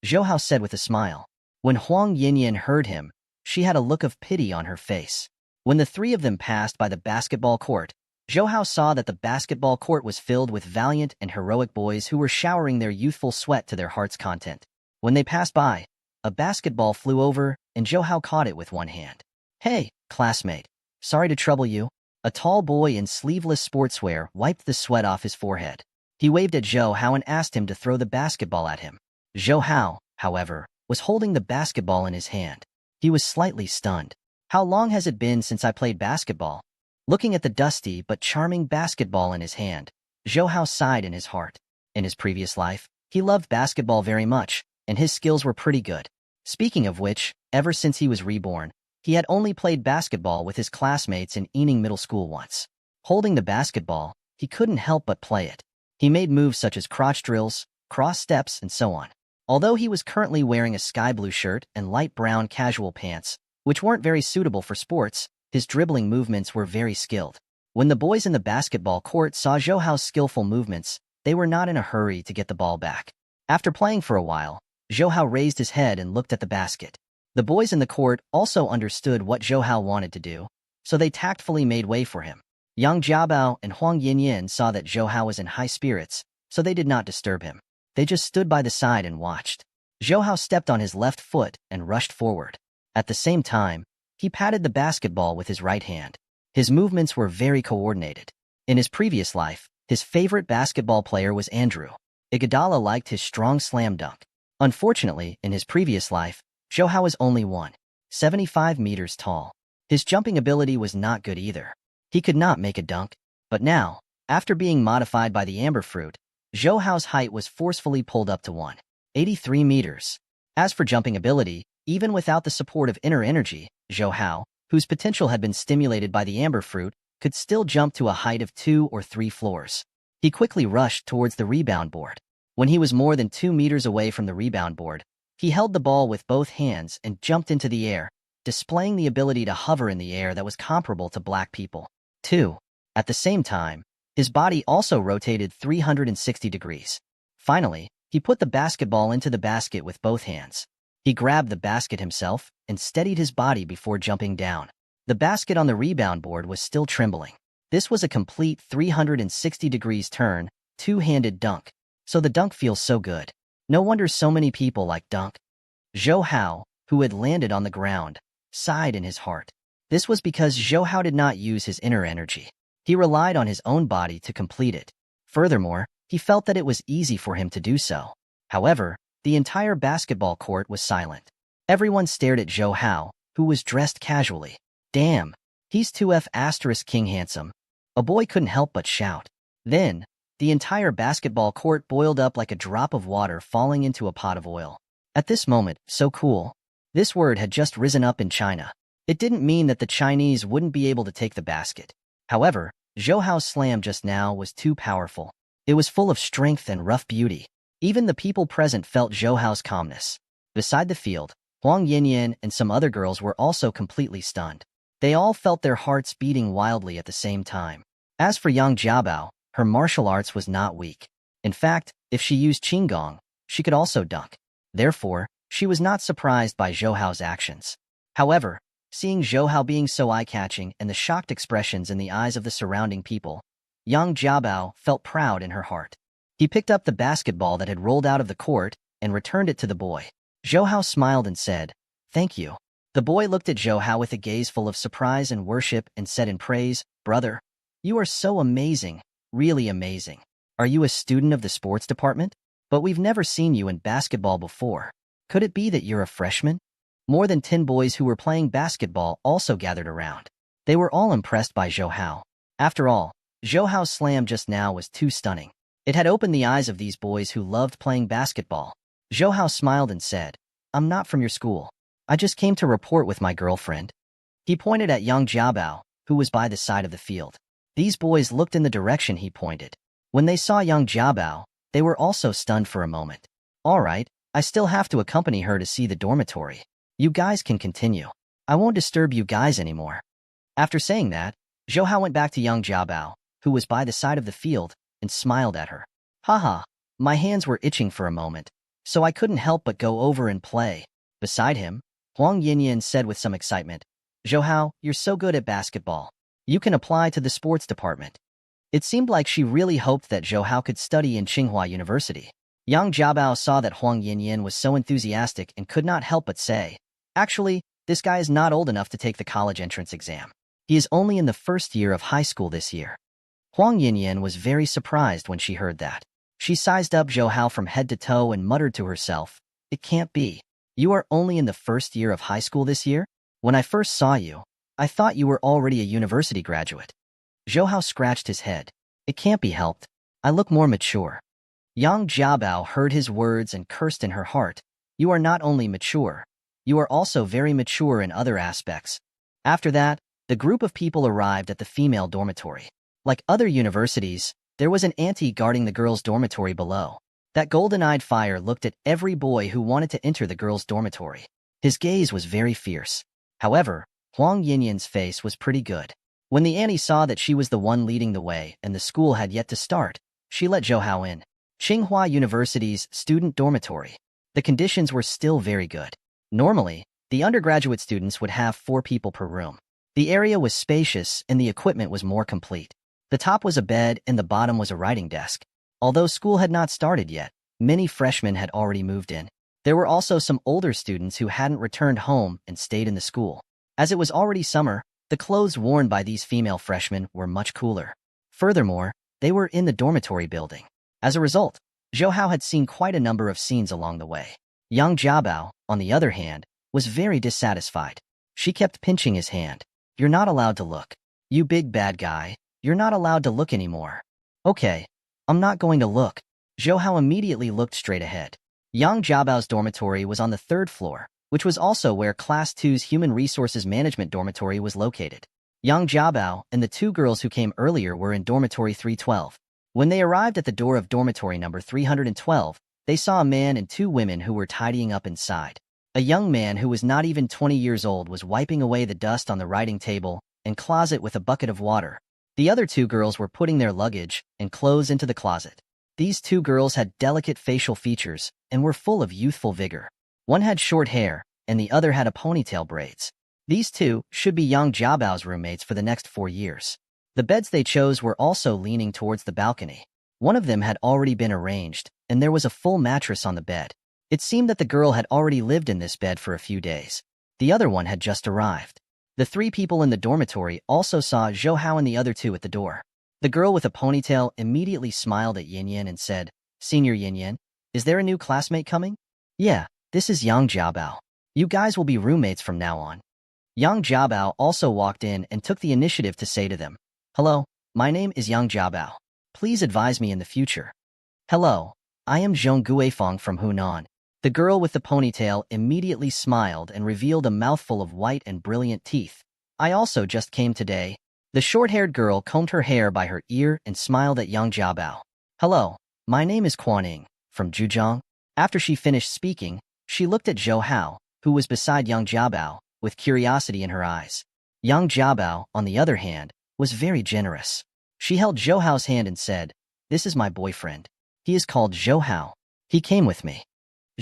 Zhou Hao said with a smile. When Huang Yinyin heard him, she had a look of pity on her face. When the 3 of them passed by the basketball court, Zhou Hao saw that the basketball court was filled with valiant and heroic boys who were showering their youthful sweat to their heart's content. When they passed by, a basketball flew over, and Zhou Hao caught it with one hand. Hey, classmate. Sorry to trouble you. A tall boy in sleeveless sportswear wiped the sweat off his forehead. He waved at Zhou Hao and asked him to throw the basketball at him. Zhou Hao, however, was holding the basketball in his hand. He was slightly stunned. How long has it been since I played basketball? Looking at the dusty but charming basketball in his hand, Zhou Hao sighed in his heart. In his previous life, he loved basketball very much, and his skills were pretty good. Speaking of which, ever since he was reborn, he had only played basketball with his classmates in Ening Middle School once. Holding the basketball, he couldn't help but play it. He made moves such as crotch drills, cross steps, and so on. Although he was currently wearing a sky blue shirt and light brown casual pants, which weren't very suitable for sports, his dribbling movements were very skilled. When the boys in the basketball court saw Zhou Hao's skillful movements, they were not in a hurry to get the ball back. After playing for a while, Zhou Hao raised his head and looked at the basket. The boys in the court also understood what Zhou Hao wanted to do, so they tactfully made way for him. Yang Jiabao and Huang Yinyin saw that Zhou Hao was in high spirits, so they did not disturb him. They just stood by the side and watched. Zhou Hao stepped on his left foot and rushed forward. At the same time, he patted the basketball with his right hand. His movements were very coordinated. In his previous life, his favorite basketball player was Andrew. Iguodala liked his strong slam dunk. Unfortunately, in his previous life, Zhou Hao was only 1.75 meters tall. His jumping ability was not good either. He could not make a dunk. But now, after being modified by the amber fruit, Zhou Hao's height was forcefully pulled up to 1.83 meters. As for jumping ability, even without the support of inner energy, Zhou Hao, whose potential had been stimulated by the amber fruit, could still jump to a height of 2 or 3 floors. He quickly rushed towards the rebound board. When he was more than 2 meters away from the rebound board, he held the ball with both hands and jumped into the air, displaying the ability to hover in the air that was comparable to black people. 2. At the same time, his body also rotated 360 degrees. Finally, he put the basketball into the basket with both hands. He grabbed the basket himself and steadied his body before jumping down. The basket on the rebound board was still trembling. This was a complete 360 degrees turn, two-handed dunk. So the dunk feels so good. No wonder so many people like dunk. Zhou Hao, who had landed on the ground, sighed in his heart. This was because Zhou Hao did not use his inner energy. He relied on his own body to complete it. Furthermore, he felt that it was easy for him to do so. However, the entire basketball court was silent. Everyone stared at Zhou Hao, who was dressed casually. Damn, he's 2F** king handsome. A boy couldn't help but shout. Then, the entire basketball court boiled up like a drop of water falling into a pot of oil. At this moment, so cool. This word had just risen up in China. It didn't mean that the Chinese wouldn't be able to take the basket. However, Zhou Hao's slam just now was too powerful. It was full of strength and rough beauty. Even the people present felt Zhou Hao's calmness. Beside the field, Huang Yinyan and some other girls were also completely stunned. They all felt their hearts beating wildly at the same time. As for Yang Jiabao, her martial arts was not weak. In fact, if she used Qinggong, she could also dunk. Therefore, she was not surprised by Zhou Hao's actions. However, seeing Zhou Hao being so eye-catching and the shocked expressions in the eyes of the surrounding people, Yang Jiabao felt proud in her heart. He picked up the basketball that had rolled out of the court and returned it to the boy. Zhou Hao smiled and said, "Thank you." The boy looked at Zhou Hao with a gaze full of surprise and worship and said in praise, "Brother, you are so amazing, really amazing. Are you a student of the sports department? But we've never seen you in basketball before. Could it be that you're a freshman?" More than 10 boys who were playing basketball also gathered around. They were all impressed by Zhou Hao. After all, Zhou Hao's slam just now was too stunning. It had opened the eyes of these boys who loved playing basketball. Zhou Hao smiled and said, "I'm not from your school. I just came to report with my girlfriend." He pointed at Yang Jiabao, who was by the side of the field. These boys looked in the direction he pointed. When they saw Yang Jiabao, they were also stunned for a moment. "All right, I still have to accompany her to see the dormitory. You guys can continue. I won't disturb you guys anymore." After saying that, Zhou Hao went back to Yang Jiabao, who was by the side of the field, and smiled at her. "Haha, my hands were itching for a moment, so I couldn't help but go over and play." Beside him, Huang Yinyan said with some excitement, "Zhou Hao, you're so good at basketball. You can apply to the sports department." It seemed like she really hoped that Zhou Hao could study in Tsinghua University. Yang Jiabao saw that Huang Yinyan was so enthusiastic and could not help but say, "Actually, this guy is not old enough to take the college entrance exam. He is only in the first year of high school this year." Huang Yinyan was very surprised when she heard that. She sized up Zhou Hao from head to toe and muttered to herself, "It can't be. You are only in the first year of high school this year? When I first saw you, I thought you were already a university graduate." Zhou Hao scratched his head. "It can't be helped. I look more mature." Yang Jiabao heard his words and cursed in her heart. "You are not only mature, you are also very mature in other aspects." After that, the group of people arrived at the female dormitory. Like other universities, there was an auntie guarding the girls' dormitory below. That golden-eyed fire looked at every boy who wanted to enter the girls' dormitory. His gaze was very fierce. However, Huang Yinyan's face was pretty good. When the auntie saw that she was the one leading the way and the school had yet to start, she let Zhou Hao in. Tsinghua University's student dormitory. The conditions were still very good. Normally, the undergraduate students would have 4 people per room. The area was spacious and the equipment was more complete. The top was a bed and the bottom was a writing desk. Although school had not started yet, many freshmen had already moved in. There were also some older students who hadn't returned home and stayed in the school. As it was already summer, the clothes worn by these female freshmen were much cooler. Furthermore, they were in the dormitory building. As a result, Zhou Hao had seen quite a number of scenes along the way. Yang Jiabao, on the other hand, was very dissatisfied. She kept pinching his hand. "You're not allowed to look. You big bad guy, you're not allowed to look anymore." "Okay, I'm not going to look." Zhou Hao immediately looked straight ahead. Yang Jiabao's dormitory was on the 3rd floor, which was also where Class 2's Human Resources Management dormitory was located. Yang Jiabao and the 2 girls who came earlier were in dormitory 312. When they arrived at the door of dormitory number 312, they saw a man and 2 women who were tidying up inside. A young man who was not even 20 years old was wiping away the dust on the writing table and closet with a bucket of water. The other 2 girls were putting their luggage and clothes into the closet. These 2 girls had delicate facial features and were full of youthful vigor. One had short hair, and the other had a ponytail braids. These 2 should be Yang Jiabao's roommates for the next 4 years. The beds they chose were also leaning towards the balcony. One of them had already been arranged, and there was a full mattress on the bed. It seemed that the girl had already lived in this bed for a few days. The other one had just arrived. The 3 people in the dormitory also saw Zhou Hao and the other 2 at the door. The girl with a ponytail immediately smiled at Yin and said, "Senior Yin, is there a new classmate coming?" "Yeah, this is Yang Jiabao. You guys will be roommates from now on." Yang Jiabao also walked in and took the initiative to say to them, "Hello, my name is Yang Jiabao. Please advise me in the future." "Hello, I am Zhong Guifeng from Hunan." The girl with the ponytail immediately smiled and revealed a mouthful of white and brilliant teeth. "I also just came today." The short-haired girl combed her hair by her ear and smiled at Yang Jiabao. "Hello, my name is Ning from Zhujiang." After she finished speaking, she looked at Zhou Hao, who was beside Yang Jiabao, with curiosity in her eyes. Yang Jiabao, on the other hand, was very generous. She held Zhou Hao's hand and said, "This is my boyfriend. He is called Zhou Hao. He came with me."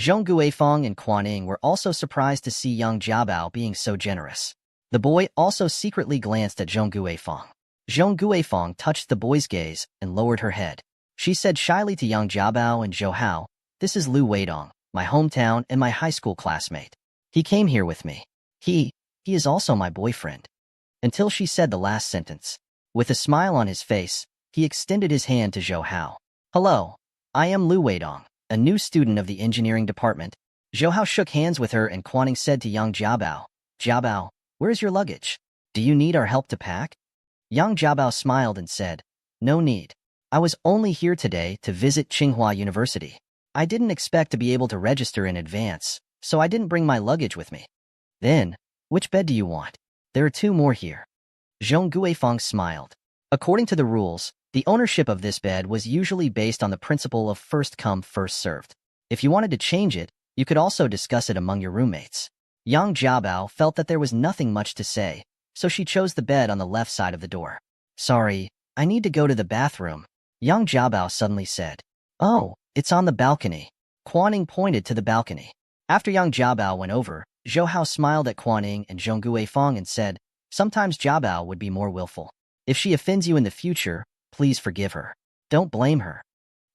Zhong Guifeng and Ning were also surprised to see Yang Jiabao being so generous. The boy also secretly glanced at Zhong Guifeng. Zhong Guifeng touched the boy's gaze and lowered her head. She said shyly to Yang Jiabao and Zhou Hao, "This is Lu Weidong, my hometown and my high school classmate. He came here with me. He is also my boyfriend." Until she said the last sentence. With a smile on his face, he extended his hand to Zhou Hao. "Hello, I am Lu Weidong, a new student of the engineering department." Zhou Hao shook hands with her and Ning said to Yang Jiabao, "Jiabao, where is your luggage? Do you need our help to pack?" Yang Jiabao smiled and said, "No need. I was only here today to visit Tsinghua University. I didn't expect to be able to register in advance, so I didn't bring my luggage with me." "Then, which bed do you want? There are 2 more here." Zhong Guifeng smiled. According to the rules, the ownership of this bed was usually based on the principle of first come, first served. If you wanted to change it, you could also discuss it among your roommates. Yang Jiabao felt that there was nothing much to say, so she chose the bed on the left side of the door. "Sorry, I need to go to the bathroom," Yang Jiabao suddenly said. "Oh, it's on the balcony." Ning pointed to the balcony. After Yang Jiabao went over, Zhou Hao smiled at Ning and Zhong Guifeng and said, "Sometimes Jiabao would be more willful. If she offends you in the future, please forgive her. Don't blame her."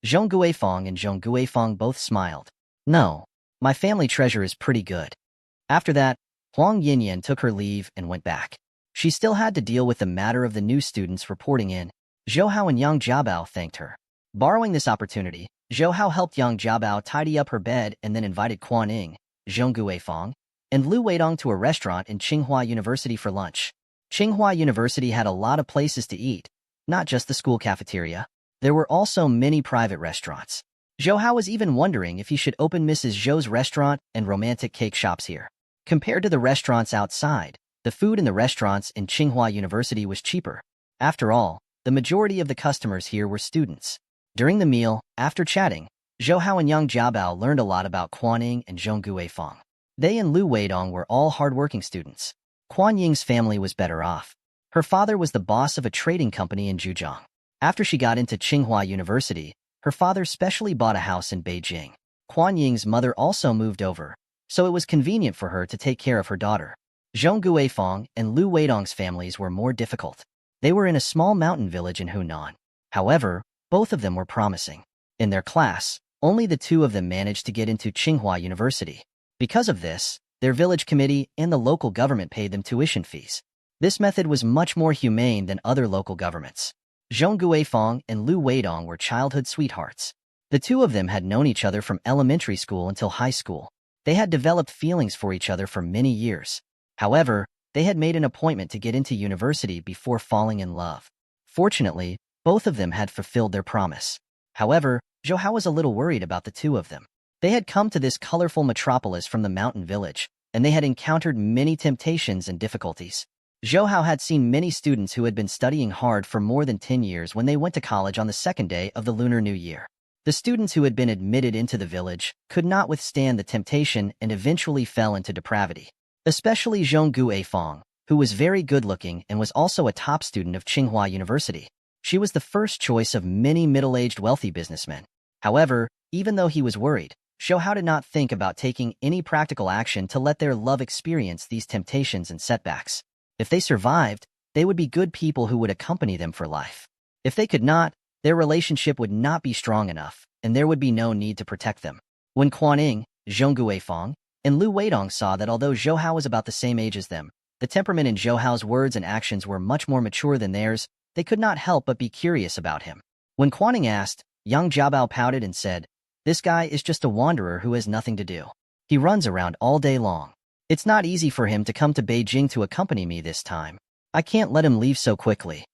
Zhong Guifeng and Zhong Guifeng both smiled. "No, my family treasure is pretty good." After that, Huang Yinyan took her leave and went back. She still had to deal with the matter of the new students reporting in. Zhou Hao and Yang Jiabao thanked her. Borrowing this opportunity, Zhou Hao helped Yang Jiabao tidy up her bed and then invited Ning, Zhong Guifeng, and Lu Weidong to a restaurant in Tsinghua University for lunch. Tsinghua University had a lot of places to eat, not just the school cafeteria. There were also many private restaurants. Zhou Hao was even wondering if he should open Mrs. Zhou's restaurant and romantic cake shops here. Compared to the restaurants outside, the food in the restaurants in Tsinghua University was cheaper. After all, the majority of the customers here were students. During the meal, after chatting, Zhou Hao and Yang Jiabao learned a lot about Ning and Zhong Guifeng. They and Lu Weidong were all hardworking students. Ying's family was better off. Her father was the boss of a trading company in Zhujiang. After she got into Tsinghua University, her father specially bought a house in Beijing. Ying's mother also moved over, so it was convenient for her to take care of her daughter. Zhong Guifeng and Lu Weidong's families were more difficult. They were in a small mountain village in Hunan. However, both of them were promising. In their class, Only the two of them managed to get into Tsinghua University. Because of this, their village committee and the local government paid them tuition fees. This method was much more humane than other local governments. Zhong Guifeng and Lu Weidong were childhood sweethearts. The two of them had known each other from elementary school until high school. They had developed feelings for each other for many years. However, they had made an appointment to get into university before falling in love. Fortunately, both of them had fulfilled their promise. However, Zhou Hao was a little worried about the two of them. They had come to this colorful metropolis from the mountain village, and they had encountered many temptations and difficulties. Zhou Hao had seen many students who had been studying hard for more than 10 years when they went to college on the second day of the Lunar New Year. The students who had been admitted into the village could not withstand the temptation and eventually fell into depravity. Especially Zhong Guifeng, who was very good-looking and was also a top student of Tsinghua University. She was the first choice of many middle-aged wealthy businessmen. However, even though he was worried, Zhou Hao did not think about taking any practical action to let their love experience these temptations and setbacks. If they survived, they would be good people who would accompany them for life. If they could not, their relationship would not be strong enough, and there would be no need to protect them. When Quan Ning, Zhong Guifeng, and Lu Weidong saw that although Zhou Hao was about the same age as them, the temperament in Zhou Hao's words and actions were much more mature than theirs, they could not help but be curious about him. When Quan Ning asked, young Jiabao pouted and said, "This guy is just a wanderer who has nothing to do. He runs around all day long. It's not easy for him to come to Beijing to accompany me this time. I can't let him leave so quickly."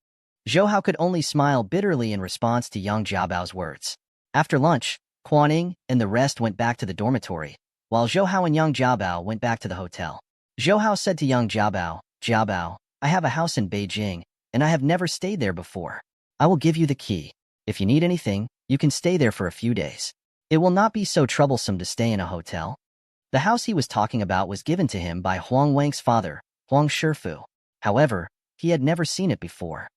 Zhou Hao could only smile bitterly in response to Yang Jiabao's words. After lunch, Quan Ning and the rest went back to the dormitory, while Zhou Hao and Yang Jiabao went back to the hotel. Zhou Hao said to Yang Jiabao, "Jiabao, I have a house in Beijing, and I have never stayed there before. I will give you the key. If you need anything, you can stay there for a few days. It will not be so troublesome to stay in a hotel." The house he was talking about was given to him by Huang Wang's father, Huang Shifu. However, he had never seen it before.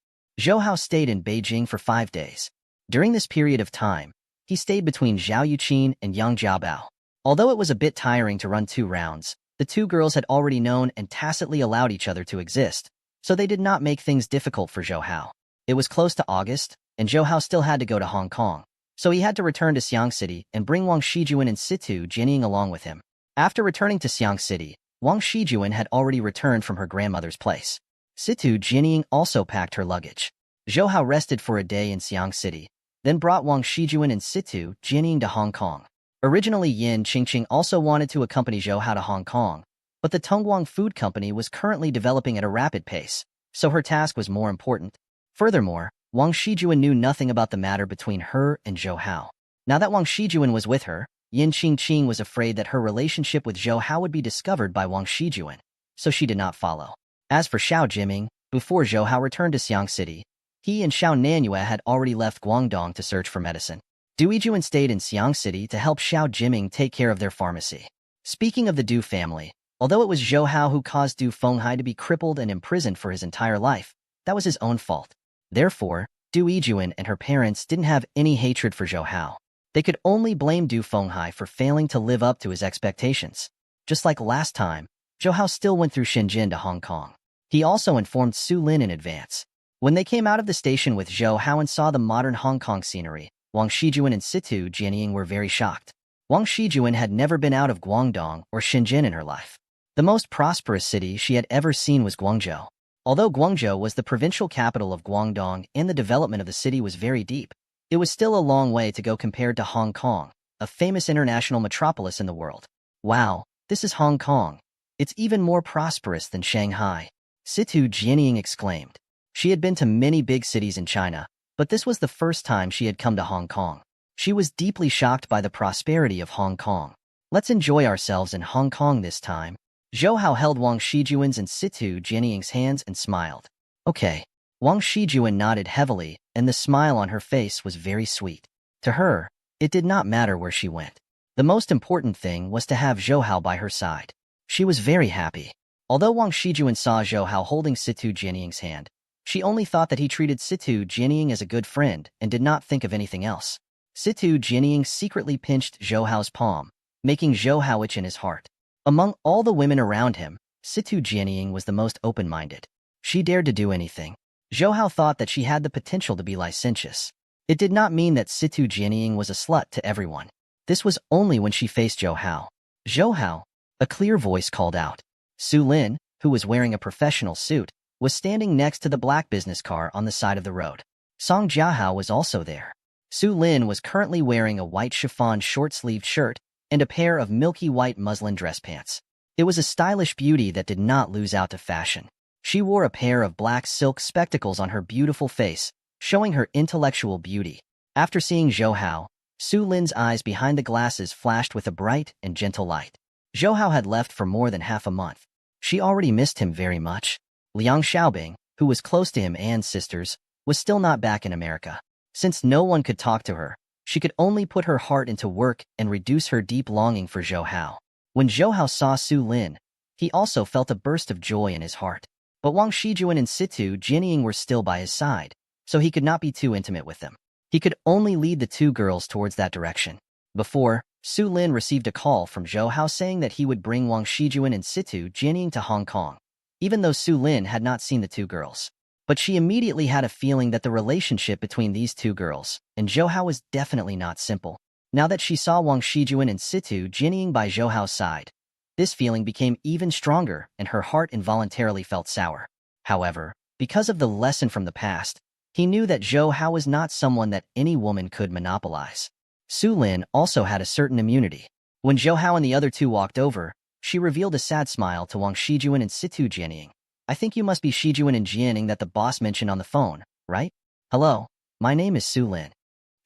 Zhou Hao stayed in Beijing for 5 days. During this period of time, he stayed between Zhao Yuqin and Yang Jiabao. Although it was a bit tiring to run 2 rounds, the two girls had already known and tacitly allowed each other to exist, so they did not make things difficult for Zhou Hao. It was close to August, and Zhou Hao still had to go to Hong Kong, so he had to return to Xiang City and bring Wang Shijuan and Situ Jianying along with him. After returning to Xiang City, Wang Shijuan had already returned from her grandmother's place. Situ Jianying also packed her luggage. Zhou Hao rested for a day in Xiang City, then brought Wang Shijuan and Situ Jianying to Hong Kong. Originally, Yin Qingqing also wanted to accompany Zhou Hao to Hong Kong, but the Tongguang Food Company was currently developing at a rapid pace, so her task was more important. Furthermore, Wang Shijuan knew nothing about the matter between her and Zhou Hao. Now that Wang Shijuan was with her, Yin Qingqing was afraid that her relationship with Zhou Hao would be discovered by Wang Shijuan, so she did not follow. As for Xiao Jiming, before Zhou Hao returned to Xiang City, he and Xiao Nanyue had already left Guangdong to search for medicine. Du Yijuan stayed in Xiang City to help Xiao Jiming take care of their pharmacy. Speaking of the Du family, although it was Zhou Hao who caused Du Fenghai to be crippled and imprisoned for his entire life, that was his own fault. Therefore, Du Yijuan and her parents didn't have any hatred for Zhou Hao. They could only blame Du Fenghai for failing to live up to his expectations. Just like last time, Zhou Hao still went through Shenzhen to Hong Kong. He also informed Su Lin in advance. When they came out of the station with Zhou Hao and saw the modern Hong Kong scenery, Wang Shijuan and Situ Jianying were very shocked. Wang Shijuan had never been out of Guangdong or Shenzhen in her life. The most prosperous city she had ever seen was Guangzhou. Although Guangzhou was the provincial capital of Guangdong and the development of the city was very deep, it was still a long way to go compared to Hong Kong, a famous international metropolis in the world. Wow, this is Hong Kong. It's even more prosperous than Shanghai, Situ Jianying exclaimed. She had been to many big cities in China, but this was the first time she had come to Hong Kong. She was deeply shocked by the prosperity of Hong Kong. Let's enjoy ourselves in Hong Kong this time. Zhou Hao held Wang Shijuan's and Situ Jianying's hands and smiled. Okay. Wang Shijuan nodded heavily, and the smile on her face was very sweet. To her, it did not matter where she went. The most important thing was to have Zhou Hao by her side. She was very happy. Although Wang Shijuan saw Zhou Hao holding Situ Jianying's hand, she only thought that he treated Situ Jianying as a good friend and did not think of anything else. Situ Jianying secretly pinched Zhou Hao's palm, making Zhou Hao itch in his heart. Among all the women around him, Situ Jianying was the most open-minded. She dared to do anything. Zhou Hao thought that she had the potential to be licentious. It did not mean that Situ Jianying was a slut to everyone. This was only when she faced Zhou Hao. Zhou Hao, a clear voice called out. Su Lin, who was wearing a professional suit, was standing next to the black business car on the side of the road. Song Jiahao was also there. Su Lin was currently wearing a white chiffon short-sleeved shirt and a pair of milky white muslin dress pants. It was a stylish beauty that did not lose out to fashion. She wore a pair of black silk spectacles on her beautiful face, showing her intellectual beauty. After seeing Zhou Hao, Su Lin's eyes behind the glasses flashed with a bright and gentle light. Zhou Hao had left for more than half a month. She already missed him very much. Liang Xiaobing, who was close to him and sisters, was still not back in America. Since no one could talk to her, she could only put her heart into work and reduce her deep longing for Zhou Hao. When Zhou Hao saw Su Lin, he also felt a burst of joy in his heart. But Wang Shijuan and Situ Jianying were still by his side, so he could not be too intimate with them. He could only lead the two girls towards that direction. Before, Su Lin received a call from Zhou Hao saying that he would bring Wang Shijuan and Situ Jianying to Hong Kong, even though Su Lin had not seen the two girls. But she immediately had a feeling that the relationship between these two girls and Zhou Hao was definitely not simple. Now that she saw Wang Shijuan and Situ Jianying by Zhou Hao's side, this feeling became even stronger and her heart involuntarily felt sour. However, because of the lesson from the past, he knew that Zhou Hao was not someone that any woman could monopolize. Su Lin also had a certain immunity. When Zhou Hao and the other two walked over, she revealed a sad smile to Wang Shijuan and Situ Jianying. I think you must be Shijuan and Jianying that the boss mentioned on the phone, right? Hello, my name is Su Lin.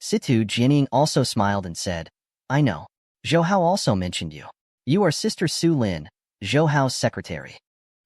Situ Jianying also smiled and said, I know. Zhou Hao also mentioned you. You are Sister Su Lin, Zhou Hao's secretary.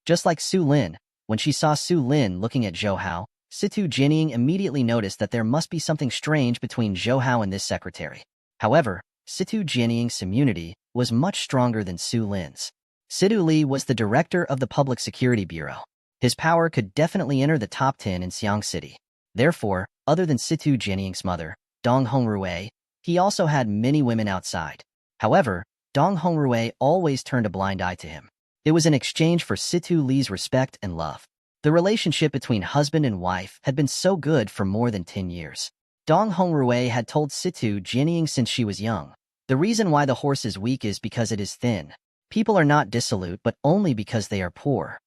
Just like Su Lin, when she saw Su Lin looking at Zhou Hao, Situ Jianying immediately noticed that there must be something strange between Zhou Hao and this secretary. However, Situ Jianying's immunity was much stronger than Su Lin's. Situ Li was the director of the Public Security Bureau. His power could definitely enter the top 10 in Xiang City. Therefore, other than Situ Jianying's mother, Dong Hongrui, he also had many women outside. However, Dong Hongrui always turned a blind eye to him. It was in exchange for Situ Li's respect and love. The relationship between husband and wife had been so good for more than 10 years. Dong Hongrui had told Situ Jianying since she was young, the reason why the horse is weak is because it is thin. People are not dissolute but only because they are poor.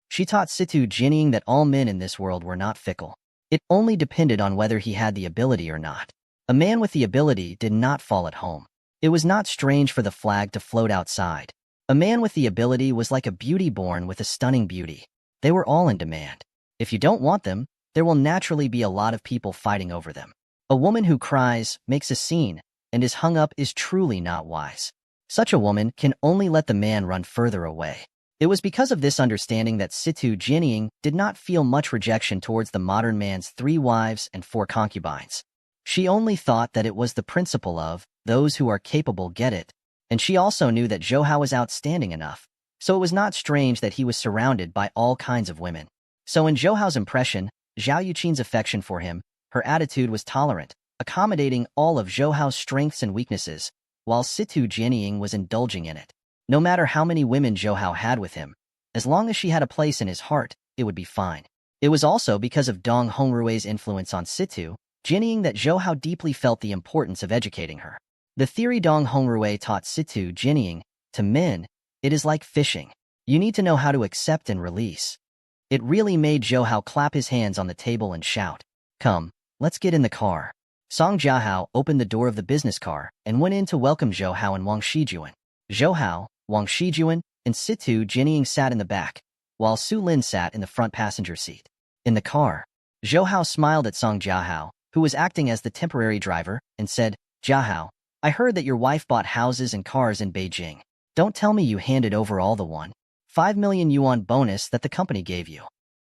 She taught Situ Jianying that all men in this world were not fickle. It only depended on whether he had the ability or not. A man with the ability did not fall at home. It was not strange for the flag to float outside. A man with the ability was like a beauty born with a stunning beauty. They were all in demand. If you don't want them, there will naturally be a lot of people fighting over them. A woman who cries, makes a scene, and is hung up is truly not wise. Such a woman can only let the man run further away. It was because of this understanding that Situ Jianying did not feel much rejection towards the modern man's 3 wives and 4 concubines. She only thought that it was the principle of, those who are capable get it, and she also knew that Zhou Hao was outstanding enough, so it was not strange that he was surrounded by all kinds of women. So in Zhou Hao's impression, Zhao Yuqin's affection for him, her attitude was tolerant, accommodating all of Zhou Hao's strengths and weaknesses, while Situ Jianying was indulging in it. No matter how many women Zhou Hao had with him, as long as she had a place in his heart, it would be fine. It was also because of Dong Hongrui's influence on Situ Jianying that Zhou Hao deeply felt the importance of educating her. The theory Dong Hongrui taught Situ Jianying, to men, it is like fishing. You need to know how to accept and release. It really made Zhou Hao clap his hands on the table and shout, Come, let's get in the car. Song Jiahao opened the door of the business car and went in to welcome Zhou Hao and Wang Shijuan. Zhou Hao, Wang Shijuan, and Situ Jianying sat in the back, while Su Lin sat in the front passenger seat. In the car, Zhou Hao smiled at Song Jiahao, who was acting as the temporary driver, and said, Jiahao, I heard that your wife bought houses and cars in Beijing. Don't tell me you handed over all the 1.5 million yuan bonus that the company gave you.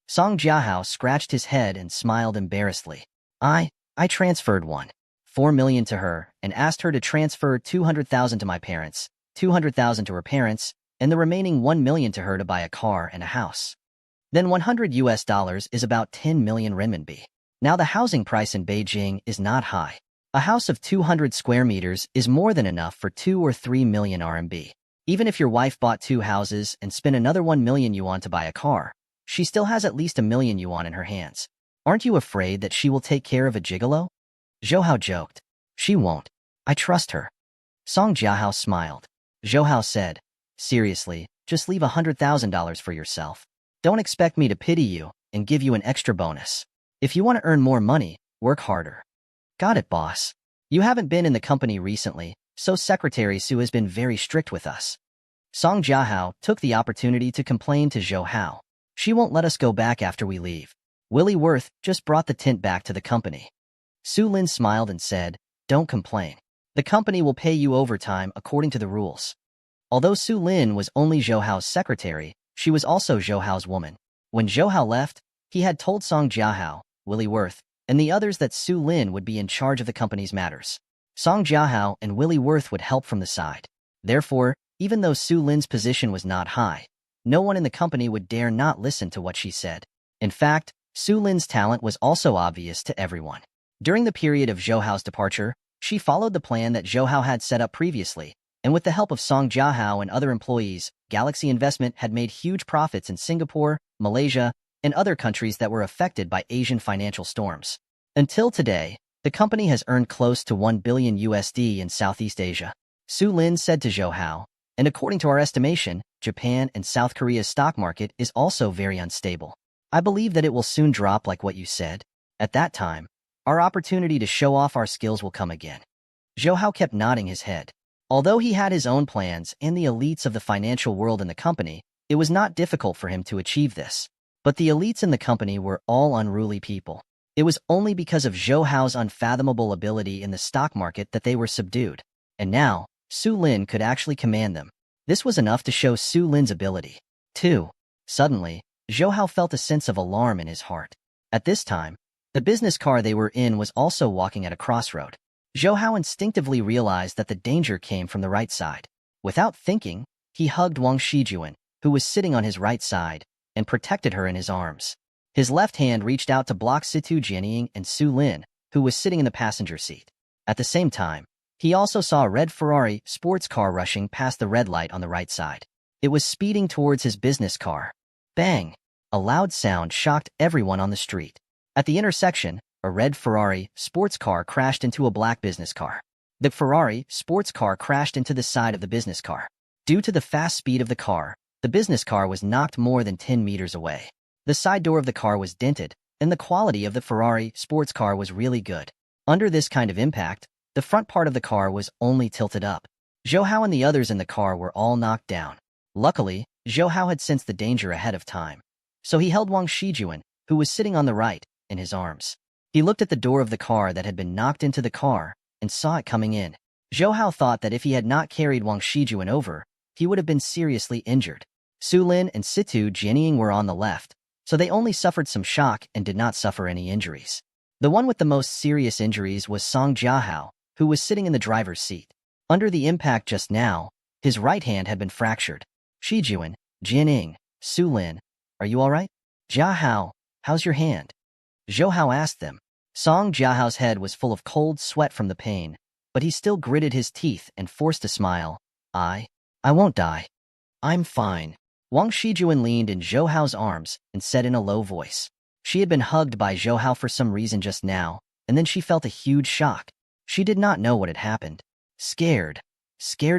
Song Jiahao scratched his head and smiled embarrassedly. I transferred 1.4 million to her and asked her to transfer 200,000 to my parents, 200,000 to her parents, and the remaining 1 million to her to buy a car and a house. Then $100 is about 10 million renminbi. Now the housing price in Beijing is not high. A house of 200 square meters is more than enough for 2 or 3 million RMB. Even if your wife bought 2 houses and spent another 1 million yuan to buy a car, she still has at least 1 million yuan in her hands. Aren't you afraid that she will take care of a gigolo? Zhou Hao joked. She won't. I trust her. Song Jiahao smiled. Zhou Hao said, seriously, just leave $100,000 for yourself. Don't expect me to pity you and give you an extra bonus. If you want to earn more money, work harder. Got it, boss. You haven't been in the company recently, so Secretary Su has been very strict with us. Song Jiahao took the opportunity to complain to Zhou Hao. She won't let us go back after we leave. Willie Worth just brought the tint back to the company. Su Lin smiled and said, don't complain. The company will pay you overtime according to the rules. Although Su Lin was only Zhou Hao's secretary, she was also Zhou Hao's woman. When Zhou Hao left, he had told Song Jiahao, Willie Worth, and the others that Su Lin would be in charge of the company's matters. Song Jiahao and Willie Worth would help from the side. Therefore, even though Su Lin's position was not high, no one in the company would dare not listen to what she said. In fact, Su Lin's talent was also obvious to everyone. During the period of Zhou Hao's departure, she followed the plan that Zhou Hao had set up previously, and with the help of Song Jiahao and other employees, Galaxy Investment had made huge profits in Singapore, Malaysia, and other countries that were affected by Asian financial storms. Until today, the company has earned close to $1 billion in Southeast Asia. Su Lin said to Zhou Hao, and according to our estimation, Japan and South Korea's stock market is also very unstable. I believe that it will soon drop like what you said. At that time, our opportunity to show off our skills will come again. Zhou Hao kept nodding his head. Although he had his own plans and the elites of the financial world in the company, it was not difficult for him to achieve this. But the elites in the company were all unruly people. It was only because of Zhou Hao's unfathomable ability in the stock market that they were subdued. And now, Su Lin could actually command them. This was enough to show Su Lin's ability. 2. Suddenly, Zhou Hao felt a sense of alarm in his heart. At this time, the business car they were in was also walking at a crossroad. Zhou Hao instinctively realized that the danger came from the right side. Without thinking, he hugged Wang Shijuan, who was sitting on his right side, and protected her in his arms. His left hand reached out to block Situ Jianying and Su Lin, who was sitting in the passenger seat. At the same time, he also saw a red Ferrari sports car rushing past the red light on the right side. It was speeding towards his business car. Bang! A loud sound shocked everyone on the street. At the intersection, a red Ferrari sports car crashed into a black business car. The Ferrari sports car crashed into the side of the business car. Due to the fast speed of the car, the business car was knocked more than 10 meters away. The side door of the car was dented, and the quality of the Ferrari sports car was really good. Under this kind of impact, the front part of the car was only tilted up. Zhou Hao and the others in the car were all knocked down. Luckily, Zhou Hao had sensed the danger ahead of time. So he held Wang Shijuan, who was sitting on the right, in his arms. He looked at the door of the car that had been knocked into the car and saw it coming in. Zhou Hao thought that if he had not carried Wang Shijuan over, he would have been seriously injured. Su Lin and Situ Jianying were on the left, so they only suffered some shock and did not suffer any injuries. The one with the most serious injuries was Song Jiahao, who was sitting in the driver's seat. Under the impact just now, his right hand had been fractured. Shijuan, Jianying, Su Lin, are you all right? Jiahao, how's your hand? Zhou Hao asked them. Song Jiahao's head was full of cold sweat from the pain, but he still gritted his teeth and forced a smile. I won't die. I'm fine. Wang Shijuan leaned in Zhou Hao's arms and said in a low voice. She had been hugged by Zhou Hao for some reason just now, and then she felt a huge shock. She did not know what had happened. Scared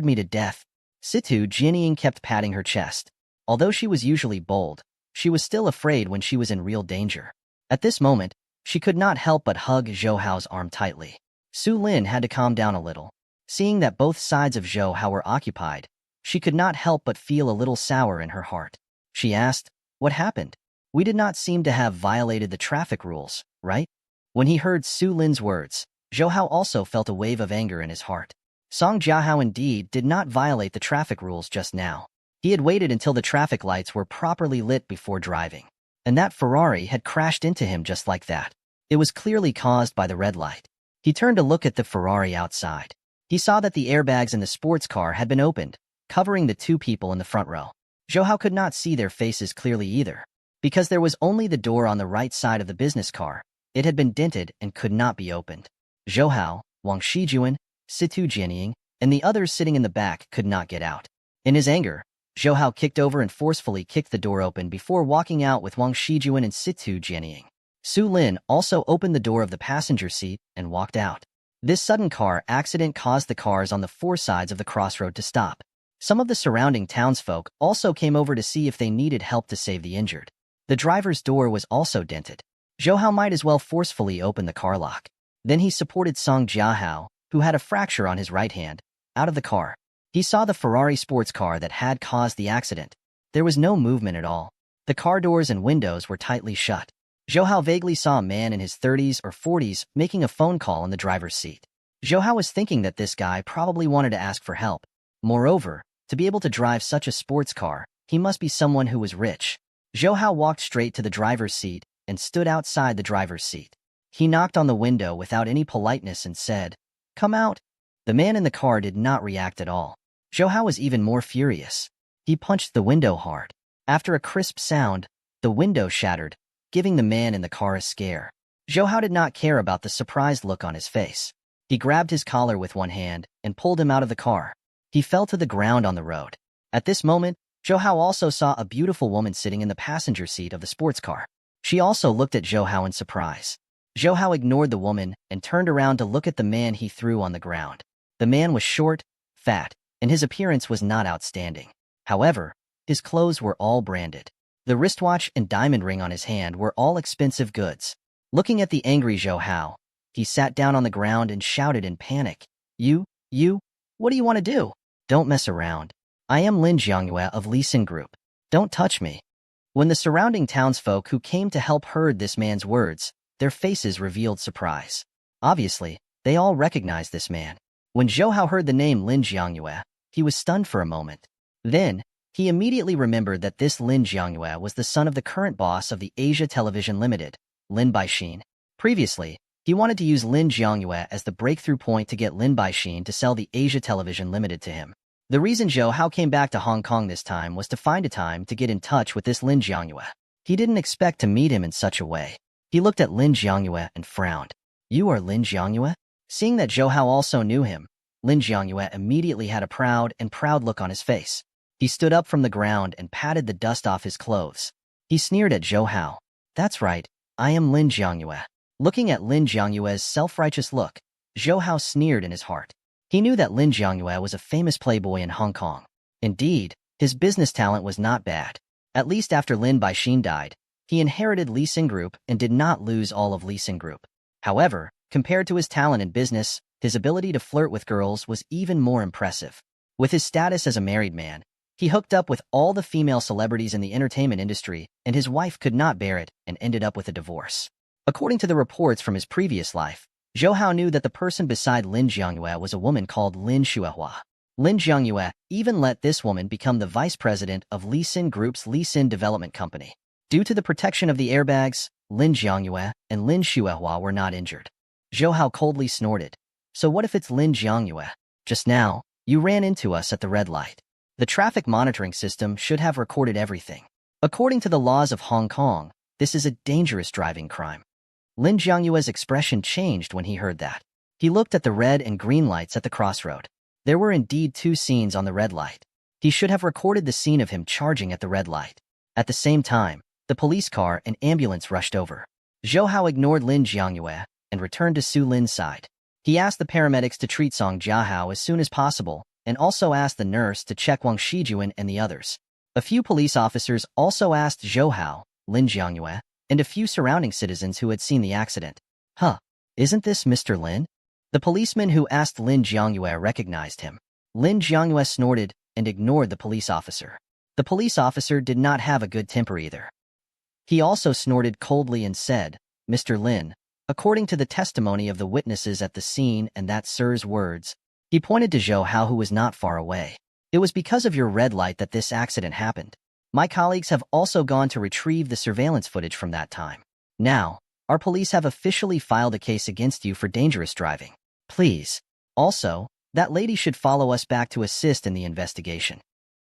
me to death. Situ Jianying kept patting her chest. Although she was usually bold, she was still afraid when she was in real danger. At this moment, she could not help but hug Zhou Hao's arm tightly. Su Lin had to calm down a little. Seeing that both sides of Zhou Hao were occupied, she could not help but feel a little sour in her heart. She asked, what happened? We did not seem to have violated the traffic rules, right? When he heard Su Lin's words, Zhou Hao also felt a wave of anger in his heart. Song Jiahao indeed did not violate the traffic rules just now. He had waited until the traffic lights were properly lit before driving. And that Ferrari had crashed into him just like that. It was clearly caused by the red light. He turned to look at the Ferrari outside. He saw that the airbags in the sports car had been opened, covering the two people in the front row. Zhou Hao could not see their faces clearly either. Because there was only the door on the right side of the business car, it had been dented and could not be opened. Zhou Hao, Wang Shijuan, Situ Jianying, and the others sitting in the back could not get out. In his anger, Zhou Hao kicked over and forcefully kicked the door open before walking out with Wang Shijuan and Situ Jianying. Su Lin also opened the door of the passenger seat and walked out. This sudden car accident caused the cars on the four sides of the crossroad to stop. Some of the surrounding townsfolk also came over to see if they needed help to save the injured. The driver's door was also dented. Zhou Hao might as well forcefully open the car lock. Then he supported Song Jiahao, who had a fracture on his right hand, out of the car. He saw the Ferrari sports car that had caused the accident. There was no movement at all. The car doors and windows were tightly shut. Zhou Hao vaguely saw a man in his 30s or 40s making a phone call in the driver's seat. Zhou Hao was thinking that this guy probably wanted to ask for help. Moreover, to be able to drive such a sports car, he must be someone who was rich. Zhou Hao walked straight to the driver's seat and stood outside the driver's seat. He knocked on the window without any politeness and said, "Come out." The man in the car did not react at all. Zhou Hao was even more furious. He punched the window hard. After a crisp sound, the window shattered, giving the man in the car a scare. Zhou Hao did not care about the surprised look on his face. He grabbed his collar with one hand and pulled him out of the car. He fell to the ground on the road. At this moment, Zhou Hao also saw a beautiful woman sitting in the passenger seat of the sports car. She also looked at Zhou Hao in surprise. Zhou Hao ignored the woman and turned around to look at the man he threw on the ground. The man was short, fat, and his appearance was not outstanding. However, his clothes were all branded. The wristwatch and diamond ring on his hand were all expensive goods. Looking at the angry Zhou Hao, he sat down on the ground and shouted in panic, You, what do you want to do? Don't mess around. I am Lin Jiangyue of Li Xin Group. Don't touch me." When the surrounding townsfolk who came to help heard this man's words, their faces revealed surprise. Obviously, they all recognized this man. When Zhou Hao heard the name Lin Jiangyue, he was stunned for a moment. Then, he immediately remembered that this Lin Jiangyue was the son of the current boss of the Asia Television Limited, Lin Baixin. Previously, he wanted to use Lin Jiangyue as the breakthrough point to get Lin Baixin to sell the Asia Television Limited to him. The reason Zhou Hao came back to Hong Kong this time was to find a time to get in touch with this Lin Jiangyue. He didn't expect to meet him in such a way. He looked at Lin Jiangyue and frowned. "You are Lin Jiangyue?" Seeing that Zhou Hao also knew him, Lin Jiangyue immediately had a proud look on his face. He stood up from the ground and patted the dust off his clothes. He sneered at Zhou Hao. "That's right, I am Lin Jiangyue." Looking at Lin Jiangyue's self-righteous look, Zhou Hao sneered in his heart. He knew that Lin Jiangyue was a famous playboy in Hong Kong. Indeed, his business talent was not bad. At least after Lin Baixin died, he inherited Li Xin Group and did not lose all of Li Xin Group. However, compared to his talent in business, his ability to flirt with girls was even more impressive. With his status as a married man, he hooked up with all the female celebrities in the entertainment industry, and his wife could not bear it and ended up with a divorce. According to the reports from his previous life, Zhou Hao knew that the person beside Lin Jiangyue was a woman called Lin Shuehua. Lin Jiangyue even let this woman become the vice president of Li Xin Group's Li Xin Development Company. Due to the protection of the airbags, Lin Jiangyue and Lin Shuehua were not injured. Zhou Hao coldly snorted. "So what if it's Lin Jiangyue? Just now, you ran into us at the red light. The traffic monitoring system should have recorded everything. According to the laws of Hong Kong, this is a dangerous driving crime." Lin Jiangyue's expression changed when he heard that. He looked at the red and green lights at the crossroad. There were indeed two scenes on the red light. He should have recorded the scene of him charging at the red light. At the same time, the police car and ambulance rushed over. Zhou Hao ignored Lin Jiangyue and returned to Su Lin's side. He asked the paramedics to treat Song Jiahao as soon as possible and also asked the nurse to check Wang Shijuan and the others. A few police officers also asked Zhou Hao, Lin Jiangyue, and a few surrounding citizens who had seen the accident. Isn't this Mr. Lin?" The policeman who asked Lin Jiangyue recognized him. Lin Jiangyue snorted and ignored the police officer. The police officer did not have a good temper either. He also snorted coldly and said, "Mr. Lin, according to the testimony of the witnesses at the scene and that sir's words," he pointed to Zhou Hao who was not far away. "It was because of your red light that this accident happened. My colleagues have also gone to retrieve the surveillance footage from that time. Now, our police have officially filed a case against you for dangerous driving. Please. Also, that lady should follow us back to assist in the investigation.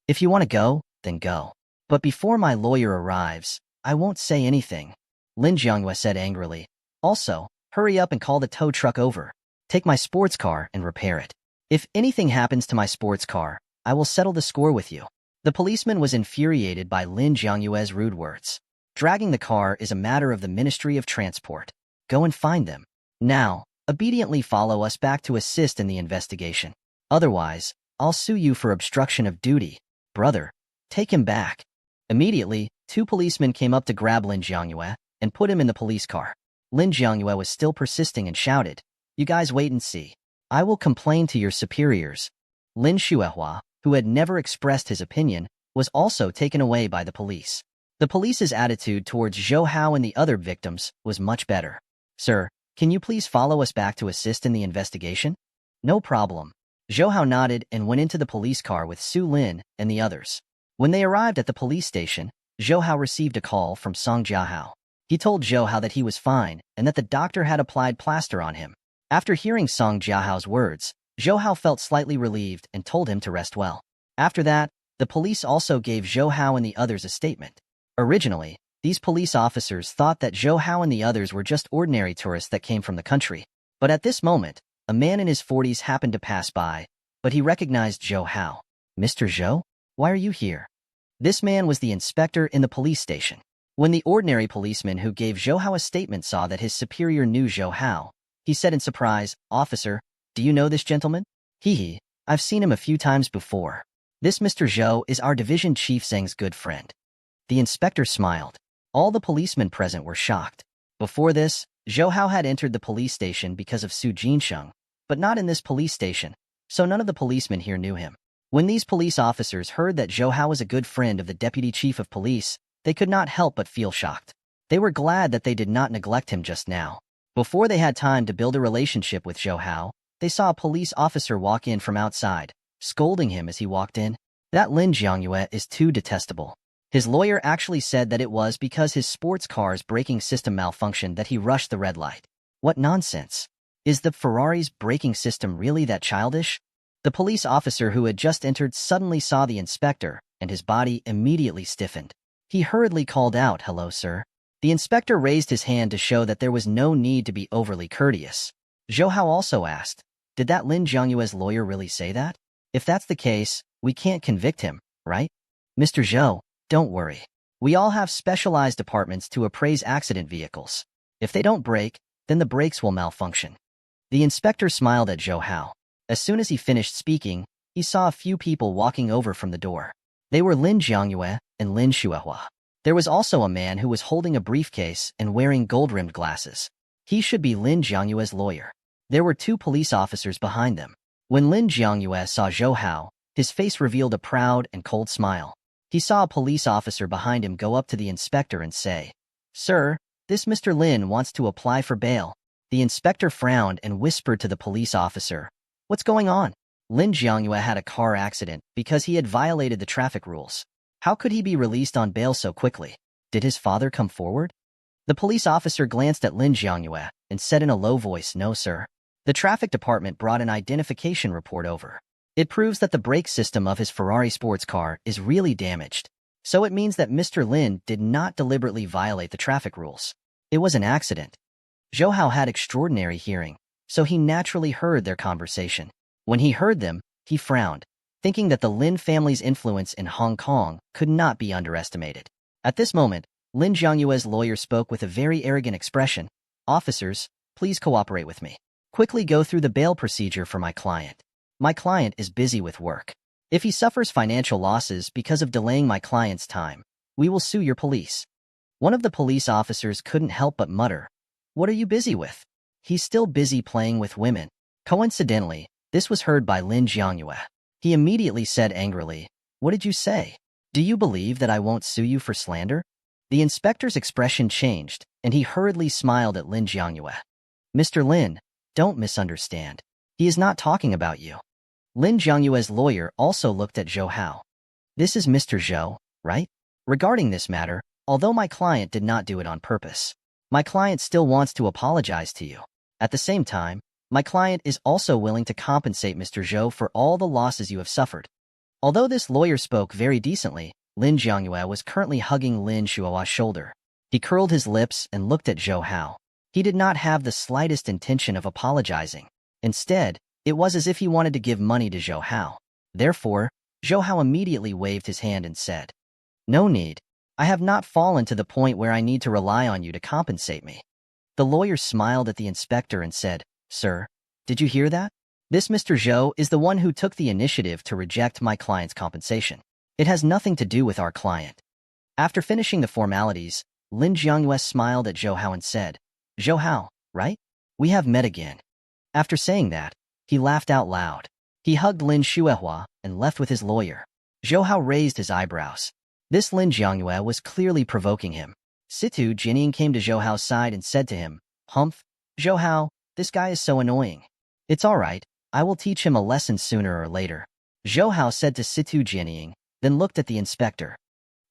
If you want to go, then go. But before my lawyer arrives, I won't say anything," Lin Jiangyue said angrily. "Also, hurry up and call the tow truck over. Take my sports car and repair it. If anything happens to my sports car, I will settle the score with you." The policeman was infuriated by Lin Jiangyue's rude words. Dragging the car is a matter of the Ministry of Transport. Go and find them. Now, obediently follow us back to assist in the investigation. Otherwise, I'll sue you for obstruction of duty. Brother, take him back. Immediately, two policemen came up to grab Lin Jiangyue and put him in the police car. Lin Jiangyue was still persisting and shouted, "You guys wait and see. I will complain to your superiors." Lin Xuehua, who had never expressed his opinion, was also taken away by the police. The police's attitude towards Zhou Hao and the other victims was much better. "Sir, can you please follow us back to assist in the investigation?" "No problem." Zhou Hao nodded and went into the police car with Su Lin and the others. When they arrived at the police station, Zhou Hao received a call from Song Jiahao. He told Zhou Hao that he was fine and that the doctor had applied plaster on him. After hearing Song Jiahao's words, Zhou Hao felt slightly relieved and told him to rest well. After that, the police also gave Zhou Hao and the others a statement. Originally, these police officers thought that Zhou Hao and the others were just ordinary tourists that came from the country. But at this moment, a man in his 40s happened to pass by, but he recognized Zhou Hao. "Mr. Zhou? Why are you here?" This man was the inspector in the police station. When the ordinary policeman who gave Zhou Hao a statement saw that his superior knew Zhou Hao, he said in surprise, "Officer, do you know this gentleman?" "Hee, I've seen him a few times before. This Mr. Zhou is our division chief Zheng's good friend." The inspector smiled. All the policemen present were shocked. Before this, Zhou Hao had entered the police station because of Su Jinsheng, but not in this police station, so none of the policemen here knew him. When these police officers heard that Zhou Hao was a good friend of the deputy chief of police, they could not help but feel shocked. They were glad that they did not neglect him just now. Before they had time to build a relationship with Zhou Hao, they saw a police officer walk in from outside, scolding him as he walked in. "That Lin Jiangyue is too detestable." His lawyer actually said that it was because his sports car's braking system malfunctioned that he rushed the red light. What nonsense. Is the Ferrari's braking system really that childish? The police officer who had just entered suddenly saw the inspector, and his body immediately stiffened. He hurriedly called out, "Hello, sir." The inspector raised his hand to show that there was no need to be overly courteous. Zhou Hao also asked, "Did that Lin Jiangyue's lawyer really say that? If that's the case, we can't convict him, right?" "Mr. Zhou, don't worry. We all have specialized departments to appraise accident vehicles. If they don't brake, then the brakes will malfunction." The inspector smiled at Zhou Hao. As soon as he finished speaking, he saw a few people walking over from the door. They were Lin Jiangyue and Lin Xuehua. There was also a man who was holding a briefcase and wearing gold-rimmed glasses. He should be Lin Jiangyue's lawyer. There were two police officers behind them. When Lin Jiangyue saw Zhou Hao, his face revealed a proud and cold smile. He saw a police officer behind him go up to the inspector and say, "Sir, this Mr. Lin wants to apply for bail." The inspector frowned and whispered to the police officer, "What's going on?" Lin Jiangyue had a car accident because he had violated the traffic rules. How could he be released on bail so quickly? Did his father come forward? The police officer glanced at Lin Jiangyue and said in a low voice, "No, sir." The traffic department brought an identification report over. It proves that the brake system of his Ferrari sports car is really damaged. So it means that Mr. Lin did not deliberately violate the traffic rules. It was an accident. Zhou Hao had extraordinary hearing, so he naturally heard their conversation. When he heard them, he frowned, thinking that the Lin family's influence in Hong Kong could not be underestimated. At this moment, Lin Jiangyue's lawyer spoke with a very arrogant expression. "Officers, please cooperate with me. Quickly go through the bail procedure for my client. My client is busy with work. If he suffers financial losses because of delaying my client's time, we will sue your police." One of the police officers couldn't help but mutter, "What are you busy with? He's still busy playing with women." Coincidentally, this was heard by Lin Jiangyue. He immediately said angrily, "What did you say? Do you believe that I won't sue you for slander?" The inspector's expression changed, and he hurriedly smiled at Lin Jiangyue. "Mr. Lin, don't misunderstand. He is not talking about you." Lin Jiangyue's lawyer also looked at Zhou Hao. "This is Mr. Zhou, right? Regarding this matter, although my client did not do it on purpose, my client still wants to apologize to you. At the same time, my client is also willing to compensate Mr. Zhou for all the losses you have suffered." Although this lawyer spoke very decently, Lin Jiangyue was currently hugging Lin Xuehua's shoulder. He curled his lips and looked at Zhou Hao. He did not have the slightest intention of apologizing. Instead, it was as if he wanted to give money to Zhou Hao. Therefore, Zhou Hao immediately waved his hand and said, "No need. I have not fallen to the point where I need to rely on you to compensate me. The lawyer smiled at the inspector and said, Sir, did you hear that? This Mr. Zhou is the one who took the initiative to reject my client's compensation. It has nothing to do with our client. After finishing the formalities, Lin Jiangyue smiled at Zhou Hao and said, Zhou Hao, right? We have met again. After saying that, he laughed out loud. He hugged Lin Shuehua and left with his lawyer. Zhou Hao raised his eyebrows. This Lin Jiangyue was clearly provoking him. Situ Jinying came to Zhou Hao's side and said to him, Humph, Zhou Hao, this guy is so annoying. It's all right, I will teach him a lesson sooner or later. Zhou Hao said to Situ Jinying, then looked at the inspector.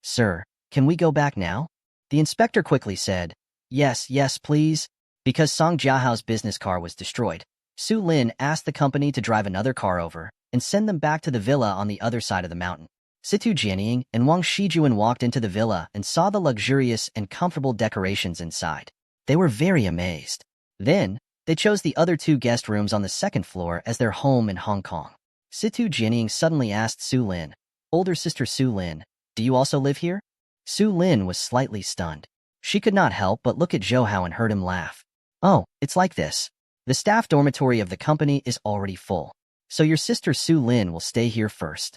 Sir, can we go back now? The inspector quickly said, Yes, please. Because Song Jiahao's business car was destroyed, Su Lin asked the company to drive another car over and send them back to the villa on the other side of the mountain. Situ Jianying and Wang Shijuan walked into the villa and saw the luxurious and comfortable decorations inside. They were very amazed. Then, they chose the other 2 guest rooms on the second floor as their home in Hong Kong. Situ Jianying suddenly asked Su Lin, Older sister Su Lin, do you also live here? Su Lin was slightly stunned. She could not help but look at Zhou Hao and heard him laugh. Oh, it's like this. The staff dormitory of the company is already full, so your sister Su Lin will stay here first.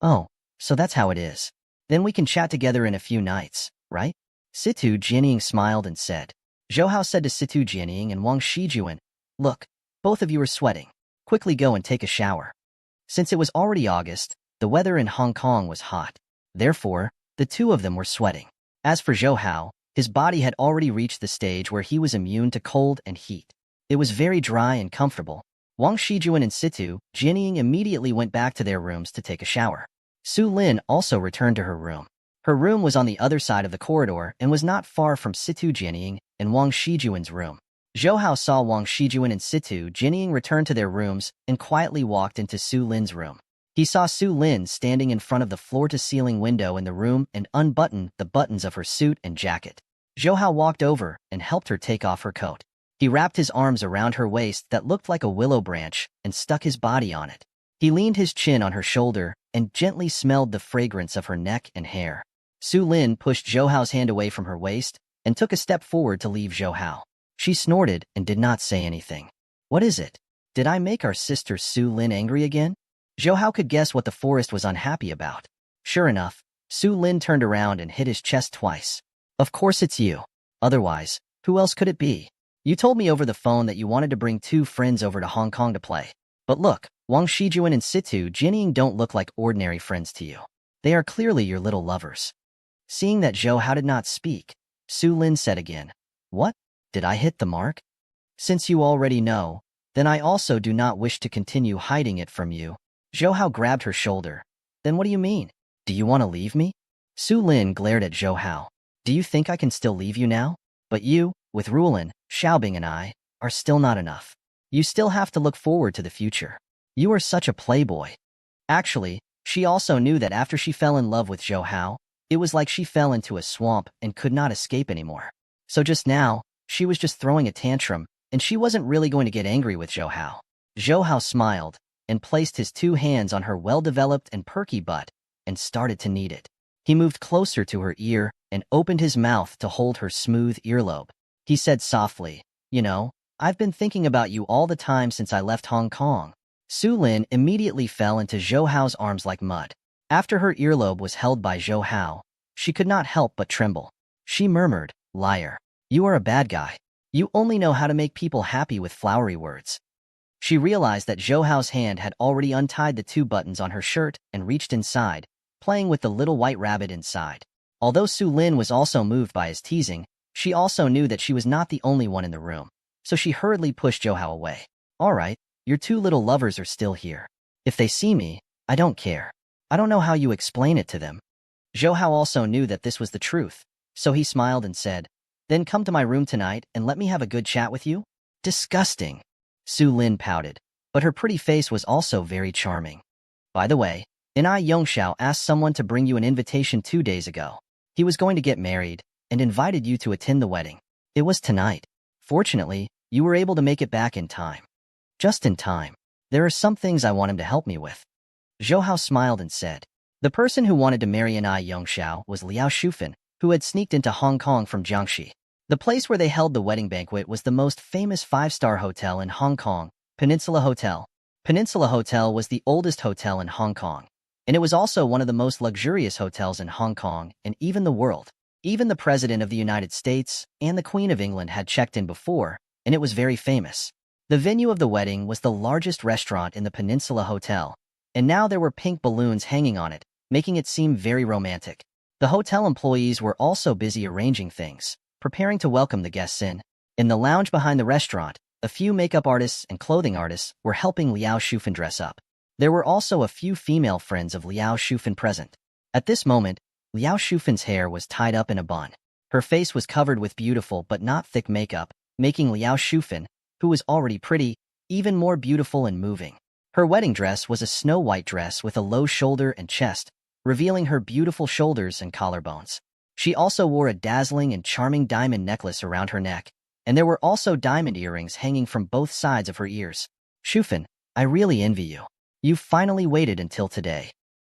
Oh, so that's how it is. Then we can chat together in a few nights, right? Situ Jianying smiled and said. Zhou Hao said to Situ Jianying and Wang Shijuan, Look, both of you are sweating. Quickly go and take a shower. Since it was already August, the weather in Hong Kong was hot. Therefore, the 2 of them were sweating. As for Zhou Hao, his body had already reached the stage where he was immune to cold and heat. It was very dry and comfortable. Wang Shijuan and Situ Jianying immediately went back to their rooms to take a shower. Su Lin also returned to her room. Her room was on the other side of the corridor and was not far from Situ Jianying and Wang Shijuan's room. Zhou Hao saw Wang Shijuan and Situ Jianying return to their rooms and quietly walked into Su Lin's room. He saw Su Lin standing in front of the floor-to-ceiling window in the room and unbuttoned the buttons of her suit and jacket. Zhou Hao walked over and helped her take off her coat. He wrapped his arms around her waist that looked like a willow branch and stuck his body on it. He leaned his chin on her shoulder and gently smelled the fragrance of her neck and hair. Su Lin pushed Zhou Hao's hand away from her waist and took a step forward to leave Zhou Hao. She snorted and did not say anything. What is it? Did I make our sister Su Lin angry again? Zhou Hao could guess what the forest was unhappy about. Sure enough, Su Lin turned around and hit his chest twice. Of course it's you. Otherwise, who else could it be? You told me over the phone that you wanted to bring 2 friends over to Hong Kong to play. But look, Wang Shijuan and Situ Jianying don't look like ordinary friends to you. They are clearly your little lovers. Seeing that Zhou Hao did not speak, Su Lin said again, What? Did I hit the mark? Since you already know, then I also do not wish to continue hiding it from you. Zhou Hao grabbed her shoulder. Then what do you mean? Do you want to leave me? Su Lin glared at Zhou Hao. Do you think I can still leave you now? But you, with Rulin, Xiaobing and I, are still not enough. You still have to look forward to the future. You are such a playboy. Actually, she also knew that after she fell in love with Zhou Hao, it was like she fell into a swamp and could not escape anymore. So just now, she was just throwing a tantrum, and she wasn't really going to get angry with Zhou Hao. Zhou Hao smiled and placed his 2 hands on her well-developed and perky butt and started to knead it. He moved closer to her ear and opened his mouth to hold her smooth earlobe. He said softly, You know, I've been thinking about you all the time since I left Hong Kong. Su Lin immediately fell into Zhou Hao's arms like mud. After her earlobe was held by Zhou Hao, she could not help but tremble. She murmured, Liar. You are a bad guy. You only know how to make people happy with flowery words. She realized that Zhou Hao's hand had already untied the 2 buttons on her shirt and reached inside, playing with the little white rabbit inside. Although Su Lin was also moved by his teasing, she also knew that she was not the only one in the room, so she hurriedly pushed Zhou Hao away. All right, your 2 little lovers are still here. If they see me, I don't care. I don't know how you explain it to them. Zhou Hao also knew that this was the truth, so he smiled and said, Then come to my room tonight and let me have a good chat with you? Disgusting. Su Lin pouted, but her pretty face was also very charming. By the way, Inai Yongxiao asked someone to bring you an invitation 2 days ago. He was going to get married and invited you to attend the wedding. It was tonight. Fortunately, you were able to make it back in time. Just in time. There are some things I want him to help me with. Zhou Hao smiled and said. The person who wanted to marry Inai Yongxiao was Liao Shufan, who had sneaked into Hong Kong from Jiangxi. The place where they held the wedding banquet was the most famous five-star hotel in Hong Kong, Peninsula Hotel. Peninsula Hotel was the oldest hotel in Hong Kong, and it was also one of the most luxurious hotels in Hong Kong and even the world. Even the President of the United States and the Queen of England had checked in before, and it was very famous. The venue of the wedding was the largest restaurant in the Peninsula Hotel, and now there were pink balloons hanging on it, making it seem very romantic. The hotel employees were also busy arranging things, preparing to welcome the guests in. In the lounge behind the restaurant, a few makeup artists and clothing artists were helping Liao Shufan dress up. There were also a few female friends of Liao Shufan present. At this moment, Liao Shufan's hair was tied up in a bun. Her face was covered with beautiful but not thick makeup, making Liao Shufan, who was already pretty, even more beautiful and moving. Her wedding dress was a snow-white dress with a low shoulder and chest, revealing her beautiful shoulders and collarbones. She also wore a dazzling and charming diamond necklace around her neck, and there were also diamond earrings hanging from both sides of her ears. Shufan, I really envy you. You've finally waited until today.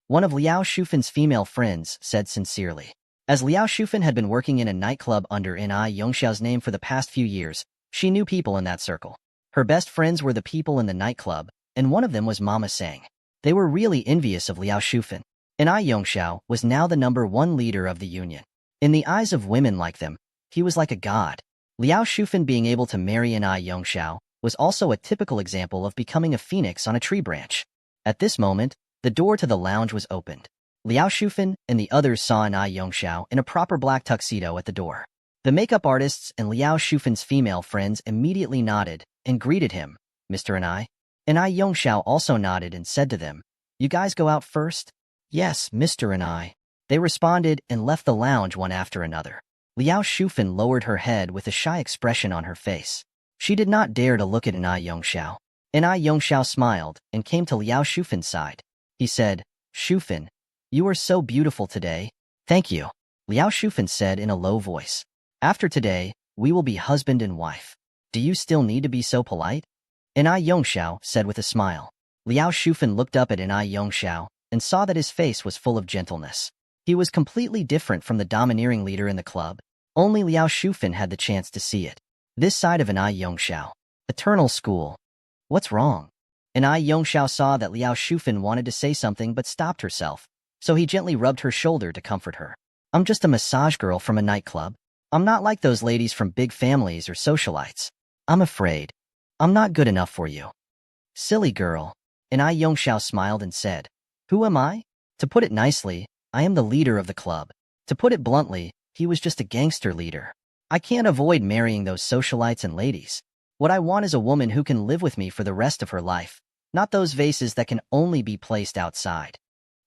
One of Liao Shufan's female friends said sincerely. As Liao Shufan had been working in a nightclub under Ni Yongxiao's name for the past few years, she knew people in that circle. Her best friends were the people in the nightclub, and one of them was Mama Sang. They were really envious of Liao Shufan. Ni Yongxiao was now the #1 leader of the union. In the eyes of women like them, he was like a god. Liao Shufan being able to marry Ni Yongxiao was also a typical example of becoming a phoenix on a tree branch. At this moment, the door to the lounge was opened. Liao Shufan and the others saw Ni Yongxiao in a proper black tuxedo at the door. The makeup artists and Liao Shufan's female friends immediately nodded and greeted him, Mr. Ni. Ni Yongxiao also nodded and said to them, You guys go out first? Yes, Mr. Ni. They responded and left the lounge one after another. Liao Shufan lowered her head with a shy expression on her face. She did not dare to look at Ni Yongxiao. Ni Yongxiao smiled and came to Liao Shufan's side. He said, Shufan, you are so beautiful today. Thank you, Liao Shufan said in a low voice. After today, we will be husband and wife. Do you still need to be so polite? Ni Yongxiao said with a smile. Liao Shufan looked up at Ni Yongxiao and saw that his face was full of gentleness. He was completely different from the domineering leader in the club. Only Liao Shufan had the chance to see it. This side of Ni Yongxiao. Eternal school. What's wrong? Ni Yongxiao saw that Liao Shufan wanted to say something but stopped herself, so he gently rubbed her shoulder to comfort her. I'm just a massage girl from a nightclub. I'm not like those ladies from big families or socialites. I'm afraid I'm not good enough for you. Silly girl. Ni Yongxiao smiled and said, Who am I? To put it nicely, I am the leader of the club. To put it bluntly, he was just a gangster leader. I can't avoid marrying those socialites and ladies. What I want is a woman who can live with me for the rest of her life, not those vases that can only be placed outside.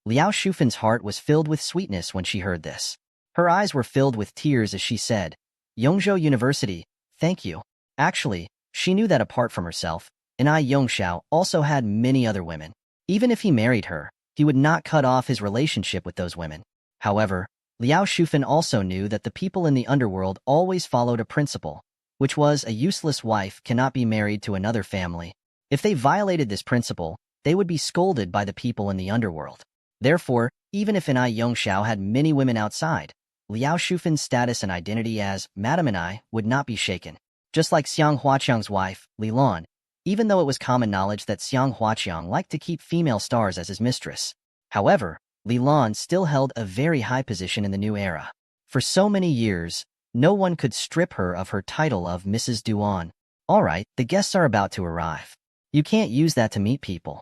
Liao Shufan's heart was filled with sweetness when she heard this. Her eyes were filled with tears as she said, Yongzhou University, thank you. Actually, she knew that apart from herself, Ni Yongxiao also had many other women. Even if he married her, he would not cut off his relationship with those women. However, Liao Shufan also knew that the people in the underworld always followed a principle, which was a useless wife cannot be married to another family. If they violated this principle, they would be scolded by the people in the underworld. Therefore, even if Ni Yongxiao had many women outside, Liao Shufan's status and identity as Madame Ni would not be shaken. Just like Xiang Huaqiang's wife, Li Lan, even though it was common knowledge that Xiang Huaqiang liked to keep female stars as his mistress. However, Li Lan still held a very high position in the new era. For so many years, no one could strip her of her title of Mrs. Duan. Alright, the guests are about to arrive. You can't use that to meet people.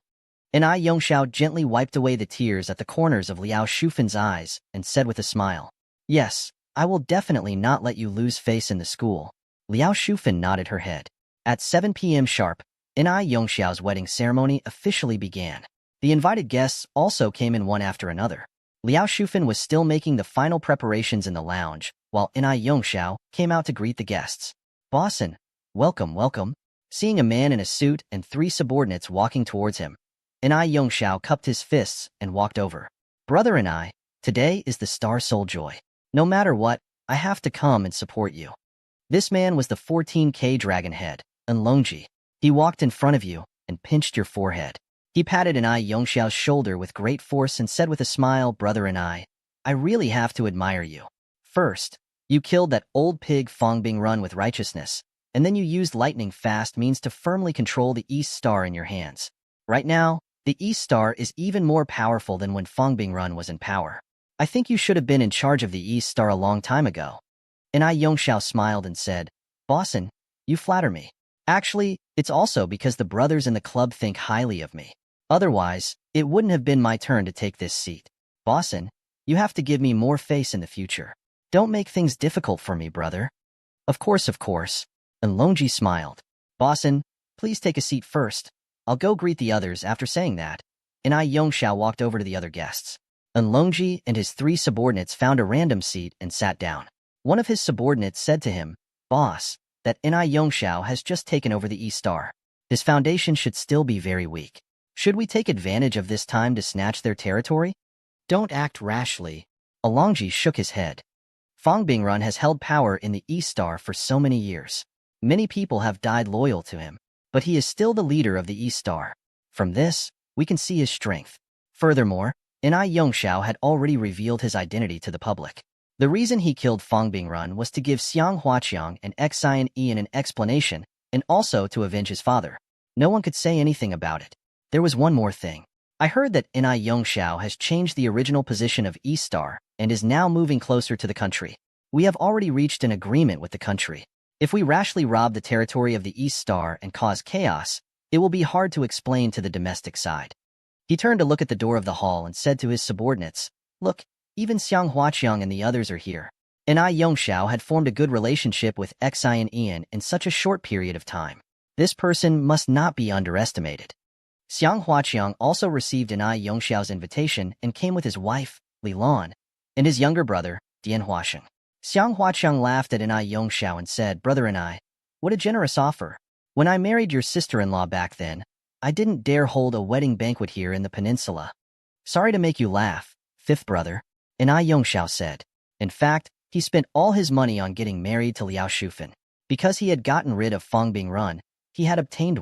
Ni Yongxiao gently wiped away the tears at the corners of Liao Shufan's eyes and said with a smile, Yes, I will definitely not let you lose face in the school. Liao Shufan nodded her head. At 7 p.m. sharp, Ni Yongxiao's wedding ceremony officially began. The invited guests also came in one after another. Liao Shufan was still making the final preparations in the lounge, while Ni Yongxiao came out to greet the guests. Bossin, welcome, welcome. Seeing a man in a suit and 3 subordinates walking towards him, Ni Yongxiao cupped his fists and walked over. Brother and I, today is the Star Soul Joy. No matter what, I have to come and support you. This man was the 14K dragon head, Enlongji. He walked in front of you and pinched your forehead. He patted Ni Yongxiao's shoulder with great force and said with a smile, Brother and I really have to admire you. First, you killed that old pig Fongbing Run with righteousness, and then you used lightning fast means to firmly control the East Star in your hands. Right now, the East Star is even more powerful than when Fongbing Run was in power. I think you should have been in charge of the East Star a long time ago. And Yongxiao smiled and said, Bossin, you flatter me. Actually, it's also because the brothers in the club think highly of me. Otherwise, it wouldn't have been my turn to take this seat. Bossin, you have to give me more face in the future. Don't make things difficult for me, brother. Of course, of course. And Longji smiled. Bossin, please take a seat first. I'll go greet the others after saying that. And Yongxiao walked over to the other guests. And Longji and his 3 subordinates found a random seat and sat down. One of his subordinates said to him, Boss, that Yongxiao has just taken over the East Star. His foundation should still be very weak. Should we take advantage of this time to snatch their territory? Don't act rashly. Longji shook his head. Fongbing Run has held power in the East Star for so many years. Many people have died loyal to him, but he is still the leader of the East Star. From this, we can see his strength. Furthermore, Yongxiao had already revealed his identity to the public. The reason he killed Fongbing Run was to give Xiang Huaqiang and Xian Ian an explanation, and also to avenge his father. No one could say anything about it. There was one more thing. I heard that Yongxiao has changed the original position of East Star and is now moving closer to the country. We have already reached an agreement with the country. If we rashly rob the territory of the East Star and cause chaos, it will be hard to explain to the domestic side. He turned to look at the door of the hall and said to his subordinates, Look, even Xiang Huaqiang and the others are here. Yongxiao had formed a good relationship with Xian Ian in such a short period of time. This person must not be underestimated. Xiang Huaqiang also received Yongxiao's invitation and came with his wife, Li Lan, and his younger brother, Dian Huasheng. Xiang Huaqiang laughed at Yongxiao and said, Brother what a generous offer. When I married your sister-in-law back then, I didn't dare hold a wedding banquet here in the peninsula. Sorry to make you laugh, fifth brother, Yongxiao said. In fact, he spent all his money on getting married to Liao Shufan. Because he had gotten rid of Fongbing Run, he had obtained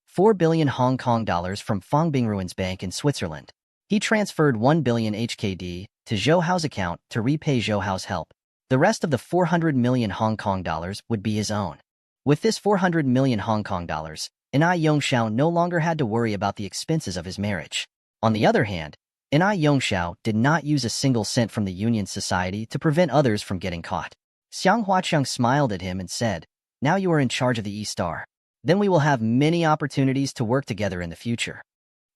4 billion Hong Kong dollars from Fongbing Ruin's bank in Switzerland. He transferred 1 billion HKD to Zhou Hao's account to repay Zhou Hao's help. The rest of the 400 million Hong Kong dollars would be his own. With this 400 million Hong Kong dollars, Yongxiao no longer had to worry about the expenses of his marriage. On the other hand, Yongxiao did not use a single cent from the Union Society to prevent others from getting caught. Xiang Huaqiang smiled at him and said, Now you are in charge of the East Star. Then we will have many opportunities to work together in the future.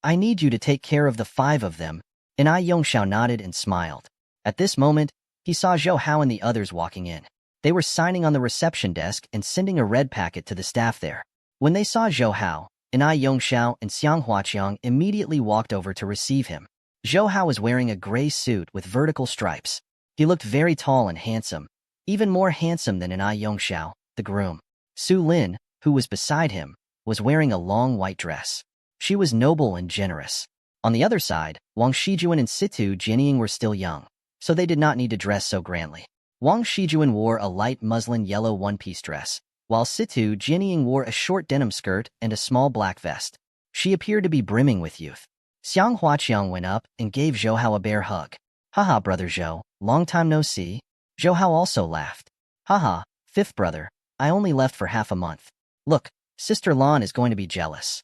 I need you to take care of the 5 of them. Yongxiao nodded and smiled. At this moment, he saw Zhou Hao and the others walking in. They were signing on the reception desk and sending a red packet to the staff there. When they saw Zhou Hao, Yongxiao and Xiang Huaqiang immediately walked over to receive him. Zhou Hao was wearing a gray suit with vertical stripes. He looked very tall and handsome, even more handsome than Yongxiao, the groom. Su Lin, who was beside him, was wearing a long white dress. She was noble and generous. On the other side, Wang Shijuan and Situ Jianying were still young, so they did not need to dress so grandly. Wang Shijuan wore a light muslin yellow one-piece dress, while Situ Jianying wore a short denim skirt and a small black vest. She appeared to be brimming with youth. Xiang Huaqiang went up and gave Zhou Hao a bear hug. Haha, brother Zhou, long time no see. Zhou Hao also laughed. Haha, fifth brother, I only left for half a month. Look, Sister Lan is going to be jealous.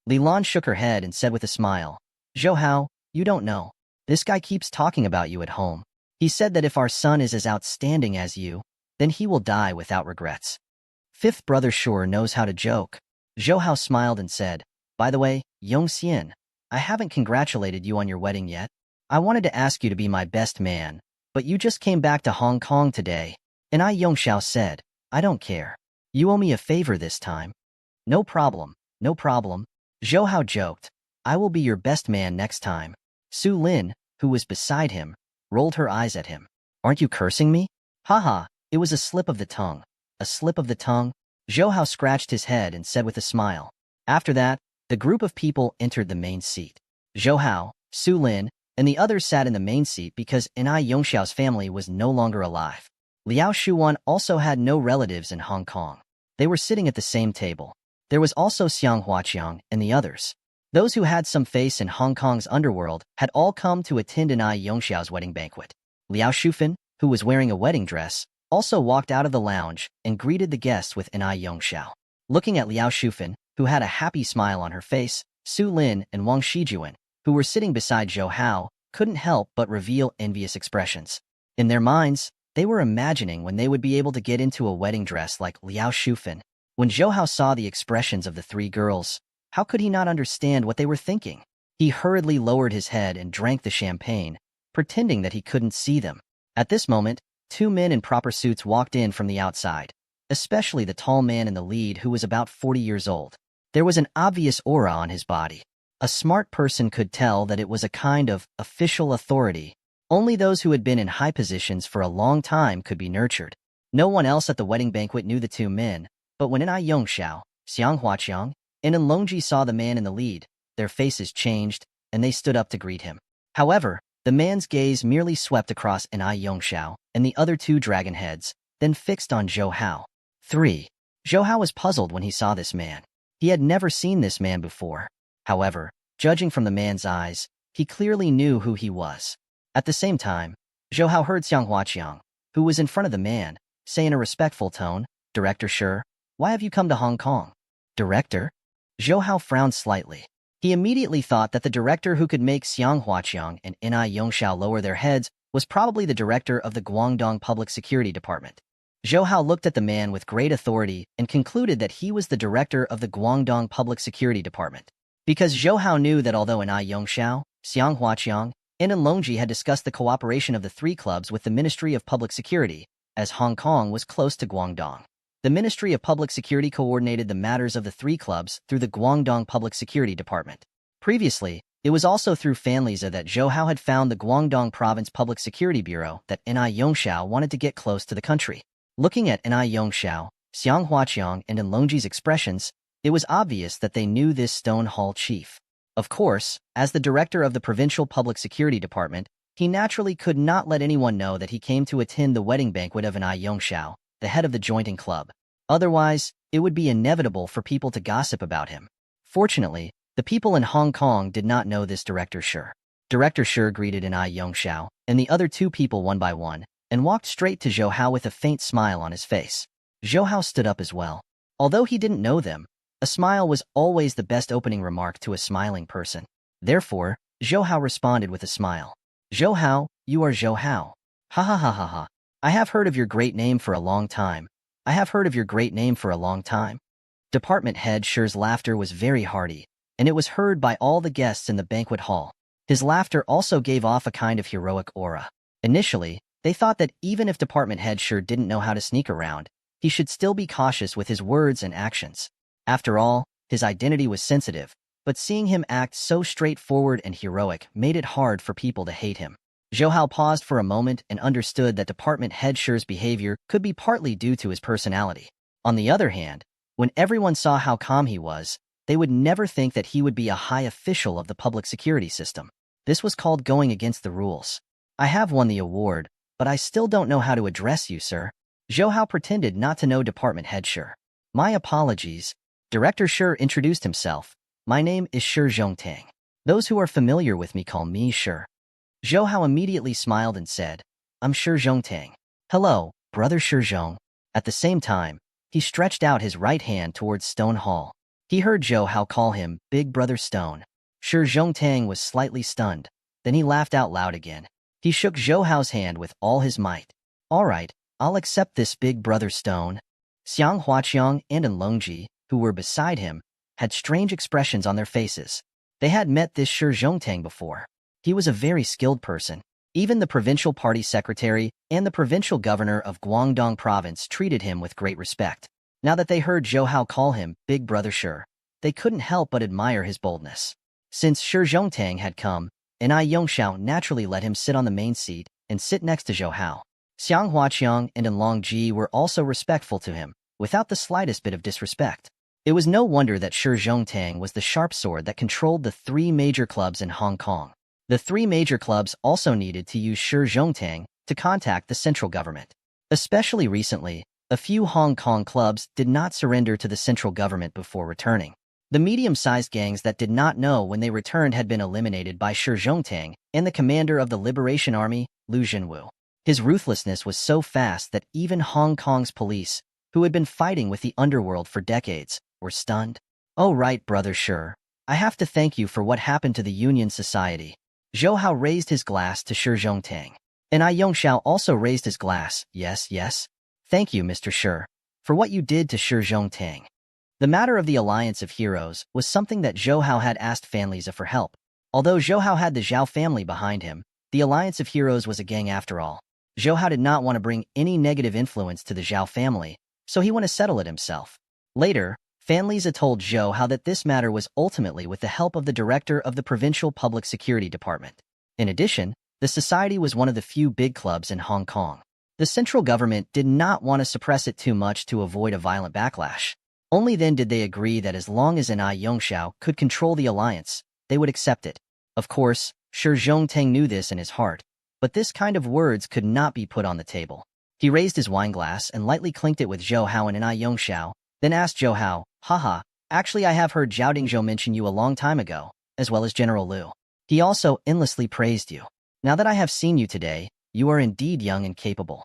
Li Lan shook her head and said with a smile, Zhou Hao, you don't know. This guy keeps talking about you at home. He said that if our son is as outstanding as you, then he will die without regrets. Fifth brother sure knows how to joke. Zhou Hao smiled and said, By the way, Yongxian, I haven't congratulated you on your wedding yet. I wanted to ask you to be my best man, but you just came back to Hong Kong today. And Yongxiao said, I don't care. You owe me a favor this time. No problem, no problem. Zhou Hao joked, I will be your best man next time. Su Lin, who was beside him, rolled her eyes at him. Aren't you cursing me? Haha, it was a slip of the tongue. A slip of the tongue? Zhou Hao scratched his head and said with a smile. After that, the group of people entered the main seat. Zhou Hao, Su Lin, and the others sat in the main seat because Yongxiao's family was no longer alive. Liao Shuwan also had no relatives in Hong Kong. They were sitting at the same table. There was also Xiang Huaqiang and the others. Those who had some face in Hong Kong's underworld had all come to attend Yongxiao's wedding banquet. Liao Shufan, who was wearing a wedding dress, also walked out of the lounge and greeted the guests with an eye Yongxiao. Looking at Liao Shufan, who had a happy smile on her face, Su Lin and Wang Shijuan, who were sitting beside Zhou Hao, couldn't help but reveal envious expressions. In their minds, they were imagining when they would be able to get into a wedding dress like Liao Shufan. When Zhou Hao saw the expressions of the three girls, how could he not understand what they were thinking? He hurriedly lowered his head and drank the champagne, pretending that he couldn't see them. At this moment, two men in proper suits walked in from the outside, especially the tall man in the lead who was about 40 years old. There was an obvious aura on his body. A smart person could tell that it was a kind of official authority. Only those who had been in high positions for a long time could be nurtured. No one else at the wedding banquet knew the two men, but when Ai Yongxiao, Xiang Huaqiang, and Enlongji saw the man in the lead, their faces changed, and they stood up to greet him. However, the man's gaze merely swept across Ai Yongxiao and the other two dragon heads, then fixed on Zhou Hao. 3. Zhou Hao was puzzled when he saw this man. He had never seen this man before. However, judging from the man's eyes, he clearly knew who he was. At the same time, Zhou Hao heard Xiang Huaqiang, who was in front of the man, say in a respectful tone, "Director Shi, why have you come to Hong Kong?" "Director?" Zhou Hao frowned slightly. He immediately thought that the director who could make Xiang Huaqiang and Ai Yongxiao lower their heads was probably the director of the Guangdong Public Security Department. Zhou Hao looked at the man with great authority and concluded that he was the director of the Guangdong Public Security Department. Because Zhou Hao knew that although Ai Yongxiao, Xiang Huaqiang, and Enlongji had discussed the cooperation of the three clubs with the Ministry of Public Security, as Hong Kong was close to Guangdong. The Ministry of Public Security coordinated the matters of the three clubs through the Guangdong Public Security Department. Previously, it was also through Fanliza that Zhou Hao had found the Guangdong Province Public Security Bureau that Ai Yongxiao wanted to get close to the country. Looking at Ai Yongxiao, Xiang Huaqiang, and Enlongji's expressions, it was obvious that they knew this Stone Hall chief. Of course, as the director of the Provincial Public Security Department, he naturally could not let anyone know that he came to attend the wedding banquet of Ai Yongxiao, the head of the jointing club. Otherwise, it would be inevitable for people to gossip about him. Fortunately, the people in Hong Kong did not know this Director Shi. Director Shi greeted Ai Yongxiao and the other two people one by one, and walked straight to Zhou Hao with a faint smile on his face. Zhou Hao stood up as well. Although he didn't know them, a smile was always the best opening remark to a smiling person. Therefore, Zhou Hao responded with a smile. "Zhou Hao, you are Zhou Hao. Ha ha ha ha ha. I have heard of your great name for a long time. I have heard of your great name for a long time." Department head Shi's laughter was very hearty, and it was heard by all the guests in the banquet hall. His laughter also gave off a kind of heroic aura. Initially, they thought that even if department head Shi didn't know how to sneak around, he should still be cautious with his words and actions. After all, his identity was sensitive, but seeing him act so straightforward and heroic made it hard for people to hate him. Zhou Hao paused for a moment and understood that department head Shi's behavior could be partly due to his personality. On the other hand, when everyone saw how calm he was, they would never think that he would be a high official of the public security system. This was called going against the rules. "I have won the award, but I still don't know how to address you, sir." Zhou Hao pretended not to know department head Shi. "My apologies." Director Shi introduced himself. "My name is Shi Zhongtang. Those who are familiar with me call me Shi." Zhou Hao immediately smiled and said, "I'm Shi Zhongtang. Hello, brother Shi Zhong." At the same time, he stretched out his right hand towards Stone Hall. He heard Zhou Hao call him Big Brother Stone. Shi Zhongtang was slightly stunned. Then he laughed out loud again. He shook Zhou Hao's hand with all his might. "All right, I'll accept this Big Brother Stone." Xiang Huaqiang and Enlongji, who were beside him, had strange expressions on their faces. They had met this Shi Zhongtang before. He was a very skilled person. Even the provincial party secretary and the provincial governor of Guangdong province treated him with great respect. Now that they heard Zhou Hao call him Big Brother Shi, they couldn't help but admire his boldness. Since Shi Zhongtang had come, Ai Yongxiao naturally let him sit on the main seat and sit next to Zhou Hao. Xiang Huaqiang and Enlongji were also respectful to him, without the slightest bit of disrespect. It was no wonder that Shi Zhongtang was the sharp sword that controlled the three major clubs in Hong Kong. The three major clubs also needed to use Shi Zhongtang to contact the central government. Especially recently, a few Hong Kong clubs did not surrender to the central government before returning. The medium-sized gangs that did not know when they returned had been eliminated by Shi Zhongtang and the commander of the Liberation Army, Lu Jinwu. His ruthlessness was so fast that even Hong Kong's police, who had been fighting with the underworld for decades, were stunned. "Oh right, brother, sure. I have to thank you for what happened to the Union Society." Zhou Hao raised his glass to Shi Zhongtang. And Ai Yongxiao also raised his glass. "Yes, yes. Thank you, Mr. Shi, for what you did to Shi Zhongtang." The matter of the Alliance of Heroes was something that Zhou Hao had asked Fan Liza for help. Although Zhou Hao had the Zhao family behind him, the Alliance of Heroes was a gang after all. Zhou Hao did not want to bring any negative influence to the Zhao family, so he wanted to settle it himself. Later, Fan Liza told Zhou Hao that this matter was ultimately with the help of the director of the Provincial Public Security Department. In addition, the society was one of the few big clubs in Hong Kong. The central government did not want to suppress it too much to avoid a violent backlash. Only then did they agree that as long as Ai Yongxiao could control the alliance, they would accept it. Of course, Shi Zhongtang knew this in his heart, but this kind of words could not be put on the table. He raised his wineglass and lightly clinked it with Zhou Hao and Ai Yongxiao, then asked Zhou Hao, "Haha, actually I have heard Zhao Dingzhou mention you a long time ago, as well as General Liu. He also endlessly praised you. Now that I have seen you today, you are indeed young and capable."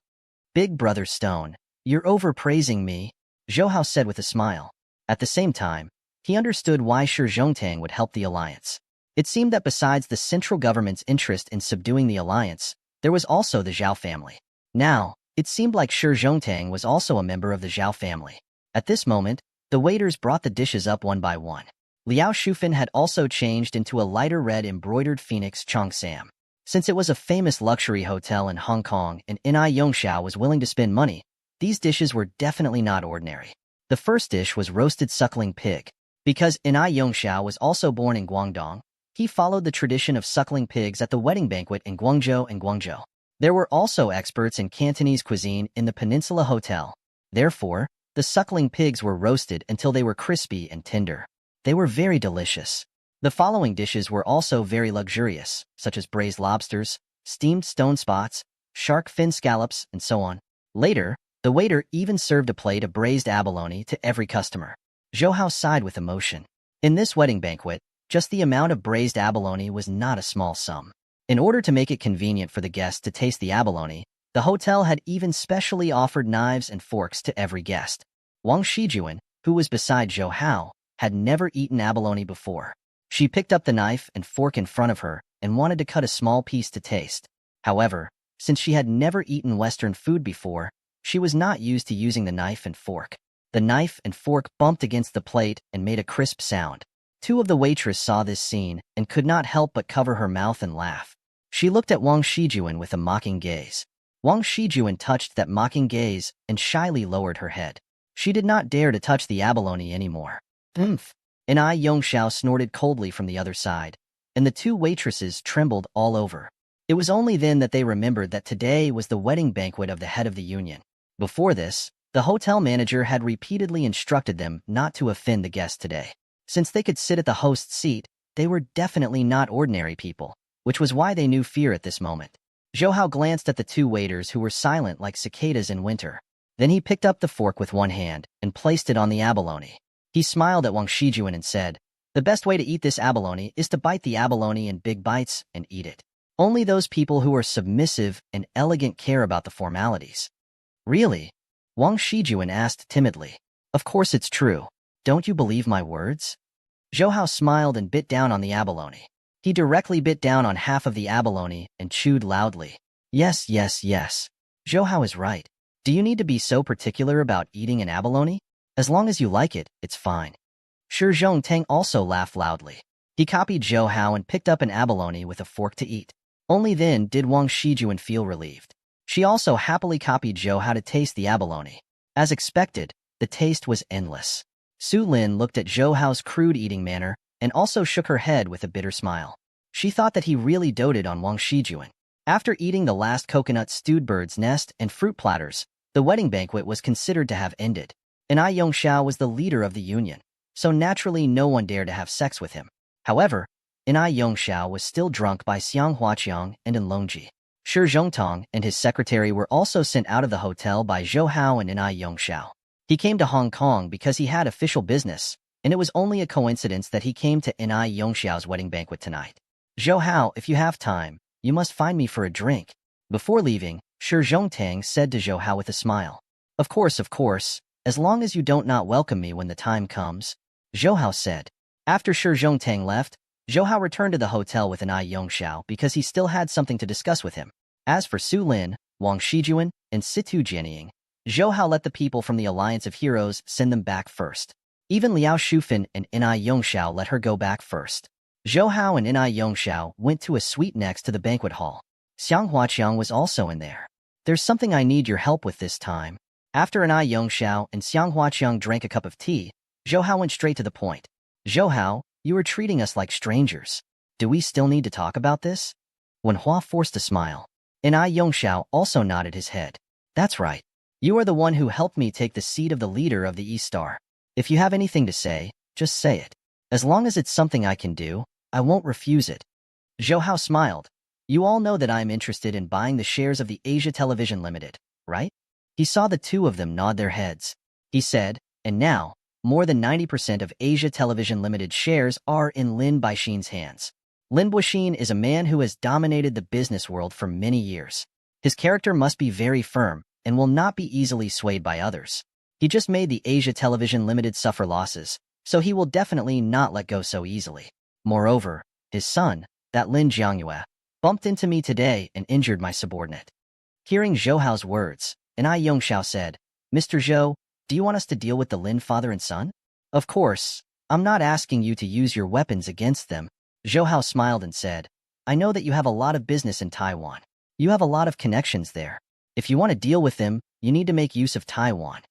"Big Brother Stone, you're overpraising me," Zhou Hao said with a smile. At the same time, he understood why Shi Zhongtang would help the alliance. It seemed that besides the central government's interest in subduing the alliance, there was also the Zhao family. Now, it seemed like Shi Zhongtang was also a member of the Zhao family. At this moment, the waiters brought the dishes up one by one. Liao Shufan had also changed into a lighter red embroidered phoenix cheongsam. Since it was a famous luxury hotel in Hong Kong and Ai Yongxiao was willing to spend money, these dishes were definitely not ordinary. The first dish was roasted suckling pig. Because Ai Yongxiao was also born in Guangdong, he followed the tradition of suckling pigs at the wedding banquet in Guangzhou and Guangzhou. There were also experts in Cantonese cuisine in the Peninsula Hotel. Therefore, the suckling pigs were roasted until they were crispy and tender. They were very delicious. The following dishes were also very luxurious, such as braised lobsters, steamed stone spots, shark fin scallops, and so on. Later, the waiter even served a plate of braised abalone to every customer. Zhou Hao sighed with emotion. In this wedding banquet, just the amount of braised abalone was not a small sum. In order to make it convenient for the guests to taste the abalone, the hotel had even specially offered knives and forks to every guest. Wang Shijuan, who was beside Zhou Hao, had never eaten abalone before. She picked up the knife and fork in front of her and wanted to cut a small piece to taste. However, since she had never eaten Western food before, she was not used to using the knife and fork. The knife and fork bumped against the plate and made a crisp sound. Two of the waitress saw this scene and could not help but cover her mouth and laugh. She looked at Wang Shijuan with a mocking gaze. Wang Shijuan touched that mocking gaze and shyly lowered her head. She did not dare to touch the abalone anymore. "Humph." And Ai Yongxiao snorted coldly from the other side, and the two waitresses trembled all over. It was only then that they remembered that today was the wedding banquet of the head of the union. Before this, the hotel manager had repeatedly instructed them not to offend the guests today. Since they could sit at the host's seat, they were definitely not ordinary people, which was why they knew fear at this moment. Zhou Hao glanced at the two waiters who were silent like cicadas in winter. Then he picked up the fork with one hand and placed it on the abalone. He smiled at Wang Shijuan and said, "The best way to eat this abalone is to bite the abalone in big bites and eat it. Only those people who are submissive and elegant care about the formalities." "Really?" Wang Shijuan asked timidly. "Of course it's true. Don't you believe my words?" Zhou Hao smiled and bit down on the abalone. He directly bit down on half of the abalone and chewed loudly. "Yes, yes, yes. Zhou Hao is right. Do you need to be so particular about eating an abalone? As long as you like it, it's fine." Shi Zhongtang also laughed loudly. He copied Zhou Hao and picked up an abalone with a fork to eat. Only then did Wang Shijuan feel relieved. She also happily copied Zhou Hao to taste the abalone. As expected, the taste was endless. Su Lin looked at Zhou Hao's crude eating manner and also shook her head with a bitter smile. She thought that he really doted on Wang Shijuan. After eating the last coconut stewed bird's nest and fruit platters, the wedding banquet was considered to have ended. Ai Yongxiao was the leader of the union, so naturally no one dared to have sex with him. However, Ai Yongxiao was still drunk by Xiang Huaqiang and Enlongji. Shi Zhongtang and his secretary were also sent out of the hotel by Zhou Hao and Ai Yongxiao. He came to Hong Kong because he had official business, and it was only a coincidence that he came to Ai Yongxiao's wedding banquet tonight. "Zhou Hao, if you have time, you must find me for a drink." Before leaving, Shi Zhongtang said to Zhou Hao with a smile. Of course, as long as you don't not welcome me when the time comes, Zhou Hao said. After Shi Zhongtang left, Zhou Hao returned to the hotel with an Ai Yongxiao because he still had something to discuss with him. As for Su Lin, Wang Shijuan, and Situ Jianying, Zhou Hao let the people from the Alliance of Heroes send them back first. Even Liao Shufan and Ai Yongxiao let her go back first. Zhou Hao and Ai Yongxiao went to a suite next to the banquet hall. Xiang Huaqiang was also in there. There's something I need your help with this time. After Ai Yongxiao and Xiang Huaqiang drank a cup of tea, Zhou Hao went straight to the point. Zhou Hao, you are treating us like strangers. Do we still need to talk about this? Wen Hua forced a smile. Ai Yongxiao also nodded his head. That's right. You are the one who helped me take the seat of the leader of the East Star. If you have anything to say, just say it. As long as it's something I can do, I won't refuse it. Zhou Hao smiled. You all know that I am interested in buying the shares of the Asia Television Limited, right? He saw the two of them nod their heads. He said, and now, more than 90% of Asia Television Limited shares are in Lin Baixin's hands. Lin Baixin is a man who has dominated the business world for many years. His character must be very firm and will not be easily swayed by others. He just made the Asia Television Limited suffer losses, so he will definitely not let go so easily. Moreover, his son, that Lin Jiangyue, bumped into me today and injured my subordinate. Hearing Zhou Hao's words, Ai Yongxiao said, Mr. Zhou, do you want us to deal with the Lin father and son? Of course, I'm not asking you to use your weapons against them. Zhou Hao smiled and said, I know that you have a lot of business in Taiwan. You have a lot of connections there. If you want to deal with them, you need to make use of Taiwan.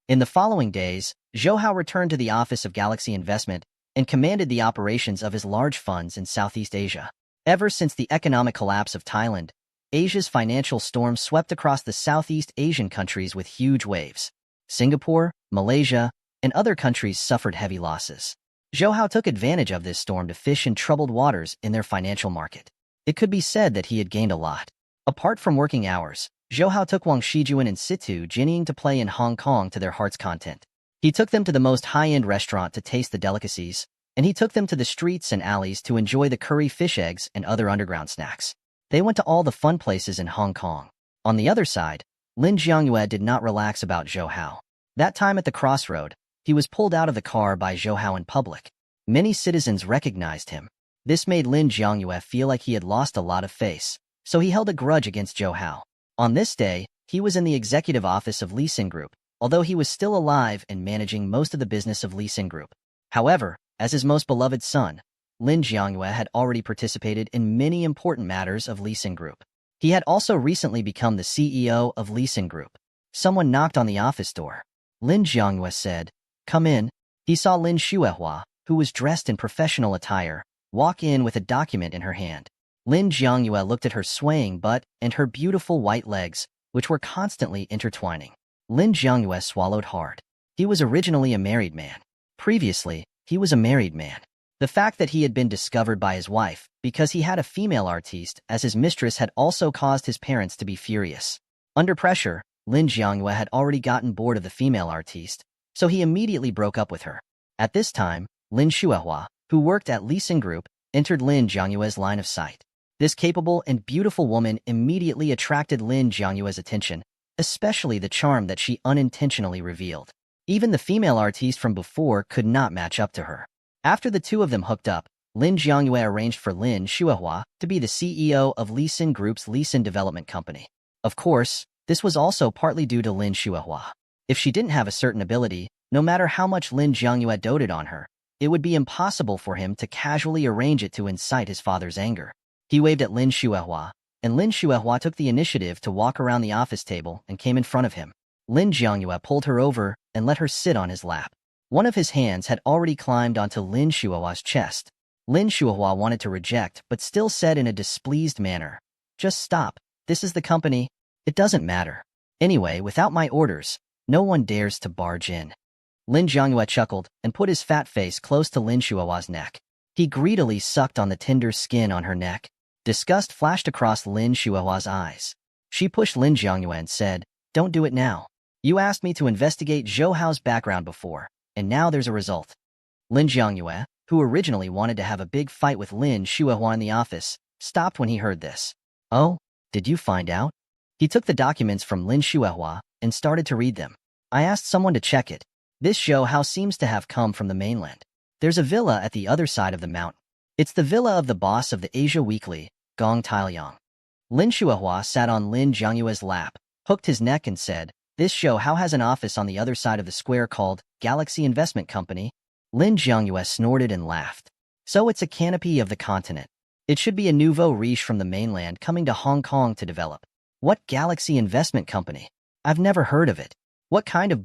In the following days, Zhou Hao returned to the office of Galaxy Investment and commanded the operations of his large funds in Southeast Asia. Ever since the economic collapse of Thailand, Asia's financial storm swept across the Southeast Asian countries with huge waves. Singapore, Malaysia, and other countries suffered heavy losses. Zhou Hao took advantage of this storm to fish in troubled waters in their financial market. It could be said that he had gained a lot. Apart from working hours, Zhou Hao took Wang Shijuan and Situ Jianying to play in Hong Kong to their heart's content. He took them to the most high-end restaurant to taste the delicacies, and he took them to the streets and alleys to enjoy the curry fish eggs and other underground snacks. They went to all the fun places in Hong Kong. On the other side, Lin Jiangyue did not relax about Zhou Hao. That time at the crossroad, he was pulled out of the car by Zhou Hao in public. Many citizens recognized him. This made Lin Jiangyue feel like he had lost a lot of face, so he held a grudge against Zhou Hao. On this day, he was in the executive office of Lee Sin Group, although he was still alive and managing most of the business of Lee Sin Group. However, as his most beloved son, Lin Jiangyue had already participated in many important matters of Lee Sin Group. He had also recently become the CEO of Lee Sin Group. Someone knocked on the office door. Lin Jiangyue said, Come in. He saw Lin Xuehua, who was dressed in professional attire, walk in with a document in her hand. Lin Jiangyue looked at her swaying butt and her beautiful white legs, which were constantly intertwining. Lin Jiangyue swallowed hard. He was originally a married man. Previously, he was a married man. The fact that he had been discovered by his wife because he had a female artiste as his mistress had also caused his parents to be furious. Under pressure, Lin Jiangyue had already gotten bored of the female artiste, so he immediately broke up with her. At this time, Lin Xuehua, who worked at Lee Sin Group, entered Lin Jiangyue's line of sight. This capable and beautiful woman immediately attracted Lin Jiangyue's attention, especially the charm that she unintentionally revealed. Even the female artiste from before could not match up to her. After the two of them hooked up, Lin Jiangyue arranged for Lin Xuehua to be the CEO of Lee Sin Group's Lee Sin Development Company. Of course, this was also partly due to Lin Xuehua. If she didn't have a certain ability, no matter how much Lin Jiangyue doted on her, it would be impossible for him to casually arrange it to incite his father's anger. He waved at Lin Xuehua, and Lin Xuehua took the initiative to walk around the office table and came in front of him. Lin Jiangyue pulled her over and let her sit on his lap. One of his hands had already climbed onto Lin Xuehua's chest. Lin Xuehua wanted to reject but still said in a displeased manner, Just stop, this is the company, it doesn't matter. Anyway, without my orders, no one dares to barge in. Lin Jiangyue chuckled and put his fat face close to Lin Xuehua's neck. He greedily sucked on the tender skin on her neck. Disgust flashed across Lin Xuehua's eyes. She pushed Lin Jiangyue and said, Don't do it now. You asked me to investigate Zhou Hao's background before, and now there's a result. Lin Jiangyue, who originally wanted to have a big fight with Lin Xuehua in the office, stopped when he heard this. Oh, did you find out? He took the documents from Lin Shuehua and started to read them. I asked someone to check it. This show house seems to have come from the mainland. There's a villa at the other side of the mountain. It's the villa of the boss of the Asia Weekly, Gong Taiyang. Lin Shuehua sat on Lin Jiangyue's lap, hooked his neck and said, "This show how has an office on the other side of the square called Galaxy Investment Company?" Lin Jiangyue snorted and laughed. "So it's a canopy of the continent. It should be a nouveau riche from the mainland coming to Hong Kong to develop. What Galaxy Investment Company? I've never heard of it. What kind of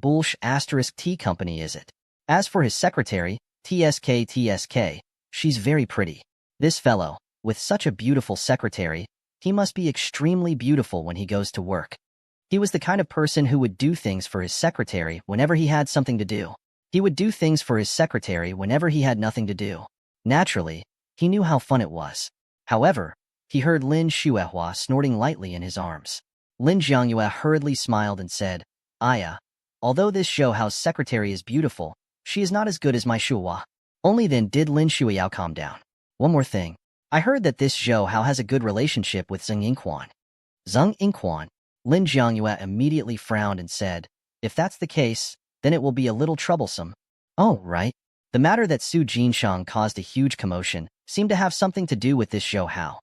*T company is it?" As for his secretary, TSK, she's very pretty. This fellow, with such a beautiful secretary, he must be extremely beautiful when he goes to work. He was the kind of person who would do things for his secretary whenever he had something to do. He would do things for his secretary whenever he had nothing to do. Naturally, he knew how fun it was. However, he heard Lin Shuehua snorting lightly in his arms. Lin Jiangyue hurriedly smiled and said, "Aya, although this show house secretary is beautiful, she is not as good as my Shuehua." Only then did Lin Shueyao calm down. "One more thing. I heard that this Zhou Hao has a good relationship with Zheng Yingquan." Zheng Yingquan? Lin Jiangyue immediately frowned and said, "If that's the case, then it will be a little troublesome." "Oh, right. The matter that Su Jinshang caused a huge commotion seemed to have something to do with this Zhou Hao."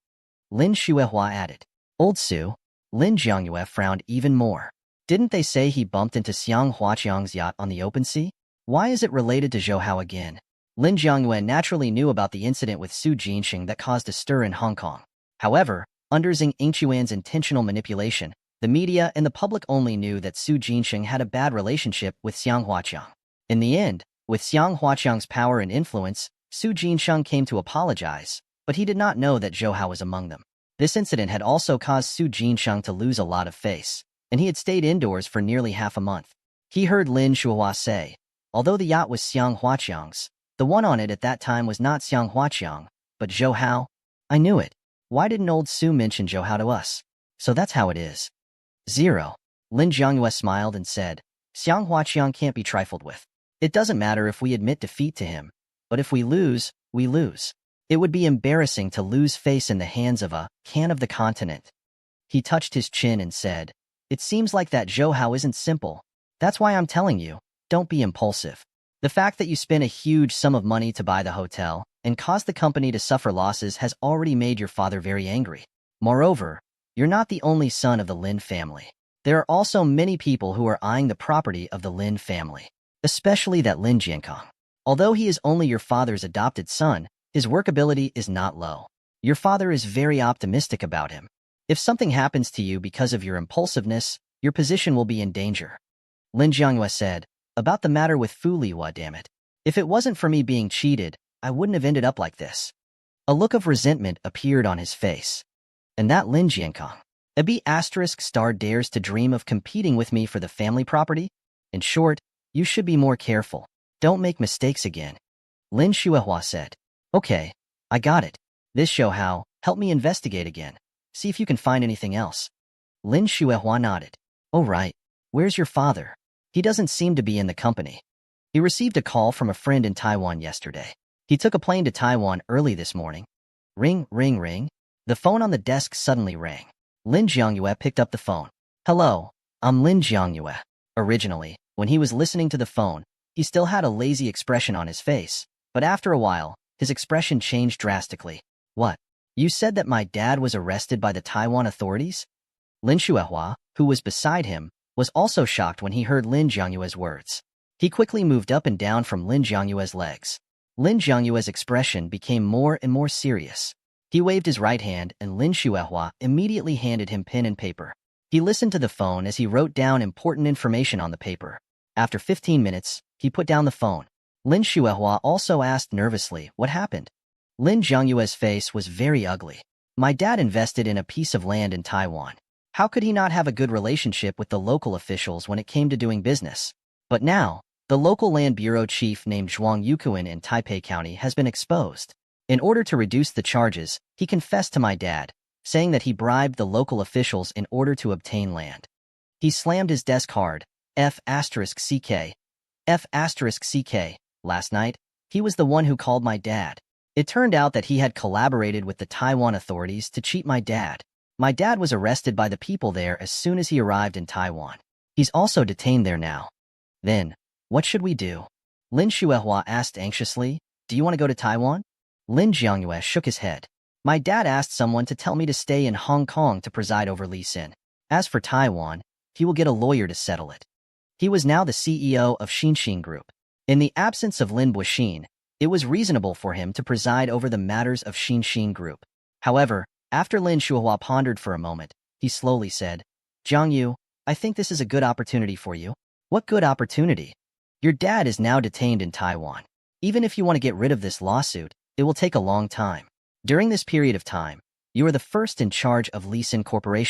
Lin Shuehua added. "Old Su?" Lin Jiangyue frowned even more. "Didn't they say he bumped into Xiang Huaqiang's yacht on the open sea? Why is it related to Zhou Hao again?" Lin Jiangyue naturally knew about the incident with Su Jinsheng that caused a stir in Hong Kong. However, under Zheng Yingquan's intentional manipulation, the media and the public only knew that Su Jinsheng had a bad relationship with Xiang Huaqiang. In the end, with Xiang Huaqiang's power and influence, Su Jinsheng came to apologize, but he did not know that Zhou Hao was among them. This incident had also caused Su Jinsheng to lose a lot of face, and he had stayed indoors for nearly half a month. He heard Lin Shuehua say, although the yacht was Xiang Huaqiang's, the one on it at that time was not Xiang Huaqiang, but Zhou Hao. I knew it. Why didn't old Su mention Zhou Hao to us? So that's how it is. 0. Lin Jiangyue smiled and said, "Xiang Huaqiang can't be trifled with. It doesn't matter if we admit defeat to him, but if we lose, we lose. It would be embarrassing to lose face in the hands of a can of the continent." He touched his chin and said, "It seems like that Zhou Hao isn't simple. That's why I'm telling you, don't be impulsive. The fact that you spent a huge sum of money to buy the hotel and caused the company to suffer losses has already made your father very angry. Moreover, you're not the only son of the Lin family. There are also many people who are eyeing the property of the Lin family, especially that Lin Jiankong. Although he is only your father's adopted son, his workability is not low. Your father is very optimistic about him. If something happens to you because of your impulsiveness, your position will be in danger." Lin Jiangyue said, "About the matter with Fu Liwa, damn it. If it wasn't for me being cheated, I wouldn't have ended up like this." A look of resentment appeared on his face. "And that Lin Jiankong, a B** dares to dream of competing with me for the family property? In short, you should be more careful. Don't make mistakes again." Lin Shuehua said, "Okay, I got it. This Zhou Hao, help me investigate again. See if you can find anything else." Lin Shuehua nodded. "Oh right. Where's your father? He doesn't seem to be in the company. He received a call from a friend in Taiwan yesterday. He took a plane to Taiwan early this morning." Ring, ring, ring. The phone on the desk suddenly rang. Lin Jiangyue picked up the phone. "Hello, I'm Lin Jiangyue." Originally, when he was listening to the phone, he still had a lazy expression on his face, but after a while, his expression changed drastically. "What? You said that my dad was arrested by the Taiwan authorities?" Lin Shuehua, who was beside him, was also shocked when he heard Lin Jiangyue's words. He quickly moved up and down from Lin Jiangyue's legs. Lin Jiangyue's expression became more and more serious. He waved his right hand and Lin Shuehua immediately handed him pen and paper. He listened to the phone as he wrote down important information on the paper. After 15 minutes, he put down the phone. Lin Shuehua also asked nervously what happened. Lin Jiangyue's face was very ugly. "My dad invested in a piece of land in Taiwan. How could he not have a good relationship with the local officials when it came to doing business? But now, the local land bureau chief named Zhuang Yukuan in Taipei County has been exposed. In order to reduce the charges, he confessed to my dad, saying that he bribed the local officials in order to obtain land. He slammed his desk hard. F***CK. F***CK. Last night, he was the one who called my dad. It turned out that he had collaborated with the Taiwan authorities to cheat my dad. My dad was arrested by the people there as soon as he arrived in Taiwan. He's also detained there now. Then, what should we do? Lin Shuehua asked anxiously. Do you want to go to Taiwan? Lin Jiangyue shook his head. My dad asked someone to tell me to stay in Hong Kong to preside over Li Xin. As for Taiwan, he will get a lawyer to settle it. He was now the CEO of Xinxin Group. In the absence of Lin Buixin, it was reasonable for him to preside over the matters of Xinxin Group. However, after Lin Shuehua pondered for a moment, he slowly said, Jiang Yu, I think this is a good opportunity for you. What good opportunity? Your dad is now detained in Taiwan. Even if you want to get rid of this lawsuit, it will take a long time. During this period of time, you are the first in charge of Li Xin Corporation.